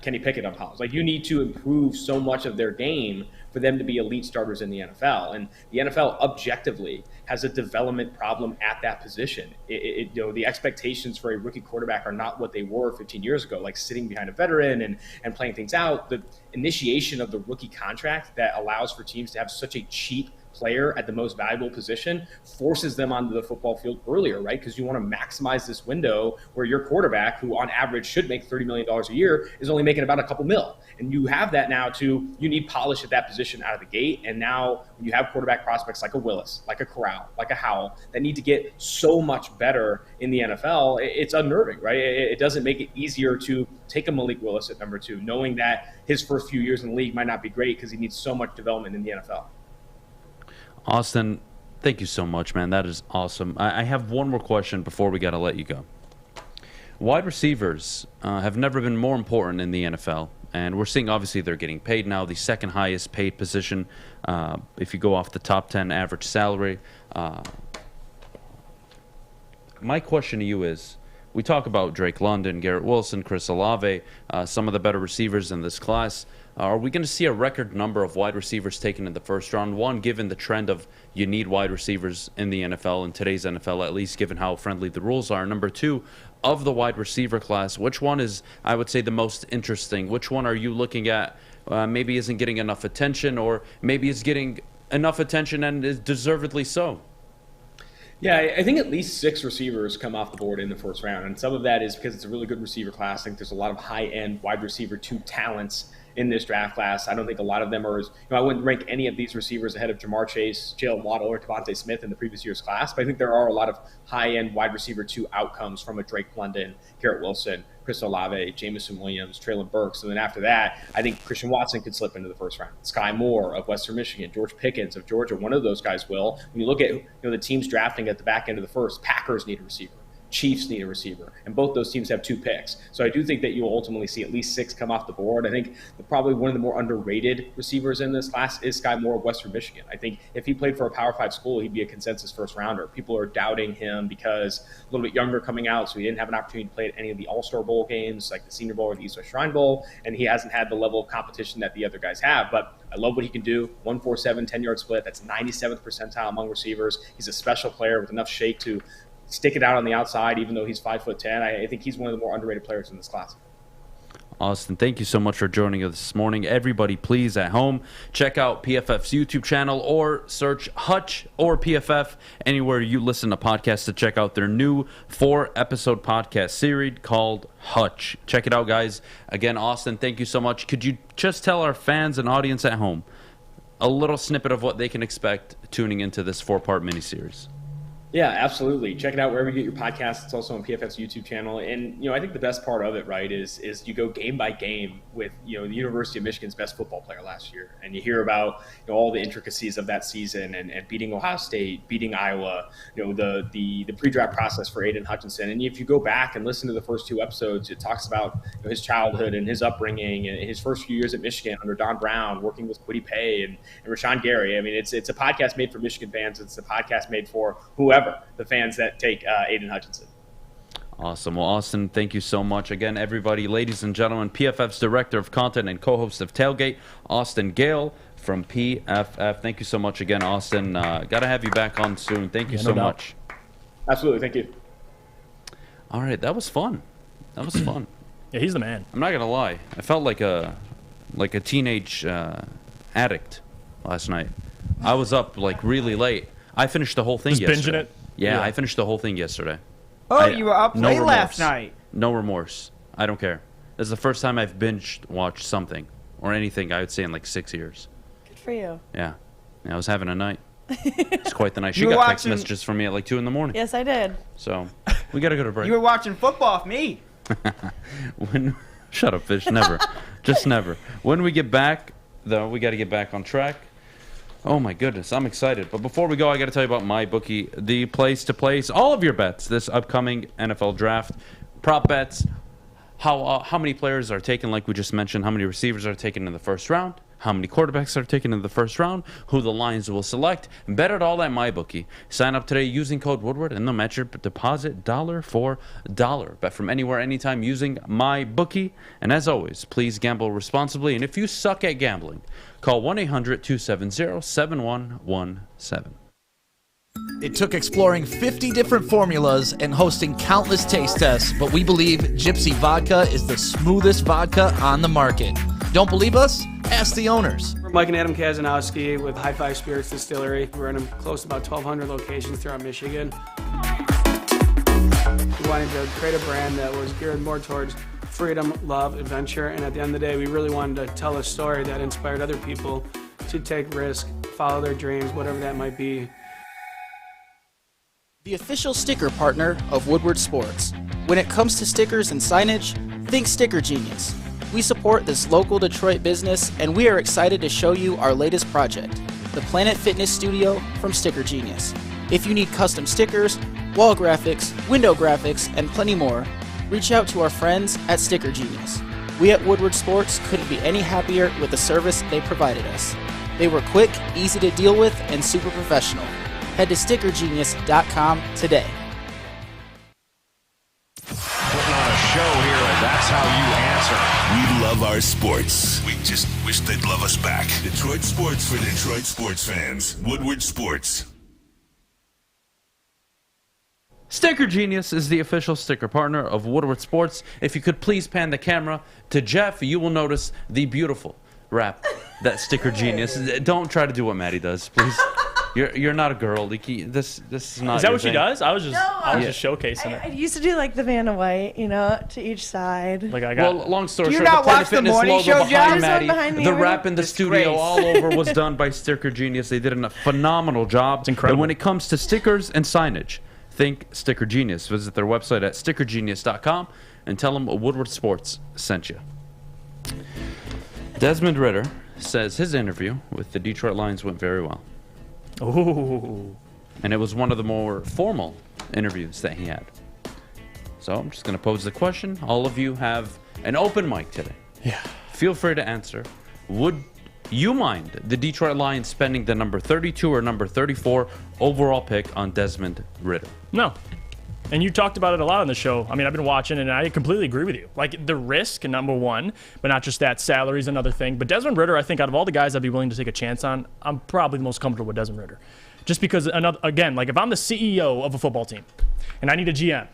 Kenny Pickett, unpolished. You need to improve so much of their game for them to be elite starters in the NFL. And the NFL objectively has a development problem at that position. The expectations for a rookie quarterback are not what they were 15 years ago, sitting behind a veteran and playing things out. The initiation of the rookie contract that allows for teams to have such a cheap player at the most valuable position forces them onto the football field earlier, right? Because you want to maximize this window where your quarterback, who on average should make $30 million a year, is only making about a couple mil. And you have that now you need polish at that position out of the gate. And now when you have quarterback prospects like a Willis, like a Corral, like a Howell, that need to get so much better in the NFL, it's unnerving, right? It doesn't make it easier to take a Malik Willis at number 2, knowing that his first few years in the league might not be great because he needs so much development in the NFL. Austin, thank you so much, man. That is awesome. I have one more question before we got to let you go. Wide receivers have never been more important in the NFL, and we're seeing obviously they're getting paid now, the second highest paid position if you go off the top 10 average salary. My question to you is, we talk about Drake London, Garrett Wilson, Chris Olave, some of the better receivers in this class. Are we going to see a record number of wide receivers taken in the first round? One, given the trend of you need wide receivers in the NFL, in today's NFL at least, given how friendly the rules are. Number two, of the wide receiver class, which one is, I would say, the most interesting? Which one are you looking at maybe isn't getting enough attention, or maybe is getting enough attention and is deservedly so? Yeah, I think at least 6 receivers come off the board in the first round, and some of that is because it's a really good receiver class. I think there's a lot of high-end wide receiver 2 talents in this draft class. I don't think a lot of them are I wouldn't rank any of these receivers ahead of Jamar Chase, Jalen Waddle, or Devontae Smith in the previous year's class, but I think there are a lot of high-end wide receiver 2 outcomes from a Drake London, Garrett Wilson, Chris Olave, Jamison Williams, Treylon Burks, and then after that, I think Christian Watson could slip into the first round. Sky Moore of Western Michigan, George Pickens of Georgia, one of those guys will. When you look at the teams drafting at the back end of the first, Packers need a receiver. Chiefs need a receiver, and both those teams have 2 picks. So I do think that you will ultimately see at least 6 come off the board. I think probably one of the more underrated receivers in this class is Sky Moore of Western Michigan. I think if he played for a Power 5 school, he'd be a consensus first rounder. People are doubting him because a little bit younger coming out, so he didn't have an opportunity to play at any of the All-Star Bowl games, like the Senior Bowl or the East West Shrine Bowl, and he hasn't had the level of competition that the other guys have. But I love what he can do. 1.47, 10-yard split. That's 97th percentile among receivers. He's a special player with enough shake to stick it out on the outside, even though he's 5'10". I think he's one of the more underrated players in this class. Austin, thank you so much for joining us this morning. Everybody, please, at home, check out PFF's YouTube channel or search Hutch or PFF anywhere you listen to podcasts to check out their new 4-episode podcast series called Hutch. Check it out, guys. Again, Austin, thank you so much. Could you just tell our fans and audience at home a little snippet of what they can expect tuning into this 4-part miniseries? Yeah, absolutely. Check it out wherever you get your podcasts. It's also on PFF's YouTube channel. And, I think the best part of it, right, is you go game by game with, the University of Michigan's best football player last year. And you hear about, all the intricacies of that season and beating Ohio State, beating Iowa, the pre-draft process for Aidan Hutchinson. And if you go back and listen to the first 2 episodes, it talks about his childhood and his upbringing and his first few years at Michigan under Don Brown, working with Kwity Paye and Rashawn Gary. I mean, it's a podcast made for Michigan fans. It's a podcast made for whoever the fans that take Aidan Hutchinson. Awesome. Well, Austin, thank you so much. Again, everybody, ladies and gentlemen, PFF's Director of Content and co-host of Tailgate, Austin Gayle from PFF. Thank you so much again, Austin. Got to have you back on soon. Thank you so much. Absolutely. Thank you. All right. That was fun. That was fun. Yeah, he's the man. I'm not going to lie. I felt like a teenage addict last night. I was up really late. I finished the whole thing yesterday. Just binging it? Yeah, I finished the whole thing yesterday. Oh, you were up late last night. No remorse. I don't care. This is the first time I've binge watched something or anything, I would say, in 6 years. Good for you. Yeah. I was having a night. It's quite the night. She got text messages from me at 2 in the morning. Yes, I did. So we got to go to break. You were watching football off me. Shut up, Fish. Never. Just never. When we get back, though, we got to get back on track. Oh, my goodness. I'm excited. But before we go, I got to tell you about MyBookie, the place to place all of your bets this upcoming NFL draft. Prop bets, how many players are taken, like we just mentioned, how many receivers are taken in the first round, how many quarterbacks are taken in the first round, who the Lions will select. Bet it all at MyBookie. Sign up today using code Woodward, and they'll match your deposit dollar for dollar. Bet from anywhere, anytime using MyBookie. And as always, please gamble responsibly. And if you suck at gambling, call 1-800-270-7117. It took exploring 50 different formulas and hosting countless taste tests, but we believe Gypsy Vodka is the smoothest vodka on the market. Don't believe us? Ask the owners. We're Mike and Adam Kazanowski with High Five Spirits Distillery. We're in close to about 1,200 locations throughout Michigan. We wanted to create a brand that was geared more towards freedom, love, adventure, and at the end of the day, we really wanted to tell a story that inspired other people to take risks, follow their dreams, whatever that might be. The official sticker partner of Woodward Sports. When it comes to stickers and signage, think Sticker Genius. We support this local Detroit business, and we are excited to show you our latest project, the Planet Fitness Studio from Sticker Genius. If you need custom stickers, wall graphics, window graphics, and plenty more, reach out to our friends at Sticker Genius. We at Woodward Sports couldn't be any happier with the service they provided us. They were quick, easy to deal with, and super professional. Head to stickergenius.com today. Putting on a show here, and that's how you answer. We love our sports. We just wish they'd love us back. Detroit sports for Detroit sports fans. Woodward Sports. Sticker Genius is the official sticker partner of Woodward Sports. If you could please pan the camera to Jeff, you will notice the beautiful wrap that Sticker Genius. Don't try to do what Maddie does, please. You're not a girl. This is not. Is that your what she thing. does? I was just showcasing it. I used to do like the Vanna White, to each side. Like I got. Well, long story Do you short, not the Planet watch the Fitness morning logo show, behind John? There's one Maddie, behind me the already? wrap in the studio Disgrace. all over was done by Sticker Genius. They did a phenomenal job. It's incredible. And when it comes to stickers and signage, think Sticker Genius. Visit their website at stickergenius.com and tell them Woodward Sports sent you. Desmond Ridder says his interview with the Detroit Lions went very well. Ooh. And it was one of the more formal interviews that he had. So I'm just going to pose the question. All of you have an open mic today. Yeah. Feel free to answer. Would you mind the Detroit Lions spending the number 32 or number 34 overall pick on Desmond Ridder? No. And you talked about it a lot on the show. I mean, I've been watching, and I completely agree with you. Like, the risk, number one, but not just that. Salary's another thing. But Desmond Ridder, I think, out of all the guys I'd be willing to take a chance on, I'm probably the most comfortable with Desmond Ridder. Just because, again, like if I'm the CEO of a football team and I need a GM,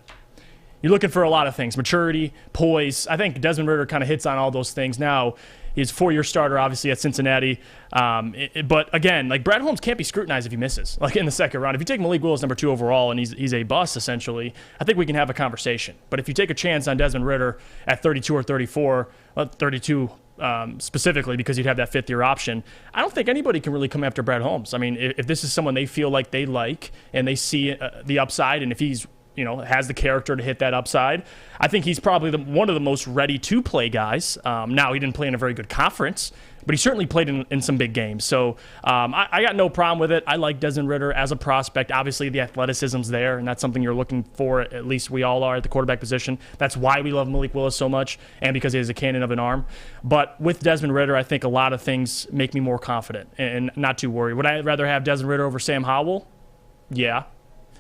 you're looking for a lot of things. Maturity, poise. I think Desmond Ridder kind of hits on all those things now. He's a 4-year starter, obviously, at Cincinnati. But again, like Brad Holmes can't be scrutinized if he misses, like in the second round. If you take Malik Willis number 2 overall and he's a bust, essentially, I think we can have a conversation. But if you take a chance on Desmond Ridder at 32 or 34, 32 specifically because you'd have that 5th-year option, I don't think anybody can really come after Brad Holmes. I mean, if this is someone they feel like they like and they see the upside, and if he's has the character to hit that upside, I think he's probably one of the most ready to play guys. Now, he didn't play in a very good conference, but he certainly played in some big games. So I got no problem with it. I like Desmond Ridder as a prospect. Obviously, the athleticism's there, and that's something you're looking for. At least we all are at the quarterback position. That's why we love Malik Willis so much, and because he has a cannon of an arm. But with Desmond Ridder, I think a lot of things make me more confident and not too worried. Would I rather have Desmond Ridder over Sam Howell? Yeah.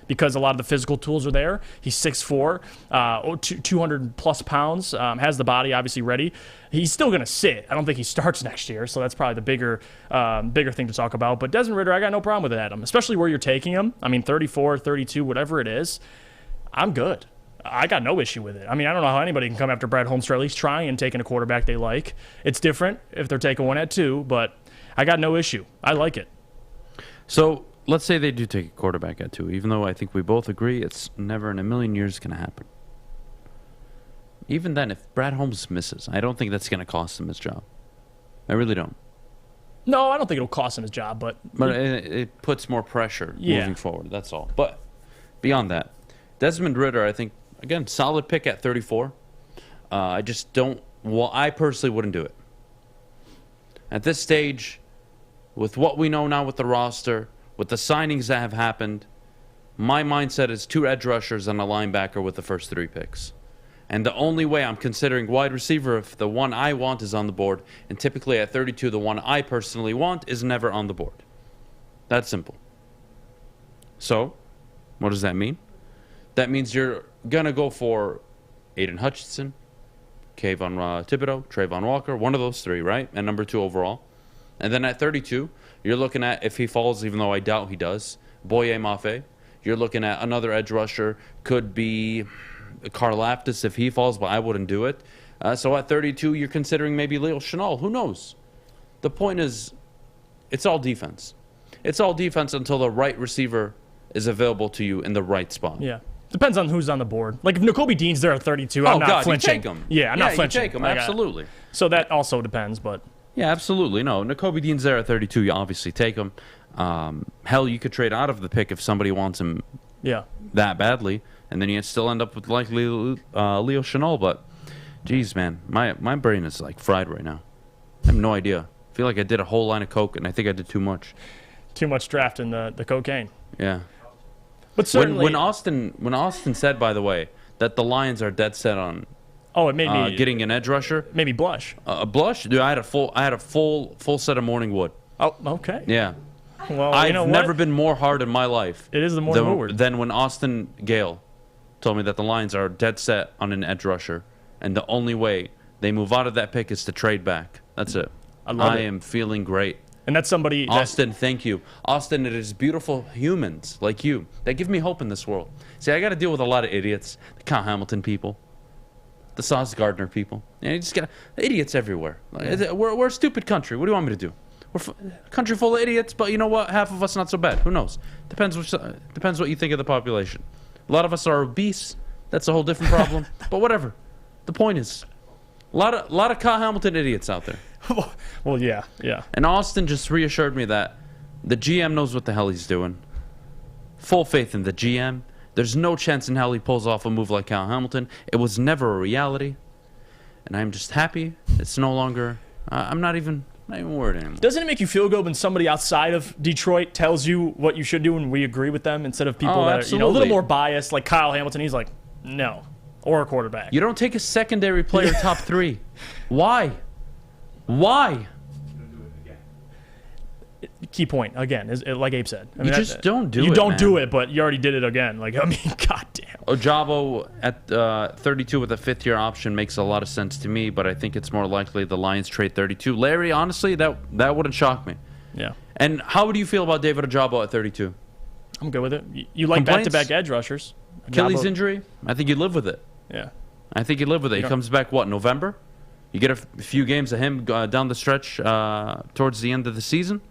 Because a lot of the physical tools are there. He's 6'4", 200-plus pounds, has the body obviously ready. He's still going to sit. I don't think he starts next year, so that's probably the bigger thing to talk about. But Desmond Ridder, I got no problem with it, Adam, especially where you're taking him. I mean, 34, 32, whatever it is, I'm good. I got no issue with it. I mean, I don't know how anybody can come after Brad Holmes for at least trying and taking a quarterback they like. It's different if they're taking one at 2, but I got no issue. I like it. So let's say they do take a quarterback at 2, even though I think we both agree it's never in a million years going to happen. Even then, if Brad Holmes misses, I don't think that's going to cost him his job. I really don't. No, I don't think it'll cost him his job, but it puts more pressure moving forward, that's all. But beyond that, Desmond Ridder, I think, again, solid pick at 34. I just don't, I personally wouldn't do it. At this stage, with what we know now with the roster, with the signings that have happened, my mindset is 2 edge rushers and a linebacker with the first 3 picks. And the only way I'm considering wide receiver if the one I want is on the board, and typically at 32, the one I personally want is never on the board. That's simple. So, what does that mean? That means you're going to go for Aidan Hutchinson, Kayvon Thibodeau, Trayvon Walker, one of those 3, right? And number 2 overall. And then at 32, you're looking at, if he falls, even though I doubt he does, Boye Mafe. You're looking at another edge rusher. Could be Karlaftis if he falls, but I wouldn't do it. So at 32, you're considering maybe Leo Chenal. Who knows? The point is, it's all defense. It's all defense until the right receiver is available to you in the right spot. Yeah. Depends on who's on the board. Like if Nakobe Dean's there at 32, I'm not flinching. You take him. Yeah, I'm not flinching. You take him, Like, absolutely. So that also depends, but yeah, absolutely. No, Nakobe Dean's there at 32. You obviously take him. Hell, you could trade out of the pick if somebody wants him. Yeah. That badly, and then you still end up with likely Leo Chenal. But, geez, man, my brain is like fried right now. I have no idea. I feel like I did a whole line of coke, and I think I did too much. Too much drafting the cocaine. Yeah. But certainly, when Austin said, by the way, that the Lions are dead set on it made me getting an edge rusher, made me blush. A blush, dude. I had a full set of Morning Wood. Oh, okay. Yeah. Well, I've never been more hard in my life. It is the Morning Woodward. Than when Austin Gayle told me that the Lions are dead set on an edge rusher, and the only way they move out of that pick is to trade back. That's it. I am feeling great. And that's somebody... Austin, thank you. Austin, it is beautiful humans like you that give me hope in this world. See, I got to deal with a lot of idiots. The Kyle Hamilton people. The Sauce Gardner people. You just got idiots everywhere. We're a stupid country. What do you want me to do? We're a country full of idiots, but you know what? Half of us not so bad. Who knows? Depends what you think of the population. A lot of us are obese. That's a whole different problem. But whatever. The point is, a lot of Kyle Hamilton idiots out there. Well, yeah. And Austin just reassured me that the GM knows what the hell he's doing. Full faith in the GM. There's no chance in hell he pulls off a move like Kyle Hamilton. It was never a reality. And I'm just happy. It's no longer... I'm not even worried anymore. Doesn't it make you feel good when somebody outside of Detroit tells you what you should do and we agree with them instead of people that are a little more biased, like Kyle Hamilton? He's like, no. Or a quarterback. You don't take a secondary player top 3. Why? Key point, again, is like Abe said. I mean, you just don't do it, You don't man. do it, but you already did it again. Like, I mean, goddamn. Ojabo at 32 with a fifth-year option makes a lot of sense to me, but I think it's more likely the Lions trade 32. Larry, honestly, that wouldn't shock me. Yeah. And how do you feel about David Ojabo at 32? I'm good with it. You like back-to-back edge rushers. Achilles injury? I think you live with it. Yeah. I think you live with it. He comes back, November? You get a few games of him down the stretch towards the end of the season,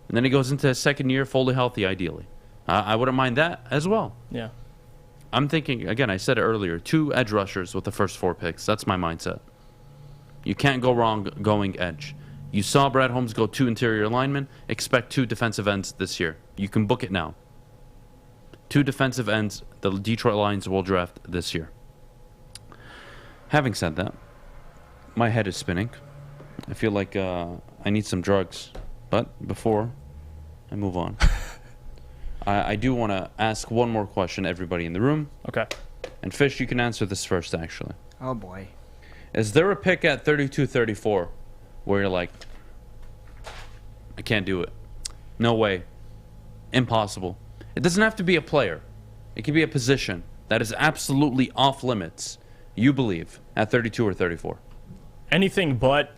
and then he goes into his second year fully healthy, ideally. I wouldn't mind that as well. Yeah. I'm thinking, again, I said it earlier, 2 edge rushers with the first 4 picks. That's my mindset. You can't go wrong going edge. You saw Brad Holmes go 2 interior linemen. Expect 2 defensive ends this year. You can book it now. 2 defensive ends the Detroit Lions will draft this year. Having said that, my head is spinning. I feel like I need some drugs. But before I move on, I do want to ask one more question, everybody in the room. Okay. And Fish, you can answer this first, actually. Oh, boy. Is there a pick at 32-34 where you're like, I can't do it? No way. Impossible. It doesn't have to be a player. It can be a position that is absolutely off limits, you believe, at 32 or 34. Anything but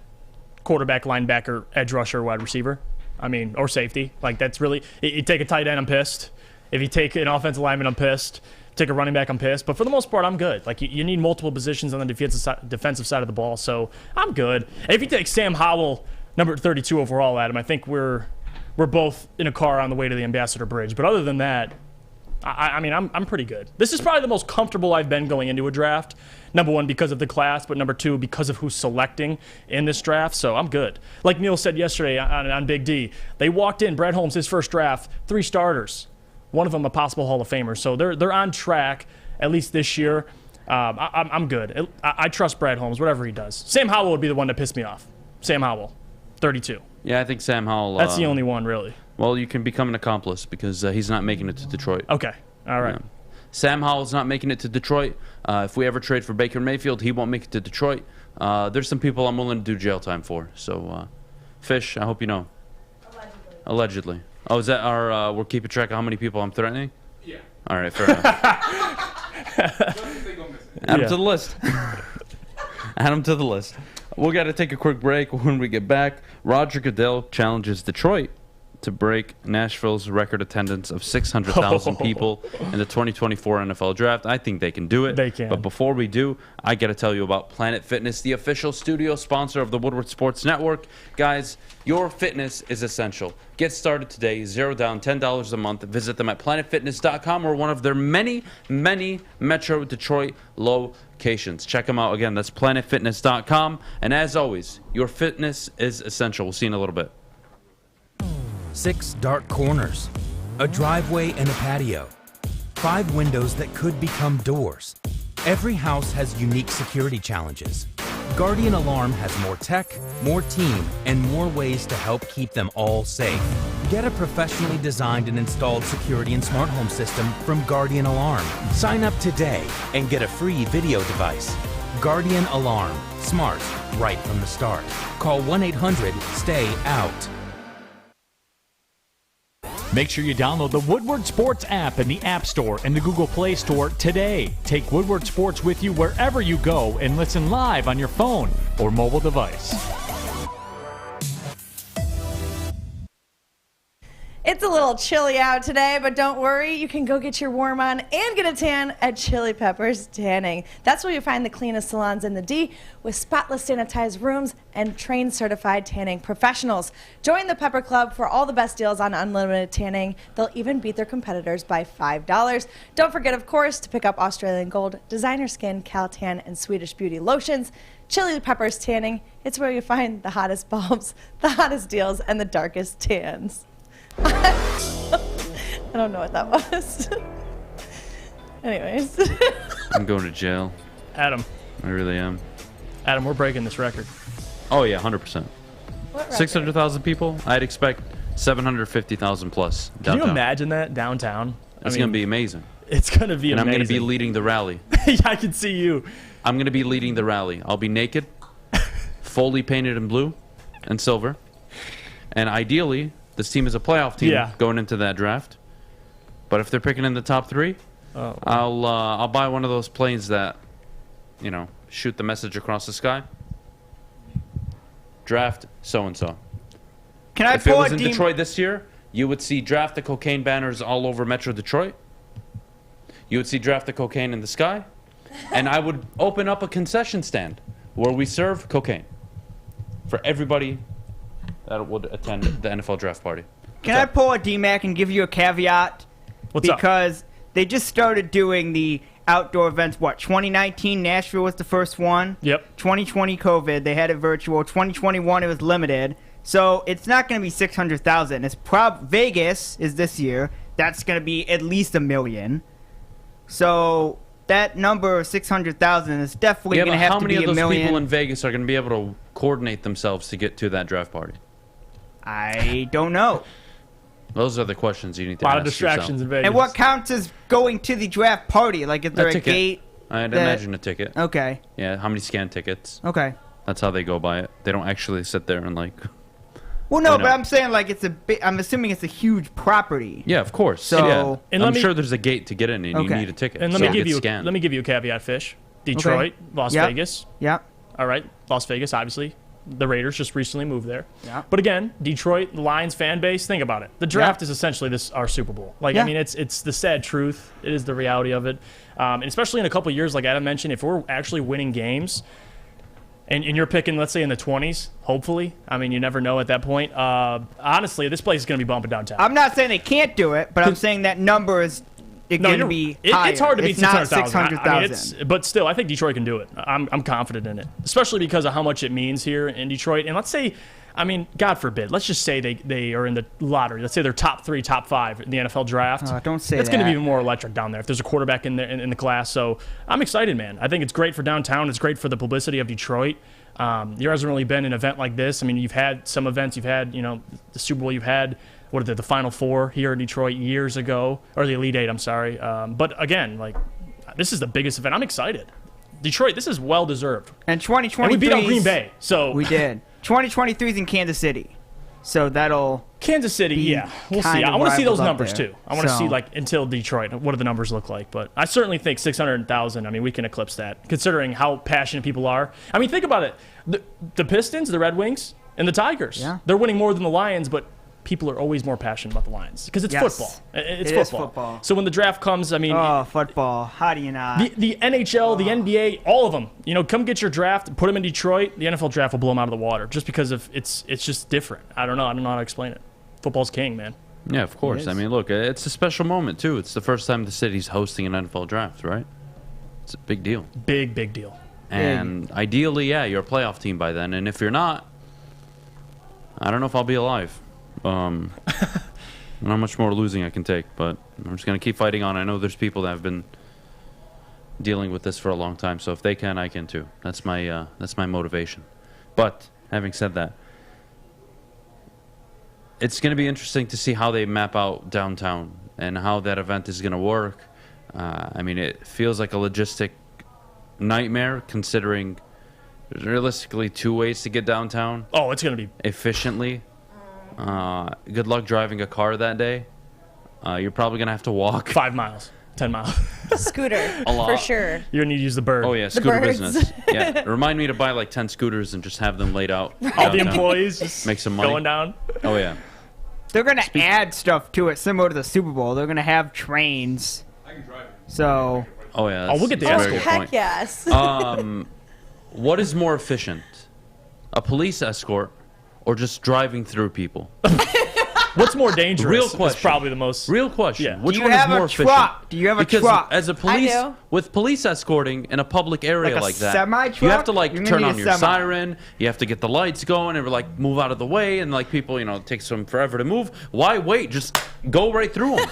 quarterback, linebacker, edge rusher, wide receiver. I mean, or safety. Like, that's really... You take a tight end, I'm pissed. If you take an offensive lineman, I'm pissed. Take a running back, I'm pissed. But for the most part, I'm good. Like, you need multiple positions on the defensive side of the ball, so I'm good. And if you take Sam Howell, number 32 overall, Adam, I think we're both in a car on the way to the Ambassador Bridge. But other than that, I mean, I'm pretty good. This is probably the most comfortable I've been going into a draft. Number 1, because of the class, but number 2, because of who's selecting in this draft. So I'm good. Like Neil said yesterday on Big D, they walked in, Brad Holmes, his first draft, 3 starters. One of them a possible Hall of Famer. So they're on track, at least this year. I'm good. I trust Brad Holmes, whatever he does. Sam Howell would be the one that pissed me off. Sam Howell, 32. Yeah, I think Sam Howell... That's the only one, really. Well, you can become an accomplice because he's not making it to Detroit. Okay. All right. Yeah. Sam Howell's not making it to Detroit. If we ever trade for Baker Mayfield, he won't make it to Detroit. There's some people I'm willing to do jail time for. So, Fish, I hope you know. Allegedly. Oh, is that our... we're keeping track of how many people I'm threatening? Yeah. All right, fair enough. Add them to the list. Add them to the list. We'll got to take a quick break. When we get back, Roger Goodell challenges Detroit to break Nashville's record attendance of 600,000 people in the 2024 NFL Draft. I think they can do it. They can. But before we do, I got to tell you about Planet Fitness, the official studio sponsor of the Woodward Sports Network. Guys, your fitness is essential. Get started today. $0 down, $10 a month. Visit them at planetfitness.com or one of their many, many Metro Detroit locations. Check them out. Again, that's planetfitness.com. And as always, your fitness is essential. We'll see you in a little bit. 6 dark corners, a driveway and a patio, 5 windows that could become doors. Every house has unique security challenges. Guardian Alarm has more tech, more team, and more ways to help keep them all safe. Get a professionally designed and installed security and smart home system from Guardian Alarm. Sign up today and get a free video device. Guardian Alarm. Smart, right from the start. Call 1-800-STAY-OUT. Make sure you download the Woodward Sports app in the App Store and the Google Play Store today. Take Woodward Sports with you wherever you go and listen live on your phone or mobile device. It's a little chilly out today, but don't worry. You can go get your warm on and get a tan at Chili Peppers Tanning. That's where you find the cleanest salons in the D with spotless sanitized rooms and trained certified tanning professionals. Join the Pepper Club for all the best deals on unlimited tanning. They'll even beat their competitors by $5. Don't forget, of course, to pick up Australian Gold, Designer Skin, Calatan, and Swedish Beauty lotions. Chili Peppers Tanning. It's where you find the hottest bulbs, the hottest deals, and the darkest tans. I don't know what that was. Anyways. I'm going to jail. Adam. I really am. Adam, we're breaking this record. Oh, yeah, 100%. 600,000 people? I'd expect 750,000 plus downtown. Can you imagine that downtown? It's going to be amazing. It's going to be and amazing. I'm going to be leading the rally. Yeah, I can see you. I'm going to be leading the rally. I'll be naked, fully painted in blue and silver. And ideally, this team is a playoff team going into that draft. But if they're picking in the top 3, I'll buy one of those planes that, shoot the message across the sky. Draft so-and-so. If it was in Detroit this year, you would see draft the cocaine banners all over Metro Detroit. You would see draft the cocaine in the sky. And I would open up a concession stand where we serve cocaine for everybody that would attend the NFL draft party. Can I pull a DMAC and give you a caveat? What's up? Because they just started doing the outdoor events. 2019, Nashville was the first one. Yep. 2020, COVID, they had it virtual. 2021, it was limited. So it's not going to be 600,000. It's Vegas is this year. That's going to be at least 1 million. So that number of 600,000 is definitely going to have to be 1 million. How many of those people in Vegas are going to be able to coordinate themselves to get to that draft party? I don't know. Those are the questions you need to ask. A lot of distractions in Vegas. And what counts as going to the draft party? Like, is there a gate? I'd imagine a ticket. Okay. Yeah, how many scan tickets? Okay. That's how they go by it. They don't actually sit there and Well, no, but I'm saying I'm assuming it's a huge property. Yeah, of course. So, yeah. I'm sure there's a gate to get in, and you need a ticket. And let me give you a caveat, Fish. Detroit, Las Vegas. Yeah. All right, Las Vegas, obviously. The Raiders just recently moved there. Yeah. But again, Detroit, the Lions fan base, think about it. The draft is essentially our Super Bowl. I mean, it's the sad truth. It is the reality of it. And especially in a couple of years, like Adam mentioned, if we're actually winning games, and you're picking, let's say, in the 20s, hopefully. I mean, you never know at that point. Honestly, this place is going to be bumping downtown. I'm not saying they can't do it, but I'm saying that number is going to be higher. It's hard to beat 600,000. 600,000. But still, I think Detroit can do it. I'm confident in it, especially because of how much it means here in Detroit. And let's say, I mean, God forbid, let's just say they are in the lottery. Let's say they're top 3, top 5 in the NFL draft. Don't say It's that. going to be even more electric down there if there's a quarterback in the class. So I'm excited, man. I think it's great for downtown. It's great for the publicity of Detroit. There hasn't really been an event like this. I mean, you've had some events. You've had, the Super Bowl. You've had, the Final Four here in Detroit years ago, or the Elite Eight, I'm sorry. But again, this is the biggest event. I'm excited. Detroit, this is well-deserved. And 2023. And we beat out Green Bay. So we did. 2023 is in Kansas City. So that'll Kansas City, yeah. We'll see. I want to see those numbers, too. I want to see, until Detroit, what do the numbers look like? But I certainly think 600,000, I mean, we can eclipse that, considering how passionate people are. I mean, think about it. The Pistons, the Red Wings, and the Tigers. Yeah. They're winning more than the Lions, but people are always more passionate about the Lions because it's Yes. football. It's It is football. football. So when the draft comes, I mean, Oh, football. How do you not? the NHL, the NBA, all of them. You know, come get your draft, put them in Detroit. The NFL draft will blow them out of the water just because of it's just different. I don't know how to explain it. Football's king, man. Yeah, of course. I mean, look, it's a special moment too. It's the first time the city's hosting an NFL draft, right? It's a big deal. Big deal. And ideally, yeah, you're a playoff team by then. And if you're not, I don't know if I'll be alive. Not much more losing I can take, but I'm just gonna keep fighting on. I know there's people that have been dealing with this for a long time, so if they can, I can too. That's my motivation. But having said that, it's going to be interesting to see how they map out downtown and how that event is going to work. I mean, it feels like a logistic nightmare considering there's realistically 2 ways to get downtown. Oh, it's going to be efficiently. Good luck driving a car that day. You're probably going to have to walk 5 miles, 10 miles. Scooter, A lot. for sure. You're going to need to use the bird. Oh, yeah, scooter business. Yeah, remind me to buy like 10 scooters and just have them laid out. All the downtown. employees just Make some money. going down. Oh, yeah. They're going to add stuff to it similar to the Super Bowl. They're going to have trains. So. Oh, yeah. We'll get the that's a escort. very good Heck point. yes. What is more efficient? A police escort or just driving through people? What's more dangerous? Real is question. probably the most. Real question. Yeah. Which Do you one is have a more efficient? truck? Do you have a because truck? as a I police, do. with police escorting in a public area Like a like that, semi-truck? you have to like You're gonna turn need on a your semi. siren. You have to get the lights going and like move out of the way, and like people, it takes them forever to move. Why wait? Just go right through them,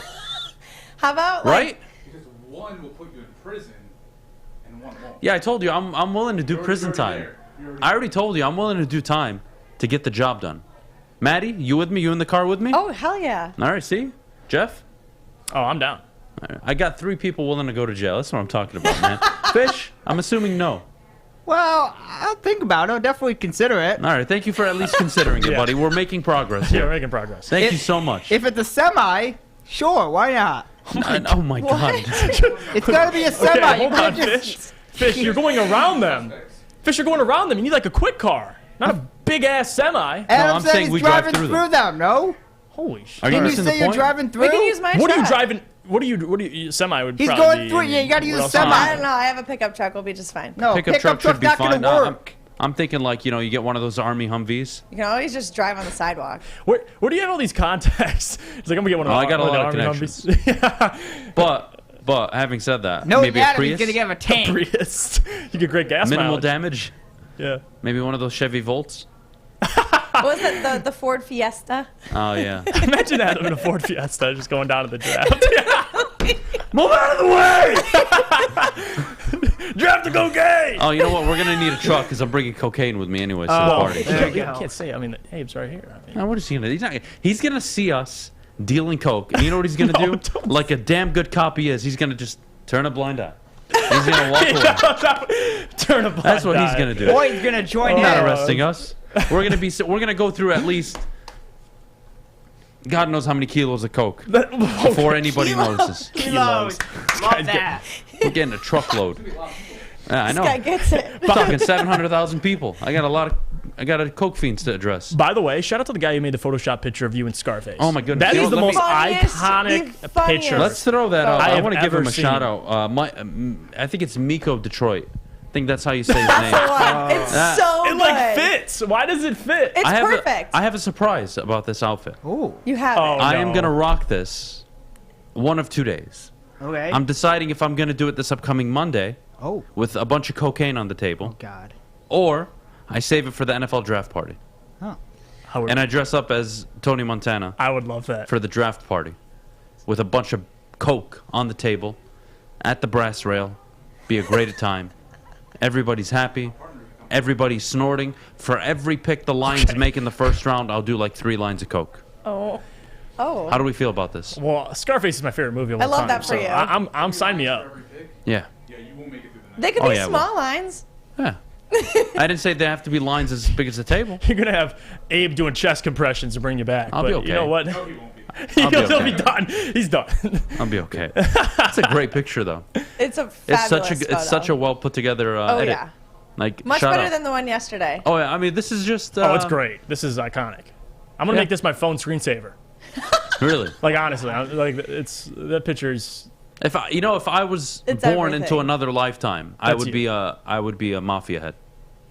How about right? Because one will put you in prison, and one won't. Yeah, I told you I'm willing to do prison time. I already told you I'm willing to do time to get the job done. Maddie, you with me? You in the car with me? Oh hell yeah. All right, see? Jeff? Oh, I'm down. All right. I got 3 people willing to go to jail. That's what I'm talking about, man. Fish? I'm assuming no. Well, I'll think about it. I'll definitely consider it. All right, thank you for at least considering it, Yeah. buddy. We're making progress Yeah, here. we're making progress. Thank you so much. If it's a semi, sure, why not? Oh my God. It's got to be a semi. Okay, You hold on, can't just- Fish. You're going around them. Fish, you're going around them. You need like a quick car, not a big ass semi. Adam I'm said saying he's we drive driving through through them. them, no? Holy shit. Are you Didn't you missing the say you're point? driving through? We can use my What are you truck. driving? What are you semi would He's probably going be- through it. Yeah, you gotta use what a else semi. on I it? don't know. I have a pickup truck. We'll be just fine. No, Pickup truck should truck's be not fine. gonna work. I'm thinking like, you get one of those Army Humvees. You can always just drive on the sidewalk. Where do you have all these contacts? It's like I'm gonna get one of Oh, the I got a lot of Army connections. Humvees. But having said that, No, maybe a Adam, Prius, he's gonna have a tank. Prius. You get great gas minimal mileage. damage. Yeah. Maybe one of those Chevy Volts. What was it? The Ford Fiesta? Oh yeah. Imagine Adam in a Ford Fiesta just going down to the draft. Move out of the way! Draft to go gay! Oh, you know what? We're gonna need a truck because I'm bringing cocaine with me anyway. To the Well, party. you can't say. I mean, Abe's right here. I mean, Now, what is he gonna? He's gonna see us dealing coke, and you know what he's gonna do? Like a damn good cop he is, he's gonna just turn a blind eye. He's gonna walk away. Turn a blind That's what he's eye. gonna do. Boy, he's gonna join He's not in. arresting us. We're gonna go through at least God knows how many kilos of coke before anybody notices. Kilos. Love that. We're getting a truckload. Yeah, I know. This guy gets it. I'm talking 700,000 people. I got a coke fiends to address. By the way, shout out to the guy who made the Photoshop picture of you in Scarface. Oh my goodness. That You is know, the let most me- iconic picture. Let's throw that out. I I have want to give ever him a seen. shout out. I think it's Miko Detroit. I think that's how you say his name. It's so It good. like fits. Why does it fit? It's I have perfect. I have a surprise about this outfit. Ooh. You have it. I am gonna rock this one of 2 days. Okay. I'm deciding if I'm gonna do it this upcoming Monday. Oh. With a bunch of cocaine on the table. God. Or I save it for the NFL draft party. Huh. And I dress up as Tony Montana. I would love that. For the draft party. With a bunch of coke on the table. At the brass rail. Be a great time. Everybody's happy. Everybody's snorting. For every pick the Lions make in the first round, I'll do like 3 lines of coke. Oh. Oh. How do we feel about this? Well, Scarface is my favorite movie of I all love time. that for so you. I'm sign me up. Yeah. They could Oh, be yeah, small lines. Yeah. I didn't say they have to be lines as big as the table. You're gonna have Abe doing chest compressions to bring you back. I'll but be okay. You know what? I'll be He'll okay. be done. He's done. I'll be okay. It's a great picture, though. It's a It's fabulous it's such a well put together Oh, edit. yeah. Like Much shout better out. than the one yesterday. Oh yeah, I mean this is just. Oh, it's great. This is iconic. I'm gonna make this my phone screensaver. Really? Like honestly, it's that picture's. If I was It's born everything. into another lifetime, I would be a mafia head,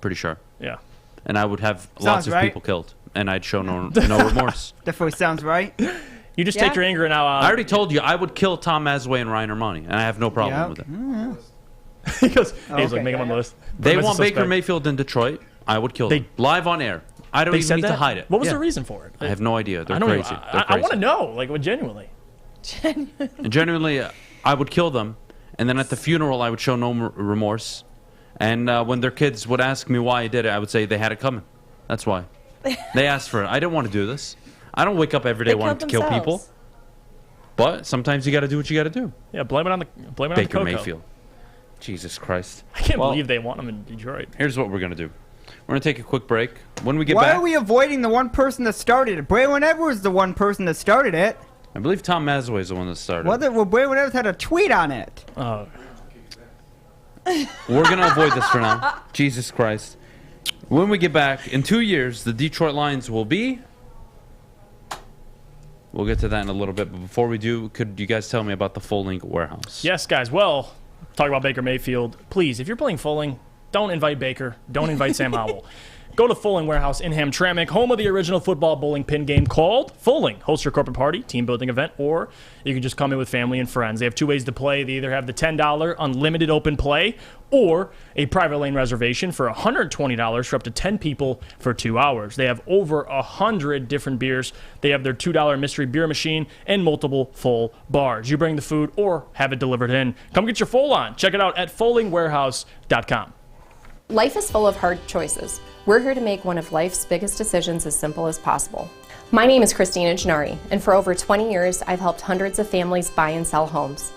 pretty sure. Yeah. And I would have Sounds lots of right. people killed, and I'd show no remorse. Definitely sounds right. You just Yeah. take your anger and now. I already told you I would kill Tom Masway and Ryan Armani, and I have no problem with it. he goes, Oh, he's like, okay. make him on the list. They Put him as a want Baker suspect. Mayfield in Detroit. I would kill them live on air. I don't They even said need to that? hide it. What was Yeah. the reason for it? I have no idea. They're I don't even- crazy. I want to know, like, genuinely. And genuinely, I would kill them, and then at the funeral, I would show no remorse. And when their kids would ask me why I did it, I would say they had it coming. That's why. They asked for it. I didn't want to do this. I don't wake up every day They wanting to killed kill people. themselves. But sometimes you got to do what you got to do. Yeah, blame it on the Baker Coco. Mayfield. Jesus Christ. I can't Well, believe they want him in Detroit. Here's what we're going to do. We're going to take a quick break. When we get Why back, are we avoiding the one person that started it? Braylon Edwards the one person that started it. I believe Tom Masway is the one that started. Well, Braylon Edwards had a tweet on it. Oh. We're going to avoid this for now. Jesus Christ. When we get back, in 2 years, the Detroit Lions will be... We'll get to that in a little bit, but before we do, could you guys tell me about the Full-Link Warehouse? Yes, guys. Well, talk about Baker Mayfield. Please, if you're playing Fulling, don't invite Baker. Don't invite Sam Howell. Go to Fulling Warehouse in Hamtramck, home of the original football bowling pin game called Fulling. Host your corporate party, team building event, or you can just come in with family and friends. They have two ways to play. They either have the $10 unlimited open play or a private lane reservation for $120 for up to 10 people for 2 hours. They have over 100 different beers. They have their $2 mystery beer machine and multiple full bars. You bring the food or have it delivered in. Come get your full on. Check it out at fullingwarehouse.com. Life is full of hard choices. We're here to make one of life's biggest decisions as simple as possible. My name is Christina Gennari, and for over 20 years, I've helped hundreds of families buy and sell homes.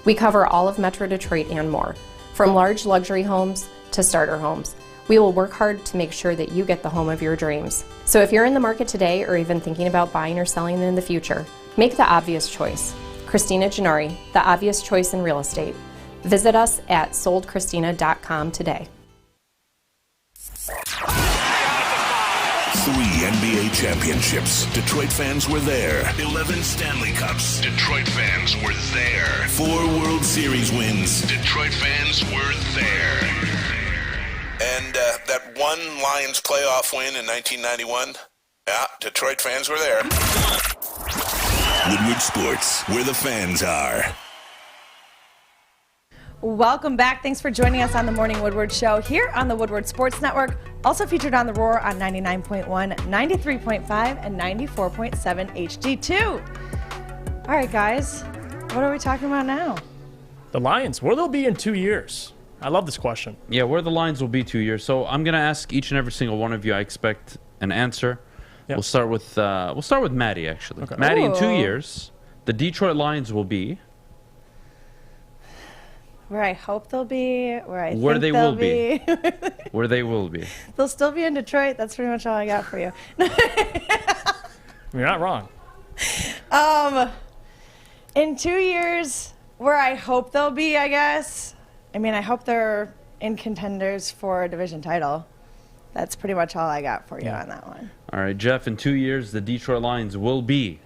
We cover all of Metro Detroit and more, from large luxury homes to starter homes. We will work hard to make sure that you get the home of your dreams. So if you're in the market today or even thinking about buying or selling in the future, make the obvious choice. Christina Gennari, the obvious choice in real estate. Visit us at soldchristina.com today. 3 NBA championships. Detroit fans were there. 11 Stanley Cups. Detroit fans were there. 4 World Series wins. Detroit fans were there. And that one Lions playoff win in 1991, yeah, Detroit fans were there. Woodward Sports, where the fans are. Welcome back. Thanks for joining us on the Morning Woodward Show here on the Woodward Sports Network. Also featured on The Roar on 99.1, 93.5, and 94.7 HD2. All right, guys. What are we talking about now? The Lions, where they'll be in 2 years. I love this question. Yeah, where the Lions will be 2 years. So I'm going to ask each and every single one of you. I expect an answer. Yep. We'll start with Maddie, actually. Okay. Maddie, in 2 years, the Detroit Lions will be... Where I hope they'll be, where they will they'll be. Where they will be. They'll still be in Detroit. That's pretty much all I got for you. You're not wrong. In 2 years, where I hope they'll be, I guess. I mean, I hope they're in contenders for a division title. That's pretty much all I got for you on that one. All right, Jeff, in 2 years, the Detroit Lions will be...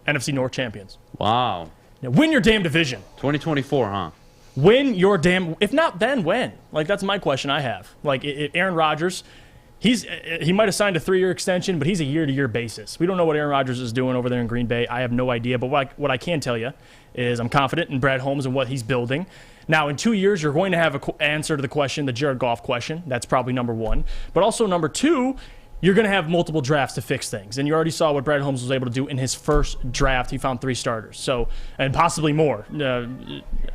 NFC North champions. Wow. Now, win your damn division. 2024, huh? Win your damn... If not, then when? Like, that's my question I have. Like, Aaron Rodgers, he might have signed a 3-year extension, but he's a year-to-year basis. We don't know what Aaron Rodgers is doing over there in Green Bay. I have no idea. But what I can tell you is I'm confident in Brad Holmes and what he's building. Now, in 2 years, you're going to have an answer to the question, the Jared Goff question. That's probably number one. But also number two, you're going to have multiple drafts to fix things. And you already saw what Brad Holmes was able to do in his first draft. He found 3 starters. So, and possibly more.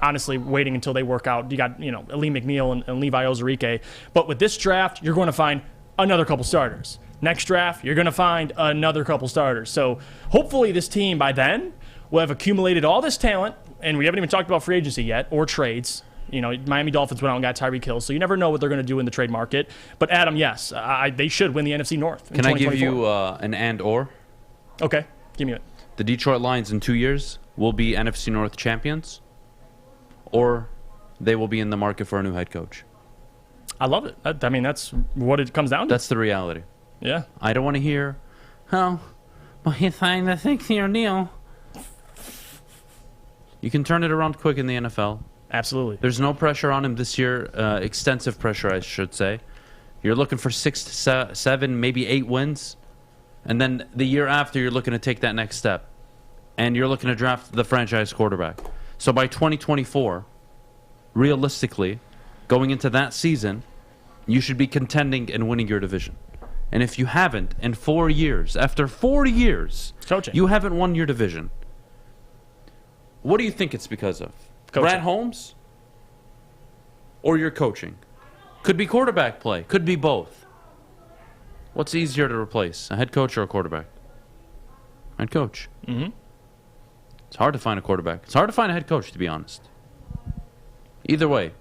Honestly, waiting until they work out. You got, Lee McNeil and Levi Ozarike. But with this draft, you're going to find another couple starters. Next draft, you're going to find another couple starters. So hopefully this team by then will have accumulated all this talent. And we haven't even talked about free agency yet or trades. Miami Dolphins went out and got Tyreek Hill, so you never know what they're going to do in the trade market. But Adam, yes, they should win the NFC North in 2024. Can I give you an and/or? Okay, give me it. The Detroit Lions in 2 years will be NFC North champions, or they will be in the market for a new head coach. I love it. I mean, that's what it comes down to. That's the reality. Yeah. I don't want to hear, Oh, well, he signed a 6-year deal. You can turn it around quick in the NFL. Absolutely. There's no pressure on him this year. Extensive pressure, I should say. You're looking for 6 to 7, maybe 8 wins. And then the year after, you're looking to take that next step. And you're looking to draft the franchise quarterback. So by 2024, realistically, going into that season, you should be contending and winning your division. And if you haven't, in 4 years, after 4 years, coaching, you haven't won your division, what do you think it's because of? Coaching. Brad Holmes? Or your coaching? Could be quarterback play. Could be both. What's easier to replace, a head coach or a quarterback? Head coach. Mm-hmm. It's hard to find a quarterback. It's hard to find a head coach, to be honest. Either way,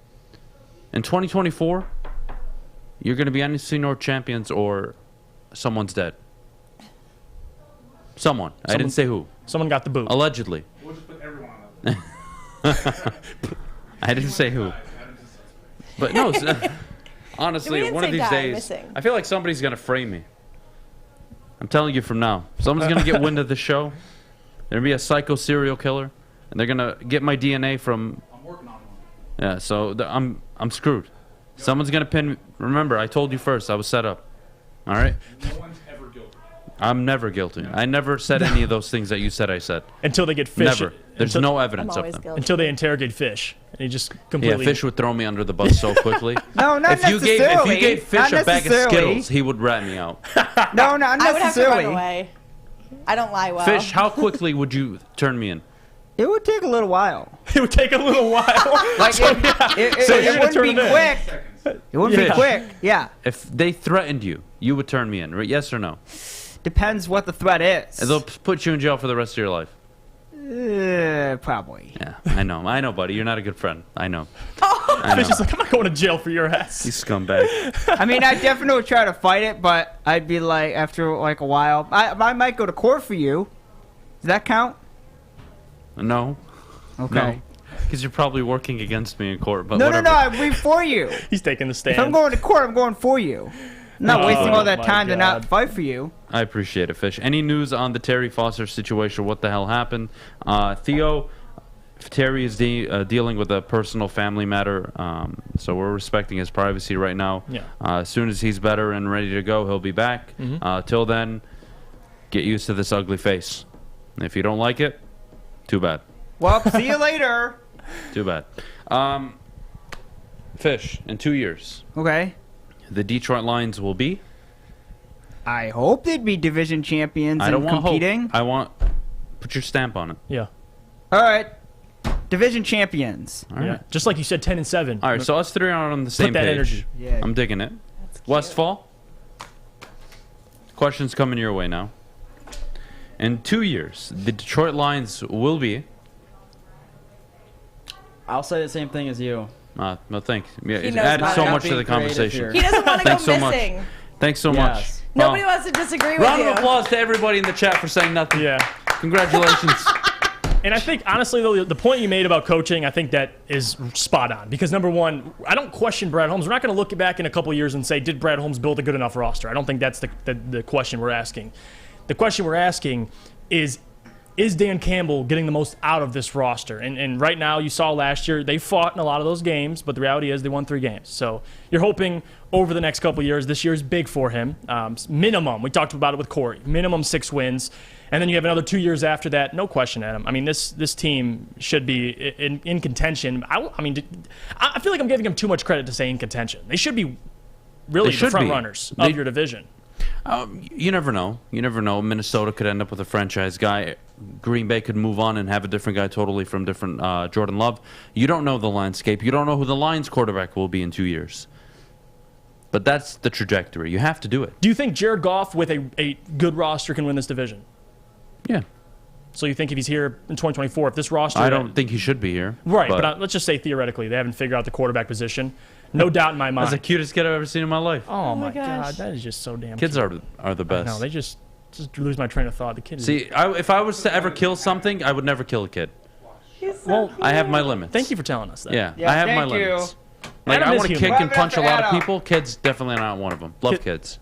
in 2024, you're going to be NFC North champions or someone's dead. Someone. I didn't say who. Someone got the boot. Allegedly. We'll just put everyone on I didn't say who. But no, honestly, one of these days, I feel like somebody's going to frame me. I'm telling you from now. Someone's going to get wind of the show. There'll be a psycho serial killer, and they're going to get my DNA from... I'm working on one. Yeah, so I'm screwed. Someone's going to pin... Remember, I told you first. I was set up. All right? No one's ever guilty. I'm never guilty. I never said any of those things that you said I said. Until they get Fish. Never. There's no evidence of them. Until they interrogate Fish. And he just completely... Yeah, Fish would throw me under the bus so quickly. No, not if you necessarily. gave Fish Not a bag of necessarily. Skittles, he would rat me out. No, not I would have to necessarily. run away. I don't lie well. Fish, how quickly would you turn me in? It would take a little while. It would take a little while. Like So, it wouldn't be quick. It wouldn't be Fish. quick. Yeah. If they threatened you, you would turn me in, right? Yes or no? Depends what the threat is. And they'll put you in jail for the rest of your life. Probably. Yeah, I know, buddy. You're not a good friend. I know. Fish is like, I'm not going to jail for your ass. You scumbag. I mean, I definitely would try to fight it, but I'd be like, after like a while, I might go to court for you. Does that count? No. Okay. Because you're probably working against me in court. But No, whatever. I'd be for you. He's taking the stand. If I'm going to court, I'm going for you. I'm not wasting all that my time to not God. fight for you. I appreciate it, Fish. Any news on the Terry Foster situation? What the hell happened? Theo, Terry is dealing with a personal family matter, so we're respecting his privacy right now. Yeah. As soon as he's better and ready to go, he'll be back. Till then, get used to this ugly face. If you don't like it, too bad. Well, see you later. Too bad. Fish, in 2 years, Okay. the Detroit Lions will be... I hope they'd be division champions I don't and want competing. hope. I want... Put your stamp on it. Yeah. All right. Division champions. All right. Yeah. Just like you said, 10-7. All right, so us three are on the same that page. energy. Yeah. I'm digging it. Westfall, questions coming your way now. In 2 years, the Detroit Lions will be... I'll say the same thing as you. No, thanks. Yeah, He it knows added not so to much be to the creative conversation. here. He doesn't want to go Thanks so much. missing. Thanks so much. Nobody Well, wants to disagree with round you. of applause to everybody in the chat for saying nothing. Yeah. Congratulations. And I think, honestly, though, the point you made about coaching, I think that is spot on. Because, number one, I don't question Brad Holmes. We're not going to look back in a couple of years and say, did Brad Holmes build a good enough roster? I don't think that's the question we're asking. The question we're asking is Dan Campbell getting the most out of this roster? And right now, you saw last year, they fought in a lot of those games, but the reality is they won 3 games. So you're hoping over the next couple of years, this year is big for him. Minimum, we talked about it with Corey, minimum 6 wins. And then you have another 2 years after that, no question, Adam. I mean, this team should be in contention. I feel like I'm giving them too much credit to say in contention. They should be really the front runners of your division. You never know. You never know. Minnesota could end up with a franchise guy. Green Bay could move on and have a different guy totally from different Jordan Love. You don't know the landscape. You don't know who the Lions quarterback will be in 2 years. But that's the trajectory. You have to do it. Do you think Jared Goff with a good roster can win this division? Yeah. So you think if he's here in 2024, if this roster... I don't think he should be here. Right, but let's just say theoretically, they haven't figured out the quarterback position. No doubt in my mind. That's the cutest kid I've ever seen in my life. Oh my God, that is just so damn Kids cute. are the best. No, they just lose my train of thought. The kid is... See, if I was to ever kill something, I would never kill a kid. Well, I have my limits. Thank you for telling us that. Yeah, I have my limits. Like, Adam I is want to human. kick and punch a lot of Adam. people. Kids, definitely not one of them. Love kids.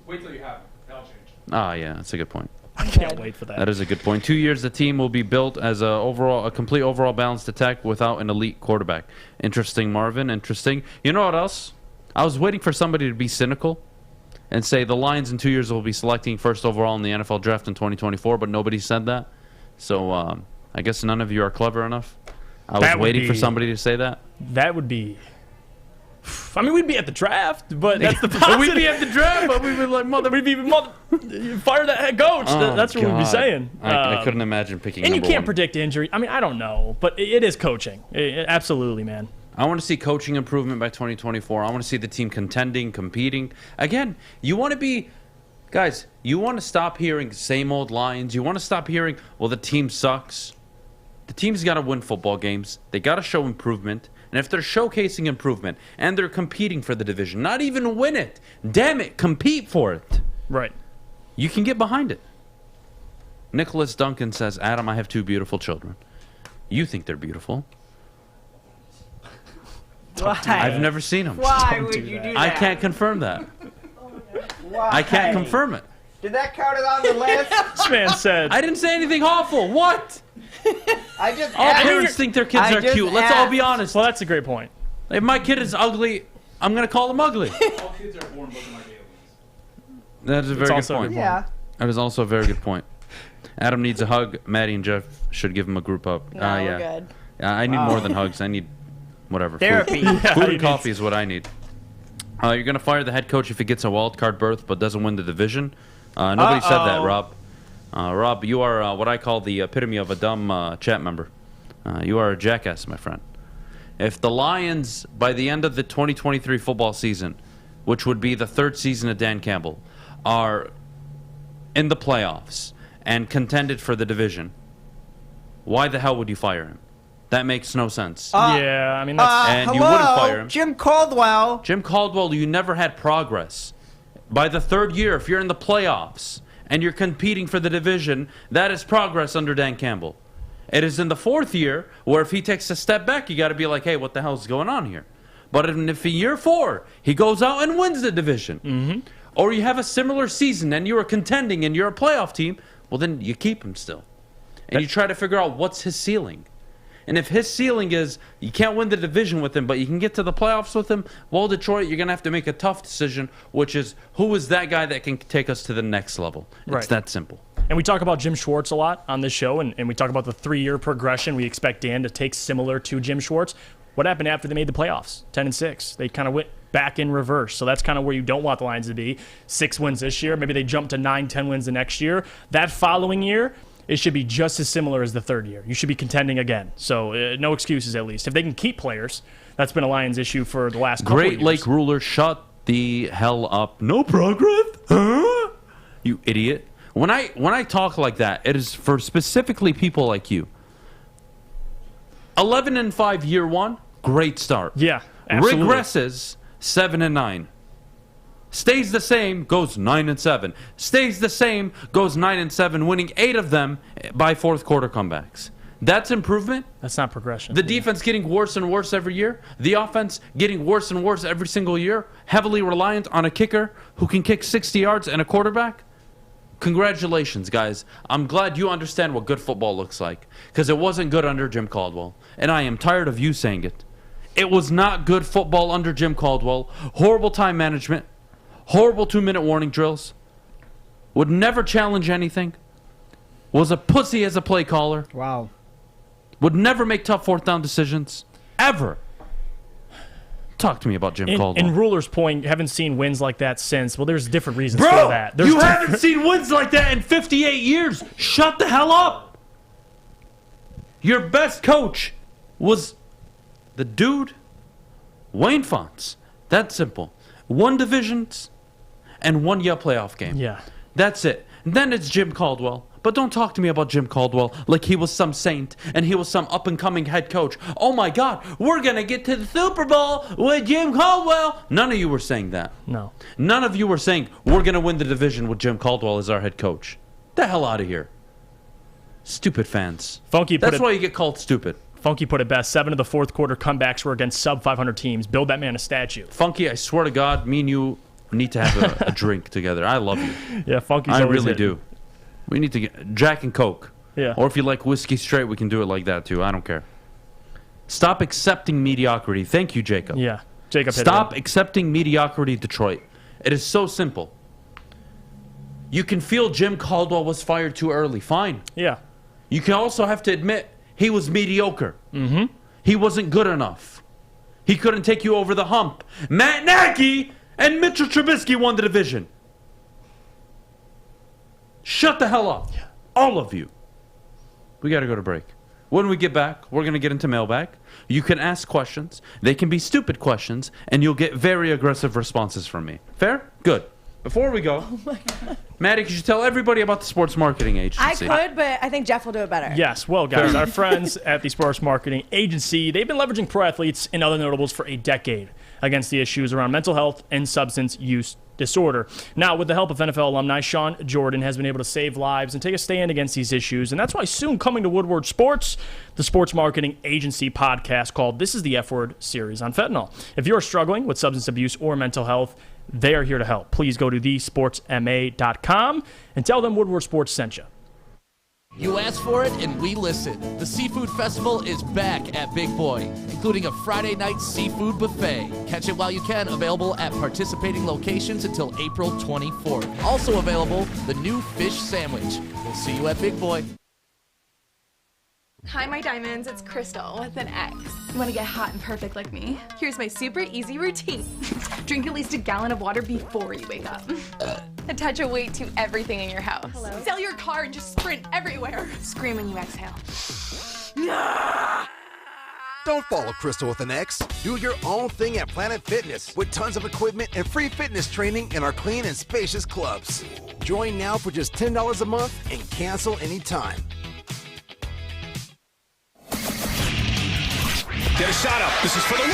Wait till you have it. That'll Ah, yeah, that's a good point. I can't wait for that. That is a good point. 2 years, the team will be built as a complete overall balanced attack without an elite quarterback. Interesting, Marvin. Interesting. You know what else? I was waiting for somebody to be cynical and say the Lions in 2 years will be selecting first overall in the NFL draft in 2024, but nobody said that. So I guess none of you are clever enough. I was waiting for somebody to say that. That would be... I mean, we'd be at the draft, but that's the positive. We'd be at the draft, but we'd be like, fire that head coach. Oh, that's what we'd be God. saying. I couldn't imagine picking And you number can't one. predict injury. I mean, I don't know, but it is coaching. Absolutely, man. I want to see coaching improvement by 2024. I want to see the team contending, competing. Again, you want to be... Guys, you want to stop hearing same old lines. You want to stop hearing, well, the team sucks. The team's got to win football games. They got to show improvement. And if they're showcasing improvement and they're competing for the division, not even win it, damn it, compete for it. Right. You can get behind it. Nicholas Duncan says, Adam, I have 2 beautiful children. You think they're beautiful. Why? I've never seen them. Why would you do that? I can't confirm that. Why? I can't confirm it. Did that count it on the list? This man said... I didn't say anything awful. What? I just All asked. parents think their kids are cute. Let's all be honest. Well, that's a great point. If my kid is ugly, I'm going to call him ugly. All kids are born looking like aliens. That is a very good point. Yeah. That is also a very good point. Adam needs a hug. Maddie and Jeff should give him a group hug. No, Yeah. we're good. I need more than hugs. I need whatever. Therapy. Food, Yeah, food he and coffee is what I need. You're going to fire the head coach if he gets a wild card berth but doesn't win the division. Nobody said that, Rob. Rob, you are what I call the epitome of a dumb chat member. You are a jackass, my friend. If the Lions, by the end of the 2023 football season, which would be the 3rd season of Dan Campbell, are in the playoffs and contended for the division, why the hell would you fire him? That makes no sense. Yeah, I mean, that's... and hello? you wouldn't fire him. Jim Caldwell. Jim Caldwell, you never had progress. By the 3rd year, if you're in the playoffs and you're competing for the division, that is progress under Dan Campbell. It is in the 4th year where if he takes a step back, you got to be like, hey, what the hell is going on here? But if in year 4, he goes out and wins the division, or you have a similar season and you are contending and you're a playoff team, well, then you keep him still. And you try to figure out what's his ceiling. And if his ceiling is you can't win the division with him, but you can get to the playoffs with him, well, Detroit, you're going to have to make a tough decision, which is who is that guy that can take us to the next level? It's Right. that simple. And we talk about Jim Schwartz a lot on this show, and we talk about the 3-year progression we expect Dan to take similar to Jim Schwartz. What happened after they made the playoffs? 10-6. They kind of went back in reverse. So that's kind of where you don't want the Lions to be. 6 wins this year. Maybe they jump to 9-10 wins the next year. That following year, it should be just as similar as the 3rd year. You should be contending again. So no excuses, at least. If they can keep players, that's been a Lions issue for the last couple of Great years. Lake ruler, shut the hell up. No progress? Huh? You idiot. When I talk like that, it is for specifically people like you. 11-5 year 1, great start. Yeah, absolutely. Regresses 7-9. Stays the same, goes 9-7. Stays the same, goes 9-7, winning 8 of them by 4th quarter comebacks. That's improvement. That's not progression. The defense getting worse and worse every year. The offense getting worse and worse every single year. Heavily reliant on a kicker who can kick 60 yards and a quarterback. Congratulations, guys. I'm glad you understand what good football looks like, because it wasn't good under Jim Caldwell, and I am tired of you saying it. It was not good football under Jim Caldwell. Horrible time management. Horrible 2-minute warning drills. Would never challenge anything. Was a pussy as a play caller. Wow. Would never make tough 4th down decisions. Ever. Talk to me about Jim Caldwell. In Ruler's point, haven't seen wins like that since. Well, there's different reasons Bro, for that. There's haven't seen wins like that in 58 years. Shut the hell up. Your best coach was the dude, Wayne Fonts. That's simple. 1 divisions and 1 year playoff game. Yeah. That's it. Then it's Jim Caldwell. But don't talk to me about Jim Caldwell like he was some saint and he was some up-and-coming head coach. Oh, my God, we're going to get to the Super Bowl with Jim Caldwell. None of you were saying that. No. None of you were saying we're going to win the division with Jim Caldwell as our head coach. The hell out of here. Stupid fans. That's why you get called stupid. Funky put it best. 7 of the 4th quarter comebacks were against sub-500 teams. Build that man a statue. Funky, I swear to God, me and you We need to have a drink together. I love you. Yeah, Funky's I always really hitting. do. We need to get Jack and Coke. Yeah. Or if you like whiskey straight, we can do it like that too. I don't care. Stop accepting mediocrity. Thank you, Jacob. Yeah, Jacob. Stop accepting mediocrity, Detroit. It is so simple. You can feel Jim Caldwell was fired too early. Fine. Yeah. You can also have to admit he was mediocre. Mm-hmm. He wasn't good enough. He couldn't take you over the hump. Matt Nagy and Mitchell Trubisky won the division. Shut the hell up. All of you. We got to go to break. When we get back, we're going to get into mailbag. You can ask questions. They can be stupid questions, and you'll get very aggressive responses from me. Fair? Good. Before we go, Maddie, could you tell everybody about the sports marketing I agency? could, but I think Jeff will do it better. Yes, well, guys, our friends at the Sports Marketing Agency, they've been leveraging pro athletes and other notables for a decade against the issues around mental health and substance use disorder. Now, with the help of NFL alumni, Sean Jordan has been able to save lives and take a stand against these issues, and that's why soon coming to Woodward Sports, the Sports Marketing Agency podcast called This is the F Word series on fentanyl. If you're struggling with substance abuse or mental health, they are here to help. Please go to thesportsma.com and tell them Woodward Sports sent you. You asked for it, and we listened. The Seafood Festival is back at Big Boy, including a Friday night seafood buffet. Catch it while you can, available at participating locations until April 24th. Also available, the new fish sandwich. We'll see you at Big Boy. Hi, my diamonds. It's Crystal with an X. You want to get hot and perfect like me? Here's my super easy routine. Drink at least a gallon of water before you wake up. Attach a weight to everything in your house. Sell your car and just sprint everywhere. Scream when you exhale. Don't follow Crystal with an X. Do your own thing at Planet Fitness with tons of equipment and free fitness training in our clean and spacious clubs. Join now for just $10 a month and cancel anytime. Get a shot up. This is for the win.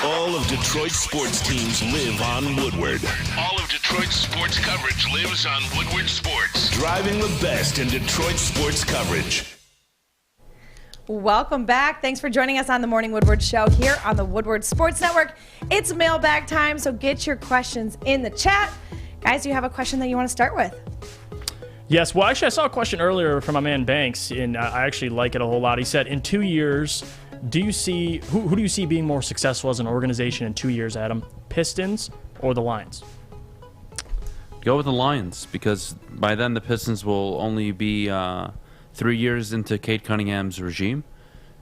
All of Detroit's sports teams live on Woodward. All of Detroit's sports coverage lives on Woodward Sports. Driving the best in Detroit sports coverage. Welcome back. Thanks for joining us on the Morning Woodward Show here on the Woodward Sports Network. It's mailbag time, so get your questions in the chat. Guys, do you have a question that you want to start with? Yes, well, actually, I saw a question earlier from my man Banks, and I actually like it a whole lot. He said, in 2 years, do you see who do you see being more successful as an organization in 2 years, Adam? Pistons or the Lions? Go with the Lions, because by then the Pistons will only be 3 years into Cade Cunningham's regime,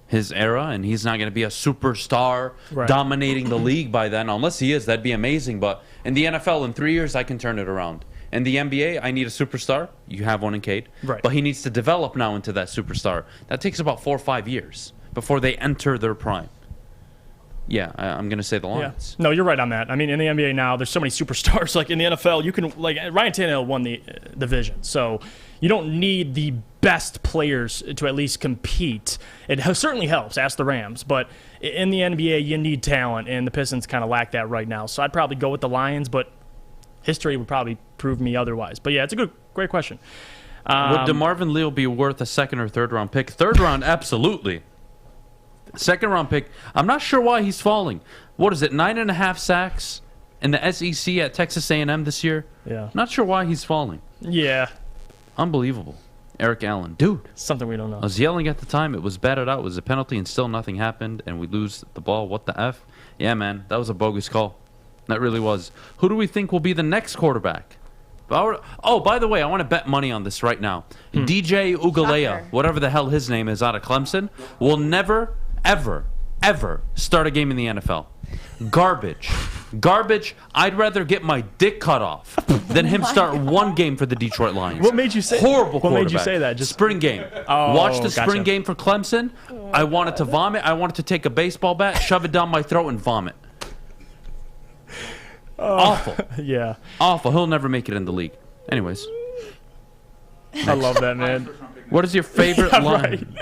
his era, and he's not going to be a superstar dominating the league by then. Unless he is, that'd be amazing. But in the NFL, in 3 years, I can turn it around. In the NBA, I need a superstar. You have one in Cade. Right. But he needs to develop now into that superstar. That takes about 4 or 5 years before they enter their prime. Yeah, I'm going to say the Lions. Yeah. No, you're right on that. I mean, in the NBA now, there's so many superstars. Like in the NFL, you can, like, Ryan Tannehill won the division. So you don't need the best players to at least compete. It certainly helps. Ask the Rams. But in the NBA, you need talent, and the Pistons kind of lack that right now. So I'd probably go with the Lions, but history would probably prove me otherwise. But yeah, it's a great question. Would DeMarvin Leal be worth a second or third round pick? Third round, absolutely. Second round pick, I'm not sure why he's falling. What is it, 9.5 sacks in the SEC at Texas A&M this year? Yeah. Not sure why he's falling. Yeah. Unbelievable. Eric Allen. Dude. Something we don't know. I was yelling at the time. It was batted out. It was a penalty, and still nothing happened, and we lose the ball. What the F? Yeah, man. That was a bogus call. That really was. Who do we think will be the next quarterback? Oh, by the way, I want to bet money on this right now. DJ Ugalea, whatever the hell his name is, out of Clemson, will never, ever, ever start a game in the NFL. Garbage. Garbage. I'd rather get my dick cut off than him start one game for the Detroit Lions. What made you say Horrible What made you quarterback. say that? Just spring game. Watch the spring game for Clemson. I wanted to vomit. I wanted to take a baseball bat, shove it down my throat, and vomit. Awful. Yeah. Awful. He'll never make it in the league. Anyways. I love that, man. What is your favorite line?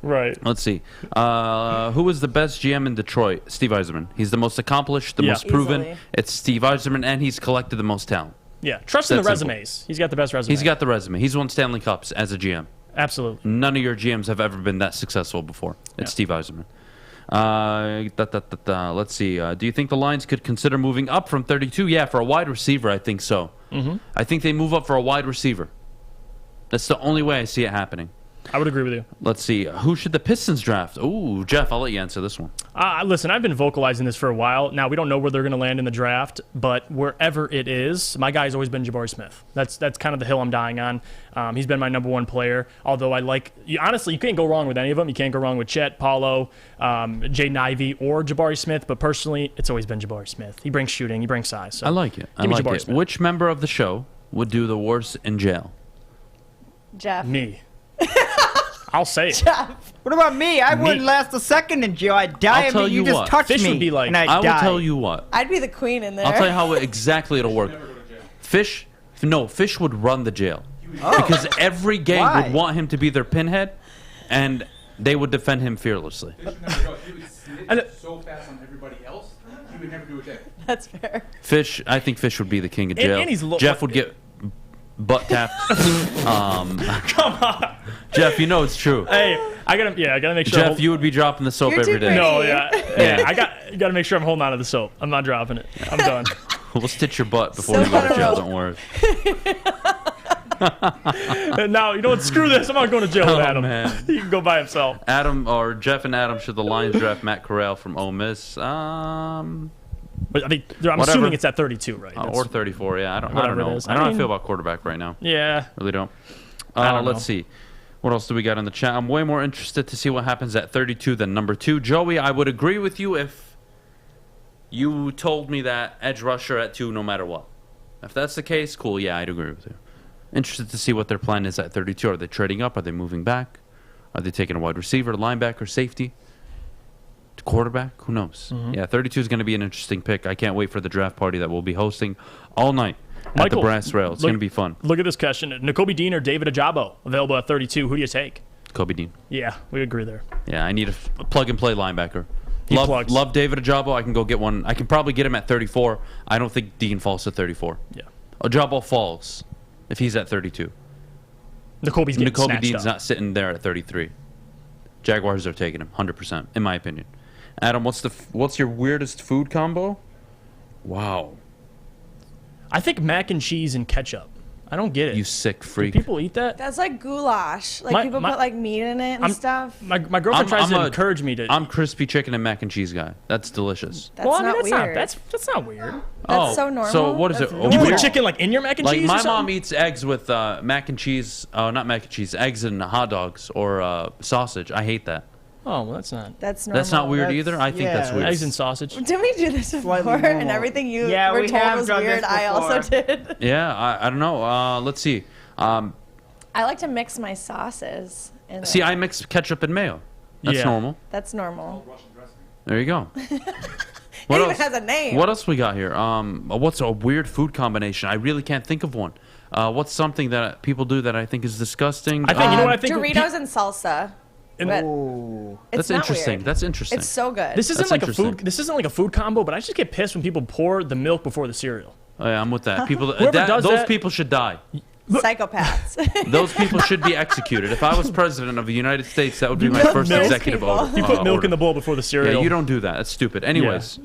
Right. Let's see. Who was the best GM in Detroit? Steve Yzerman. He's the most accomplished, the most proven. Easily. It's Steve Yzerman, and he's collected the most talent. Yeah. Trust in the That's resumes. simple. He's got the best resume. He's got the resume. He's won Stanley Cups as a GM. Absolutely. None of your GMs have ever been that successful before. It's Steve Yzerman. Let's see. Do you think the Lions could consider moving up from 32? Yeah, for a wide receiver, I think so. I think they move up for a wide receiver. That's the only way I see it happening. I would agree with you. Let's see. Who should the Pistons draft? Ooh, Jeff, I'll let you answer this one. Listen, I've been vocalizing this for a while. Now, we don't know where they're going to land in the draft, but wherever it is, my guy's always been Jabari Smith. That's kind of the hill I'm dying on. He's been my number one player, although honestly, you can't go wrong with any of them. You can't go wrong with Chet, Paulo, Jaden Ivey, or Jabari Smith, but personally, it's always been Jabari Smith. He brings shooting, he brings size. So I like it. Give me Jabari Smith. Which member of the show would do the worst in jail? Jeff. Me. I'll say it. Jeff. What about me? I wouldn't last a second in jail. I'd die. I'll tell you just what. touched Fish me, would be like, and I'd I will die. tell you what. I'd be the queen in there. I'll tell you how exactly it'll work. Fish would run the jail. Because every gang Why? would want him to be their pinhead, and they would defend him fearlessly. He would snitch so fast on everybody else, he would never do a day. That's fair. I think Fish would be the king of jail. And he's Jeff would get butt tapped. Come on. Jeff, you know it's true. Hey, I gotta make sure. Jeff, you would be dropping the soap You're too every day. pretty. No, yeah. I gotta make sure I'm holding on to the soap. I'm not dropping it. I'm done. We'll stitch your butt before you go to jail. Don't worry. And now, you know what? Screw this. I'm not going to jail with Adam. Man. He can go by himself. Jeff and Adam, should the Lions draft Matt Corral from Ole Miss? But I think I'm assuming it's at 32, right? Or 34. Yeah, I don't whatever know. it is. I don't know how I feel about quarterback right now. Yeah. Really don't. I don't Let's know. see. What else do we got in the chat? I'm way more interested to see what happens at 32 than number 2. Joey, I would agree with you if you told me that edge rusher at 2 no matter what. If that's the case, cool. Yeah, I'd agree with you. Interested to see what their plan is at 32. Are they trading up? Are they moving back? Are they taking a wide receiver, linebacker, safety? Quarterback? Who knows? Yeah, 32 is going to be an interesting pick. I can't wait for the draft party that we'll be hosting all night at the Brass Rail. It's going to be fun. Look at this question. Nakobe Dean or David Ajabo available at 32. Who do you take? Kobe Dean. Yeah, we agree there. Yeah, I need a plug-and-play linebacker. He plugs. Love David Ajabo. I can go get one. I can probably get him at 34. I don't think Dean falls to 34. Yeah. Ajabo falls if he's at 32. Nakobe Dean's up. not sitting there at 33. Jaguars are taking him 100%, in my opinion. Adam, what's your weirdest food combo? Wow. I think mac and cheese and ketchup. I don't get it. You sick freak. Do people eat that? That's like goulash. Like people put like meat in it and stuff. My girlfriend tries to encourage me to. I'm crispy chicken and mac and cheese guy. That's delicious. That's not weird. That's not weird. That's so normal. So what is That's it? You put chicken like in your mac and like cheese? my or something? mom eats eggs with mac and cheese. Not mac and cheese. Eggs and hot dogs or sausage. I hate that. Oh, well, that's not. That's normal. That's not weird either. I think that's weird. Eggs and sausage. Didn't we do this before? And everything you were we told have was done weird, this I also before. did. Yeah, I don't know. Let's see. I like to mix my sauces. See, I mix ketchup and mayo. That's normal. That's normal. There you go. It even has a name. What else we got here? What's a weird food combination? I really can't think of one. What's something that people do that I think is disgusting? I think you know what I think. Doritos and salsa. That's interesting. That's interesting. It's so good. This isn't like a food. This isn't like a food combo, but I just get pissed when people pour the milk before the cereal. Oh, yeah, I'm with that. People, does those that- people should die. Psychopaths. Those people should be executed. If I was president of the United States, that would be my first executive order. You put milk in the bowl before the cereal. Yeah, you don't do that. That's stupid. Anyways,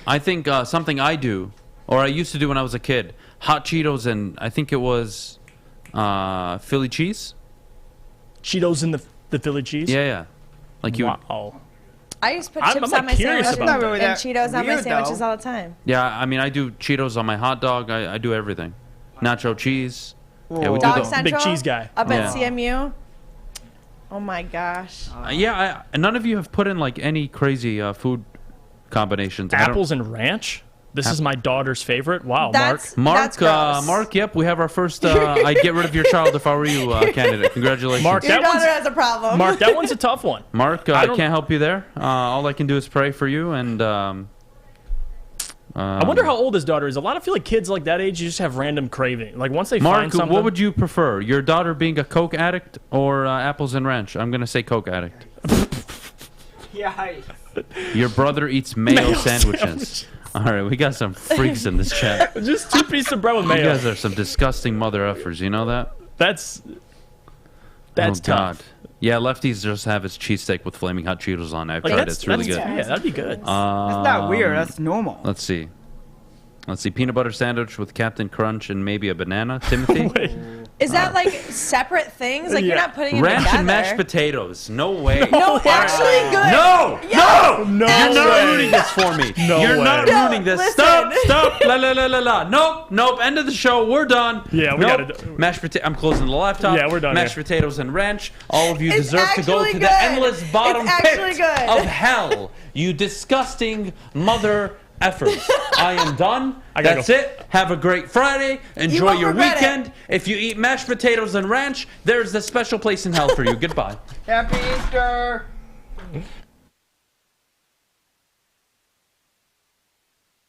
I think something I do, or I used to do when I was a kid, hot Cheetos and I think it was Philly cheese. Cheetos in the Philly cheese? Yeah. Like you. Wow. I used to put I'm chips like on my curious sandwiches about and that. Cheetos on my Weird, sandwiches though. all the time. Yeah, I mean, I do Cheetos on my hot dog. I do everything. Nacho cheese. Yeah, we Dog do the Central, big cheese guy. Up at Yeah. CMU. Oh my gosh. None of you have put in like any crazy food combinations. Apples and ranch. This is my daughter's favorite. Wow, That's- Mark. Mark, yep, we have our first I'd get rid of your child if I were you candidate. Congratulations. Mark, Your that daughter one's has a problem. Mark, that one's a tough one. Mark, I can't help you there. All I can do is pray for you. And I wonder how old his daughter is. A lot of feel like kids like that age, you just have random craving. Like once they Mark, find something. what would you prefer? Your daughter being a Coke addict or apples and ranch? I'm going to say Coke addict. Yeah. Your brother eats mayo sandwiches. All right, we got some freaks in this chat. Just 2 pieces of bread with mayo. You guys are some disgusting mother effers. You know that? That's oh, tough. Yeah, lefties just have his cheesesteak with flaming hot Cheetos on it. I've tried it. It's really good. Yeah, that'd be good. That's not weird. That's normal. Let's see. Peanut butter sandwich with Captain Crunch and maybe a banana. Timothy? Is that like separate things? Like you're not putting them Ranch together? and mashed potatoes. No way. No, actually good. No! Yeah. No! You're not ruining this for me. You're not ruining this. listen. Stop! La. Nope. End of the show. We're done. Yeah, we gotta do. Mashed potato. I'm closing the laptop. Yeah, we're done Mashed here. potatoes and ranch. All of you It's deserve to go actually to good. the endless bottom It's actually pit good. of hell. You disgusting mother effers. I am done. That's it. Have a great Friday. Enjoy won't your regret weekend. If you eat mashed potatoes and ranch, there's a special place in hell for you. Goodbye. Happy Easter.